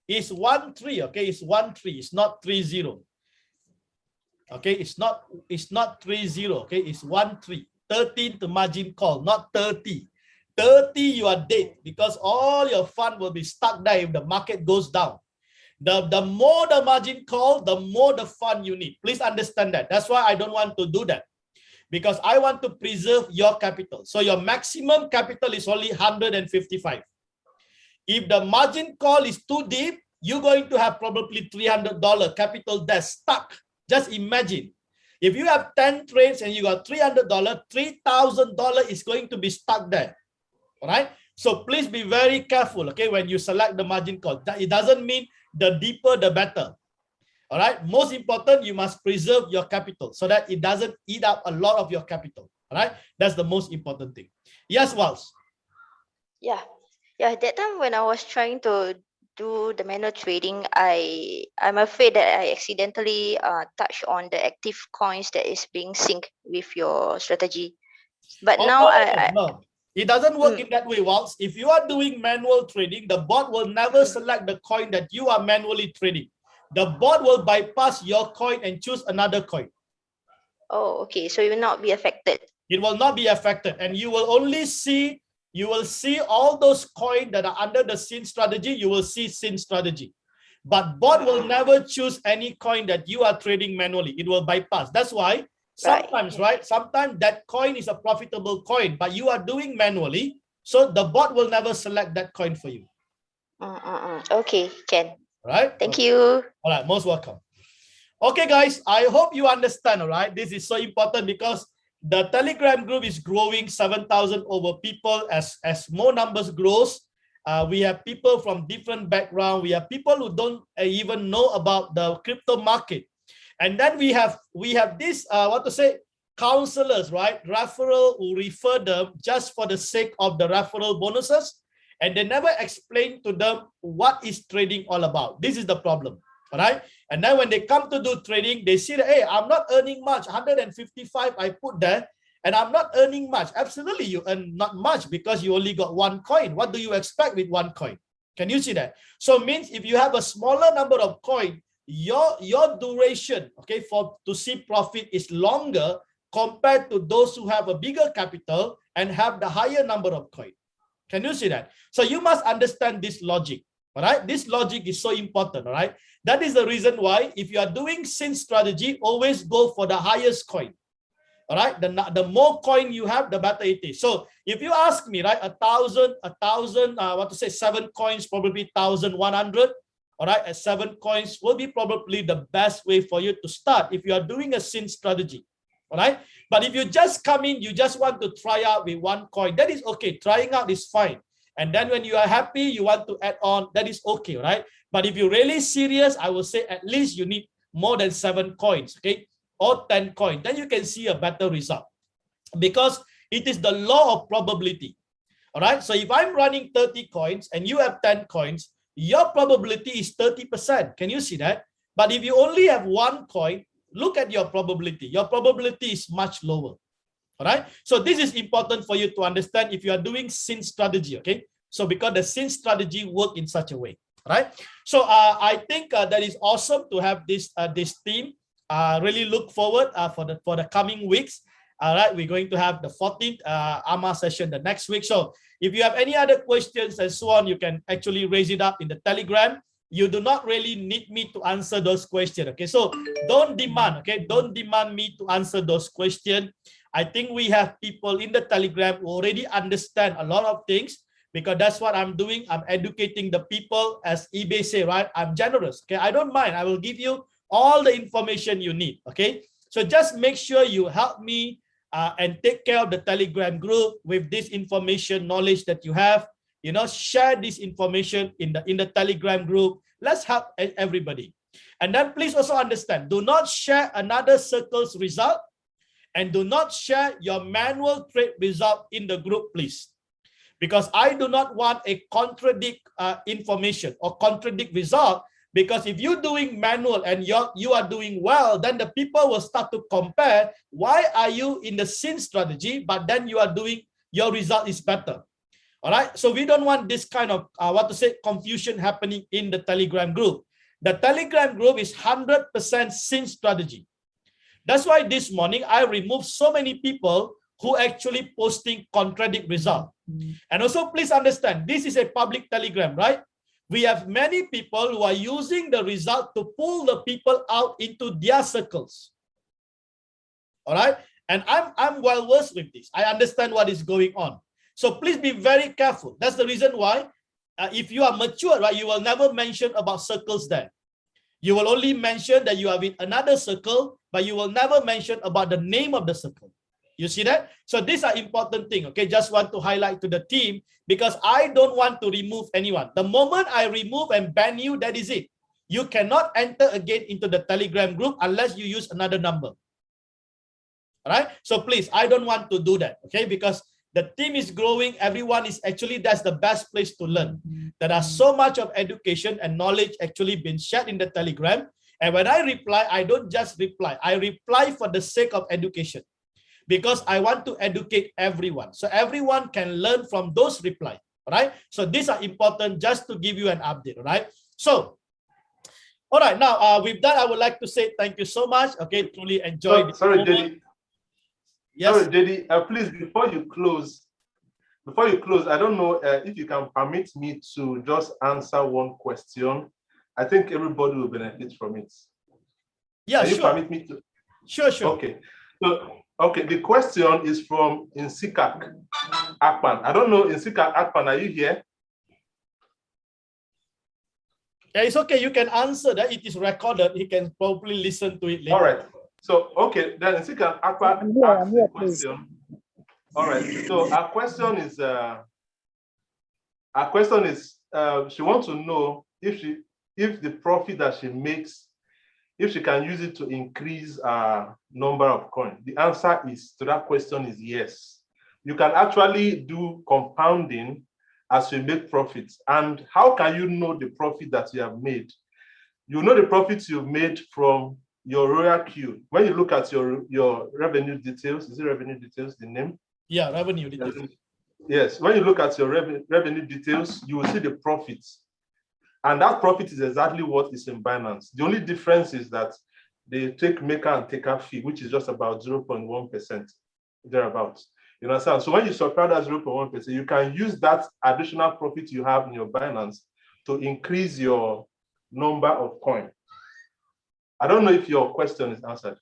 It's 1-3. Okay, it's 1-3. It's not 3-0. Okay, it's not 3-0. Okay, it's 1-3. 13 to margin call, not 30. 30, you are dead because all your fund will be stuck there if the market goes down. The more the margin call, the more the fund you need. Please understand that. That's why I don't want to do that. Because I want to preserve your capital. So your maximum capital is only 155. If the margin call is too deep, you're going to have probably $300 capital that's stuck. Just imagine. If you have 10 trades and you got $300, $3,000 is going to be stuck there. All right. So please be very careful, okay, when you select the margin call. It doesn't mean the deeper, the better. All right. Most important, you must preserve your capital so that it doesn't eat up a lot of your capital. All right. That's the most important thing. Yes, Waltz. Yeah. Yeah. That time when I was trying to do the manual trading, I'm afraid that I accidentally touch on the active coins that is being synced with your strategy. But Oh, now no. It doesn't work in that way, Waltz. If you are doing manual trading, the bot will never select the coin that you are manually trading. The bot will bypass your coin and choose another coin. Oh, okay. So you will not be affected. It will not be affected, and you will only see, you will see all those coins that are under the sin strategy. You will see sin strategy, but bot will never choose any coin that you are trading manually. It will bypass. That's why sometimes, right? Sometimes that coin is a profitable coin, but you are doing manually, so the bot will never select that coin for you. Okay, Ken. Right? Thank you. All right, most welcome. Okay, guys, I hope you understand. All right, this is so important because the Telegram group is growing 7,000 over people. As more numbers grows, we have people from different background. We have people who don't even know about the crypto market, and then we have this counselors, right? Referral who refer them just for the sake of the referral bonuses, and they never explain to them what is trading all about. This is the problem. All right. And then when they come to do trading, they see that, hey, I'm not earning much. 155 I put there, and I'm not earning much. Absolutely, you earn not much because you only got one coin. What do you expect with one coin? Can you see that? So it means if you have a smaller number of coin, your duration, okay, to see profit is longer compared to those who have a bigger capital and have the higher number of coin. Can you see that? So you must understand this logic. All right, this logic is so important. All right, that is the reason why if you are doing sin strategy, always go for the highest coin. All right, the more coin you have, the better it is. So if you ask me, right, 7 coins, probably 1,100. All right, at 7 coins will be probably the best way for you to start if you are doing a sin strategy. All right, but if you just come in, you just want to try out with 1 coin, that is okay. Trying out is fine. And then when you are happy, you want to add on, that is okay, right? But if you're really serious, I will say at least you need more than 7 coins, okay? Or 10 coins. Then you can see a better result because it is the law of probability. All right. So if I'm running 30 coins and you have 10 coins, your probability is 30%. Can you see that? But if you only have 1 coin, look at your probability. Your probability is much lower. All right. So this is important for you to understand if you are doing sin strategy. Okay. So because the sin strategy work in such a way. Right. So I think that is awesome to have this team. Really look forward for the coming weeks. All right. We're going to have the 14th AMA session the next week. So if you have any other questions and so on, you can actually raise it up in the Telegram. You do not really need me to answer those questions. Okay. So don't demand. Okay. Don't demand me to answer those questions. I think we have people in the Telegram who already understand a lot of things because that's what I'm doing. I'm educating the people, as eBay say, right? I'm generous. Okay, I don't mind. I will give you all the information you need. Okay, so just make sure you help me and take care of the Telegram group with this information, knowledge that you have. You know, share this information in the Telegram group. Let's help everybody. And then please also understand, do not share another circle's result. And do not share your manual trade result in the group, please. Because I do not want a contradict information or contradict result. Because if you're doing manual and you are doing well, then the people will start to compare. Why are you in the sin strategy, but then you are doing, your result is better. All right. So we don't want this kind of, confusion happening in the Telegram group. The Telegram group is 100% sin strategy. That's why this morning I removed so many people who actually posting contradict result. And also please understand, this is a public Telegram, right? We have many people who are using the result to pull the people out into their circles. All right. And I'm well versed with this. I understand what is going on. So please be very careful. That's the reason why if you are mature, right, you will never mention about circles there. You will only mention that you are with another circle, but you will never mention about the name of the circle. You see that? So these are important things. Okay, just want to highlight to the team because I don't want to remove anyone. The moment I remove and ban you, that is it. You cannot enter again into the Telegram group unless you use another number. All right. So please, I don't want to do that. Okay, because the team is growing. Everyone is actually, that's the best place to learn. There are so much of education and knowledge actually been shared in the Telegram. And when I reply, I don't just reply. I reply for the sake of education. because I want to educate everyone. So everyone can learn from those replies. Right? So these are important just to give you an update. Right? So, all right. Now, with that, I would like to say thank you so much. Okay, truly enjoyed. Sorry, JD. Yes. Sorry, JD. Please, before you close, I don't know if you can permit me to just answer one question. I think everybody will benefit from it. Yeah, can sure. you permit me to? Sure, sure. Okay. So, okay, the question is from Insikak Akpan. I don't know, Insikak Akpan, are you here? Yeah, it's okay. You can answer that. It is recorded. He can probably listen to it later. All right. So, okay, then Insikak Akpan asks the question. All right. So our question is, she wants to know if the profit that she makes, if she can use it to increase number of coins. The answer to that question is yes. You can actually do compounding as you make profits. And how can you know the profit that you have made? You know the profits you've made from your royal queue. When you look at your revenue details, is it revenue details, the name? Yeah, revenue details. Yes, when you look at your revenue details, you will see the profits. And that profit is exactly what is in Binance. The only difference is that they take maker and taker fee, which is just about 0.1%, thereabouts. You understand? So when you subtract that 0.1%, you can use that additional profit you have in your Binance to increase your number of coins. I don't know if your question is answered.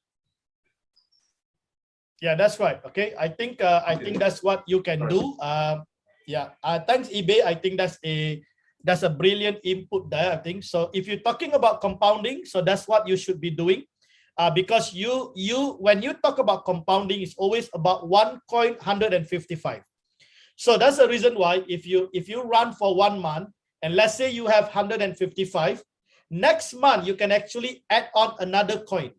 Yeah, that's right. Okay, I think that's what you can do. Yeah, thanks eBay. I think that's a brilliant input there. I think so. If you're talking about compounding, so that's what you should be doing, because when you talk about compounding, it's always about one coin 155. So that's the reason why if you run for 1 month and let's say you have 155, next month you can actually add on another coin.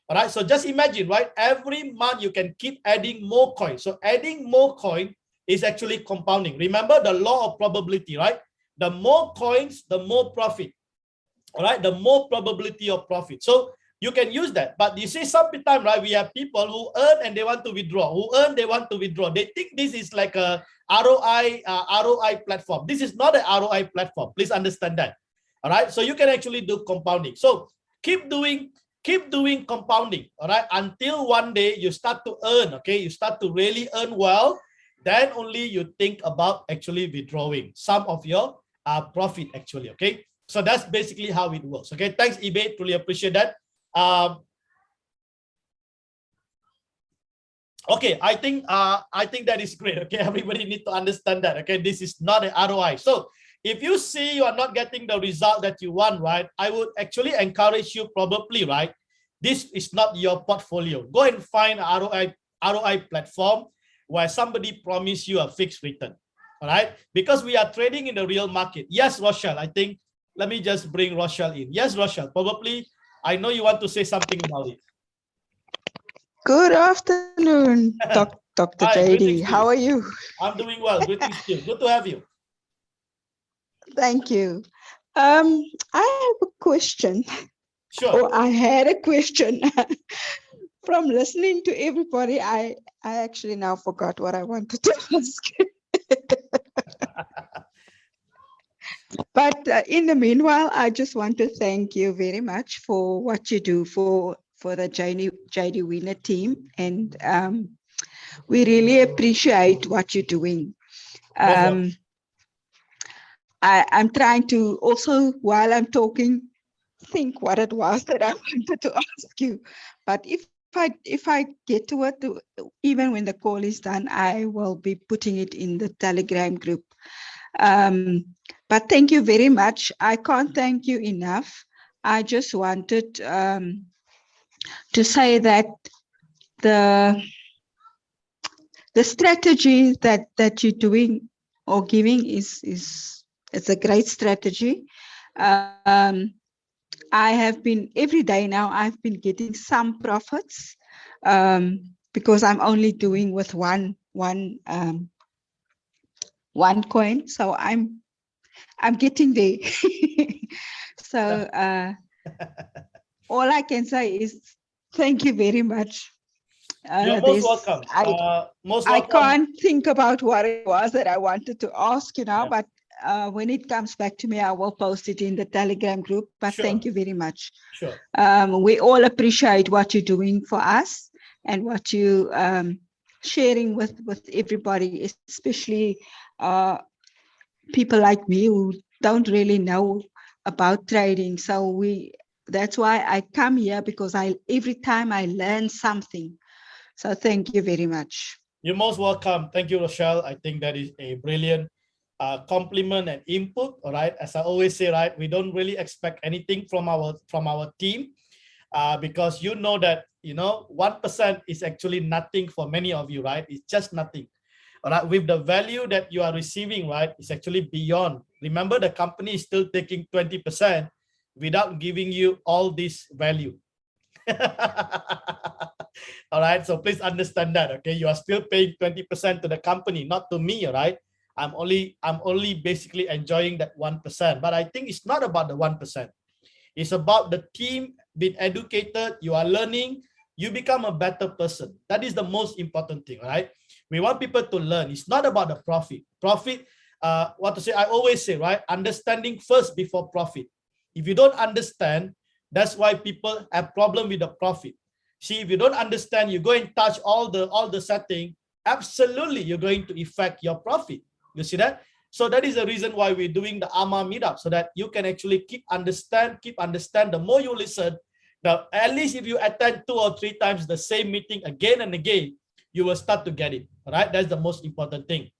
All right, so just imagine, right? Every month you can keep adding more coins. So adding more coin is actually compounding. Remember the law of probability, right? The more coins, the more profit. All right, the more probability of profit. So you can use that. But you see, sometimes, right, we have people who earn and they want to withdraw. Who earn, they want to withdraw. They think this is like a ROI platform. This is not an ROI platform. Please understand that. All right, so you can actually do compounding. So keep doing compounding, all right, until one day you start to earn. Okay, you start to really earn well, then only you think about actually withdrawing some of your profit actually. Okay, so that's basically how it works. Okay, thanks eBay, truly appreciate that. Okay, I think that is great. Okay, everybody need to understand that. Okay, this is not an ROI. So if you see you are not getting the result that you want, right, I would actually encourage you probably, right, this is not your portfolio. Go and find an ROI platform where somebody promise you a fixed return. All right, because we are trading in the real market. Yes, Rochelle, I think, let me just bring Rochelle in. Yes, Rochelle, probably, I know you want to say something about it. Good afternoon, Dr. Hi, JD. How are you? I'm doing well. Greetings to you. Good to have you. Thank you. I have a question. Sure. Or I had a question. From listening to everybody, I actually now forgot what I wanted to ask. But in the meanwhile, I just want to thank you very much for what you do for the JDWINNER team. And we really appreciate what you're doing. I'm trying to also, while I'm talking, think what it was that I wanted to ask you. But if I get to it, even when the call is done, I will be putting it in the Telegram group. But thank you very much. I can't thank you enough. I just wanted to say that the strategy that you're doing or giving is a great strategy. I have been every day now, I've been getting some profits because I'm only doing with one coin. So I'm getting there. So all I can say is thank you very much. You're most welcome. Most I welcome. can't think about what it was that I wanted to ask you now, but when it comes back to me, I will post it in the Telegram group. But thank you very much. Sure. We all appreciate what you're doing for us and what you sharing with everybody, especially people like me who don't really know about trading. So that's why I come here, because every time I learn something. So thank you very much. You're most welcome. Thank you, Rochelle. I think that is a brilliant compliment and input. All right. As I always say, right, we don't really expect anything from our team because you know that 1% is actually nothing for many of you, right? It's just nothing. All right. With the value that you are receiving, right, it's actually beyond. Remember, the company is still taking 20% without giving you all this value. All right, so please understand that. Okay, you are still paying 20% to the company, not to me. All right, I'm only basically enjoying that 1%. But I think it's not about the 1%. It's about the team being educated. You are learning. You become a better person. That is the most important thing. Right? We want people to learn. It's not about the profit. Profit. What to say? I always say, right? Understanding first before profit. If you don't understand, that's why people have problem with the profit. See, if you don't understand, you go and touch all the setting, absolutely you're going to affect your profit. You see that? So that is the reason why we're doing the AMA meetup, so that you can actually keep understand. The more you listen, at least if you attend 2 or 3 times the same meeting again and again, you will start to get it. All right, that's the most important thing.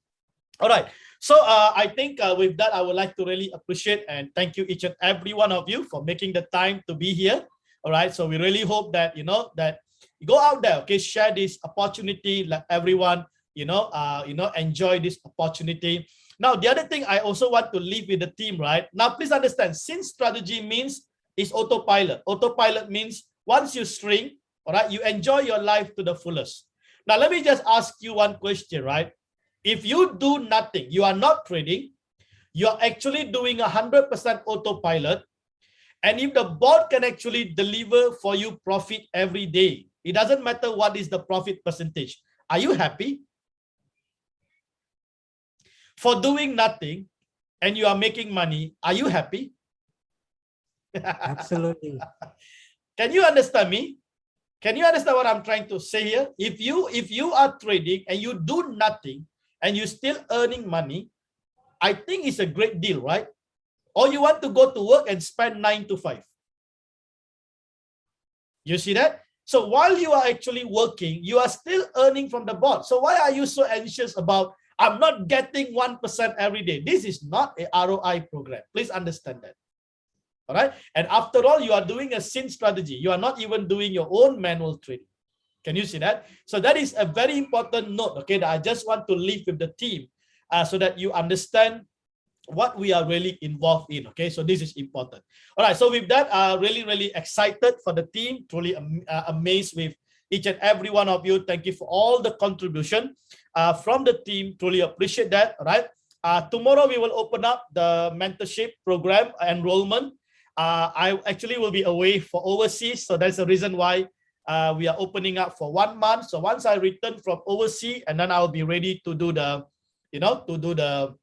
All right. So I think with that, I would like to really appreciate and thank you each and every one of you for making the time to be here. All right. So we really hope that, that you go out there, okay, share this opportunity, let everyone, enjoy this opportunity. Now, the other thing I also want to leave with the team, right? Now, please understand, since strategy means is autopilot. Autopilot means once you string, all right, you enjoy your life to the fullest. Now, let me just ask you one question, right? If you do nothing, you are not trading, you're actually doing 100% autopilot. And if the bot can actually deliver for you profit every day, it doesn't matter what is the profit percentage. Are you happy? For doing nothing and you are making money, are you happy? Absolutely. Can you understand me? Can you understand what I'm trying to say here? If you are trading and you do nothing, and you're still earning money, I think it's a great deal, right? Or you want to go to work and spend 9 to 5. You see that? So while you are actually working, you are still earning from the bot. So why are you so anxious about, I'm not getting 1% every day? This is not a ROI program. Please understand that. All right. And after all, you are doing a SIN strategy. You are not even doing your own manual trading. Can you see that? So that is a very important note, okay, that I just want to leave with the team so that you understand what we are really involved in, okay? So this is important. All right, so with that, really, really excited for the team, truly amazed with each and every one of you. Thank you for all the contribution from the team, truly appreciate that, all right? Tomorrow, we will open up the mentorship program enrollment. I actually will be away for overseas, so that's the reason why we are opening up for 1 month. So once I return from overseas, and then I'll be ready to do the, the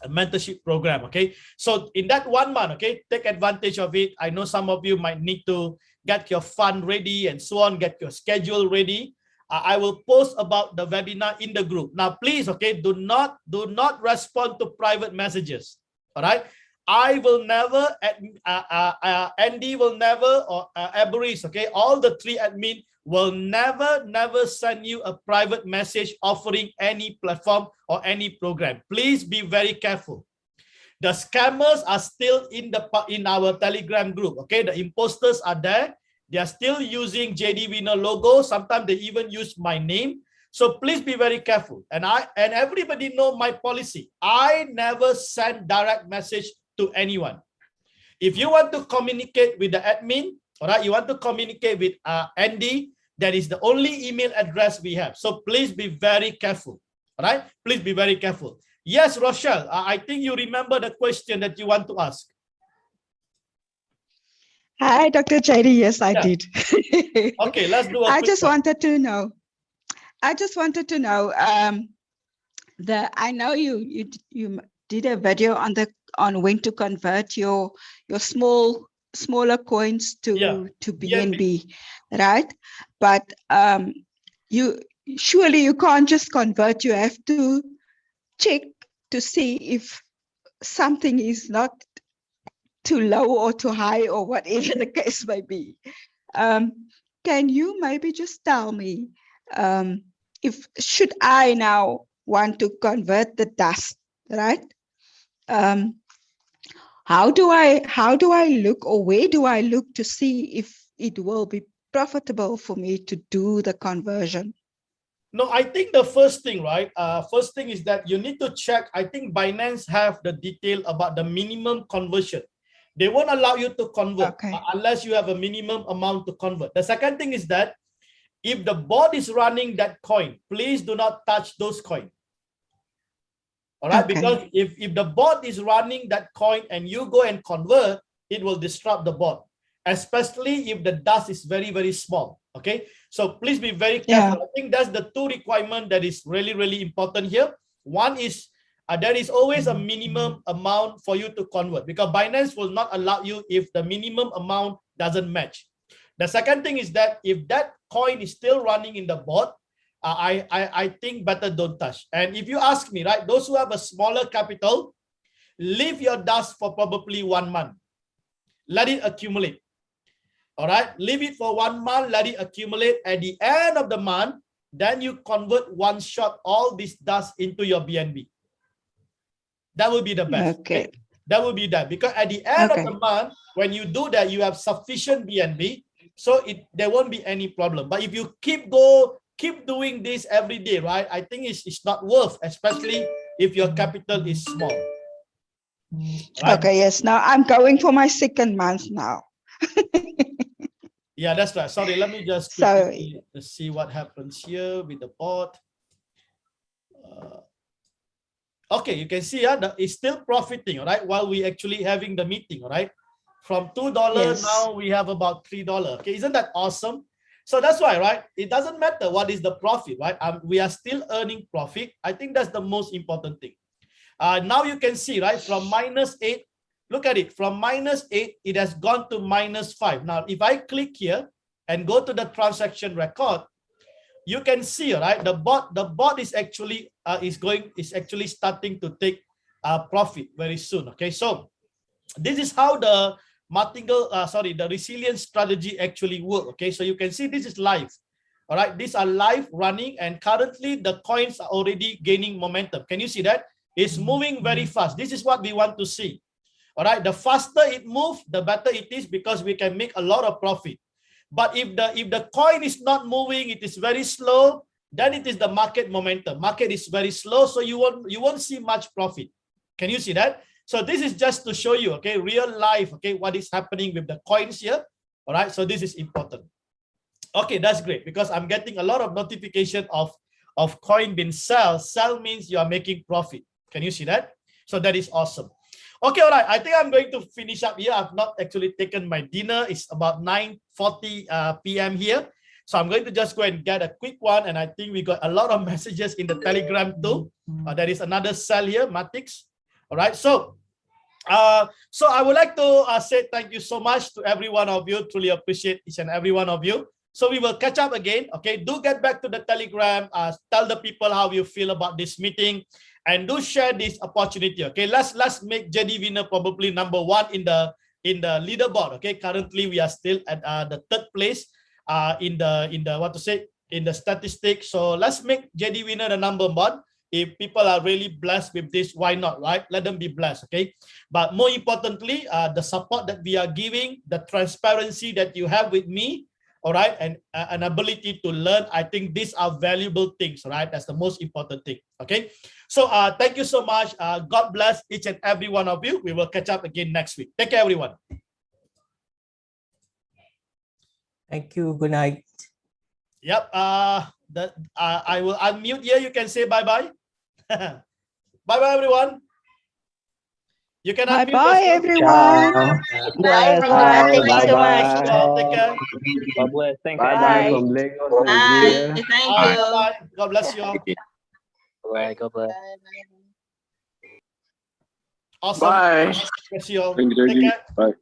mentorship program. Okay. So in that 1 month, okay, take advantage of it. I know some of you might need to get your fund ready and so on, get your schedule ready. I will post about the webinar in the group. Now, please, okay, do not respond to private messages. All right. I will never, Andy will never, or Eberis, okay, all the 3 admin will never send you a private message offering any platform or any program. Please be very careful. The scammers are still in our Telegram group, okay? The imposters are there. They are still using JDWINNER logo. Sometimes they even use my name. So please be very careful. And everybody know my policy. I never send direct message to anyone. If you want to communicate with the admin, all right, you want to communicate with Andy, that is the only email address we have. So please be very careful. All right, please be very careful. Yes, Rochelle, I think you remember the question that you want to ask. Hi, Dr. JD. Yes, I did. Okay, let's do a I quick just one. wanted to know. I just wanted to know, I know you did a video on when to convert your smaller coins to BNB, right? But you surely you can't just convert. You have to check to see if something is not too low or too high or whatever the case may be. Can you maybe just tell me if should I now want to convert the dust, right? How do I look, or where do I look to see if it will be profitable for me to do the conversion? No, I think the first thing, right? First thing is that you need to check. I think Binance have the detail about the minimum conversion. They won't allow you to convert unless you have a minimum amount to convert. The second thing is that if the bot is running that coin, please do not touch those coins. All right, because if the bot is running that coin and you go and convert, it will disrupt the bot, especially if the dust is very, very small. Okay, so please be very careful. I think that's the two requirements that is really, really important here. One is there is always a minimum amount for you to convert, because Binance will not allow you if the minimum amount doesn't match. The second thing is that if that coin is still running in the bot, I think better don't touch. And if you ask me, right, those who have a smaller capital, leave your dust for probably 1 month. Let it accumulate. All right, leave it for 1 month, let it accumulate. At the end of the month, then you convert one shot all this dust into your BNB. That will be the best. Okay. That will be that, because at the end of the month, when you do that, you have sufficient BNB, so there won't be any problem. But if you keep doing this every day, right, I think it's not worth, especially if your capital is small. Right? Okay, yes. Now I'm going for my second month now. Yeah, that's right. Sorry, let me just quickly see what happens here with the bot. Okay, you can see it's still profiting, all right, while we actually having the meeting, all right? From $2, now we have about $3. Okay, isn't that awesome? So that's why, right? It doesn't matter what is the profit, right? We are still earning profit. I think that's the most important thing. Now you can see, right, from -8, look at it, from -8, it has gone to -5. Now, if I click here and go to the transaction record, you can see, right, the bot is actually starting to take profit very soon. Okay, so this is how the the resilience strategy actually work. Okay, so you can see this is live. All right, these are live running, and currently the coins are already gaining momentum. Can you see that? It's moving very fast. This is what we want to see. All right, the faster it moves, the better it is, because we can make a lot of profit. But if the coin is not moving, it is very slow, then it is the market momentum. Market is very slow, so you won't see much profit. Can you see that? So this is just to show you, okay, real life, okay, what is happening with the coins here. All right, so this is important. Okay, that's great, because I'm getting a lot of notification of coin being sell means you are making profit. Can you see that? So that is awesome. Okay, all right, I think I'm going to finish up here. I've not actually taken my dinner. It's about 9:40 p.m. here. So I'm going to just go and get a quick one. And I think we got a lot of messages in the Telegram too. There is another cell here, Matix. All right, so I would like to say thank you so much to every one of you. Truly appreciate each and every one of you. So we will catch up again. Okay, do get back to the Telegram. Tell the people how you feel about this meeting, and do share this opportunity. Okay, let's make JDWINNER probably #1 in the leaderboard. Okay, currently we are still at the 3rd place in the statistics. So let's make JDWINNER the #1. If people are really blessed with this, why not, right? Let them be blessed. Okay, but more importantly, the support that we are giving, the transparency that you have with me, all right, and an ability to learn, I think these are valuable things, right? That's the most important thing. Okay, so thank you so much. God bless each and every one of you. We will catch up again next week. Take care, everyone. Thank you. Good night. Yep. I will unmute here. You can say bye-bye. Bye-bye, everyone. You can unmute. Bye-bye, everyone. Bye, everyone. Thank you so much. Take care. God bless. Thanks. Bye bye from Lagos, Nigeria. Thank Bye. you. Bye. God bless you all. Bye. God bless. Awesome. Bye. Bless you all. Thank you, Take JD. care. Bye.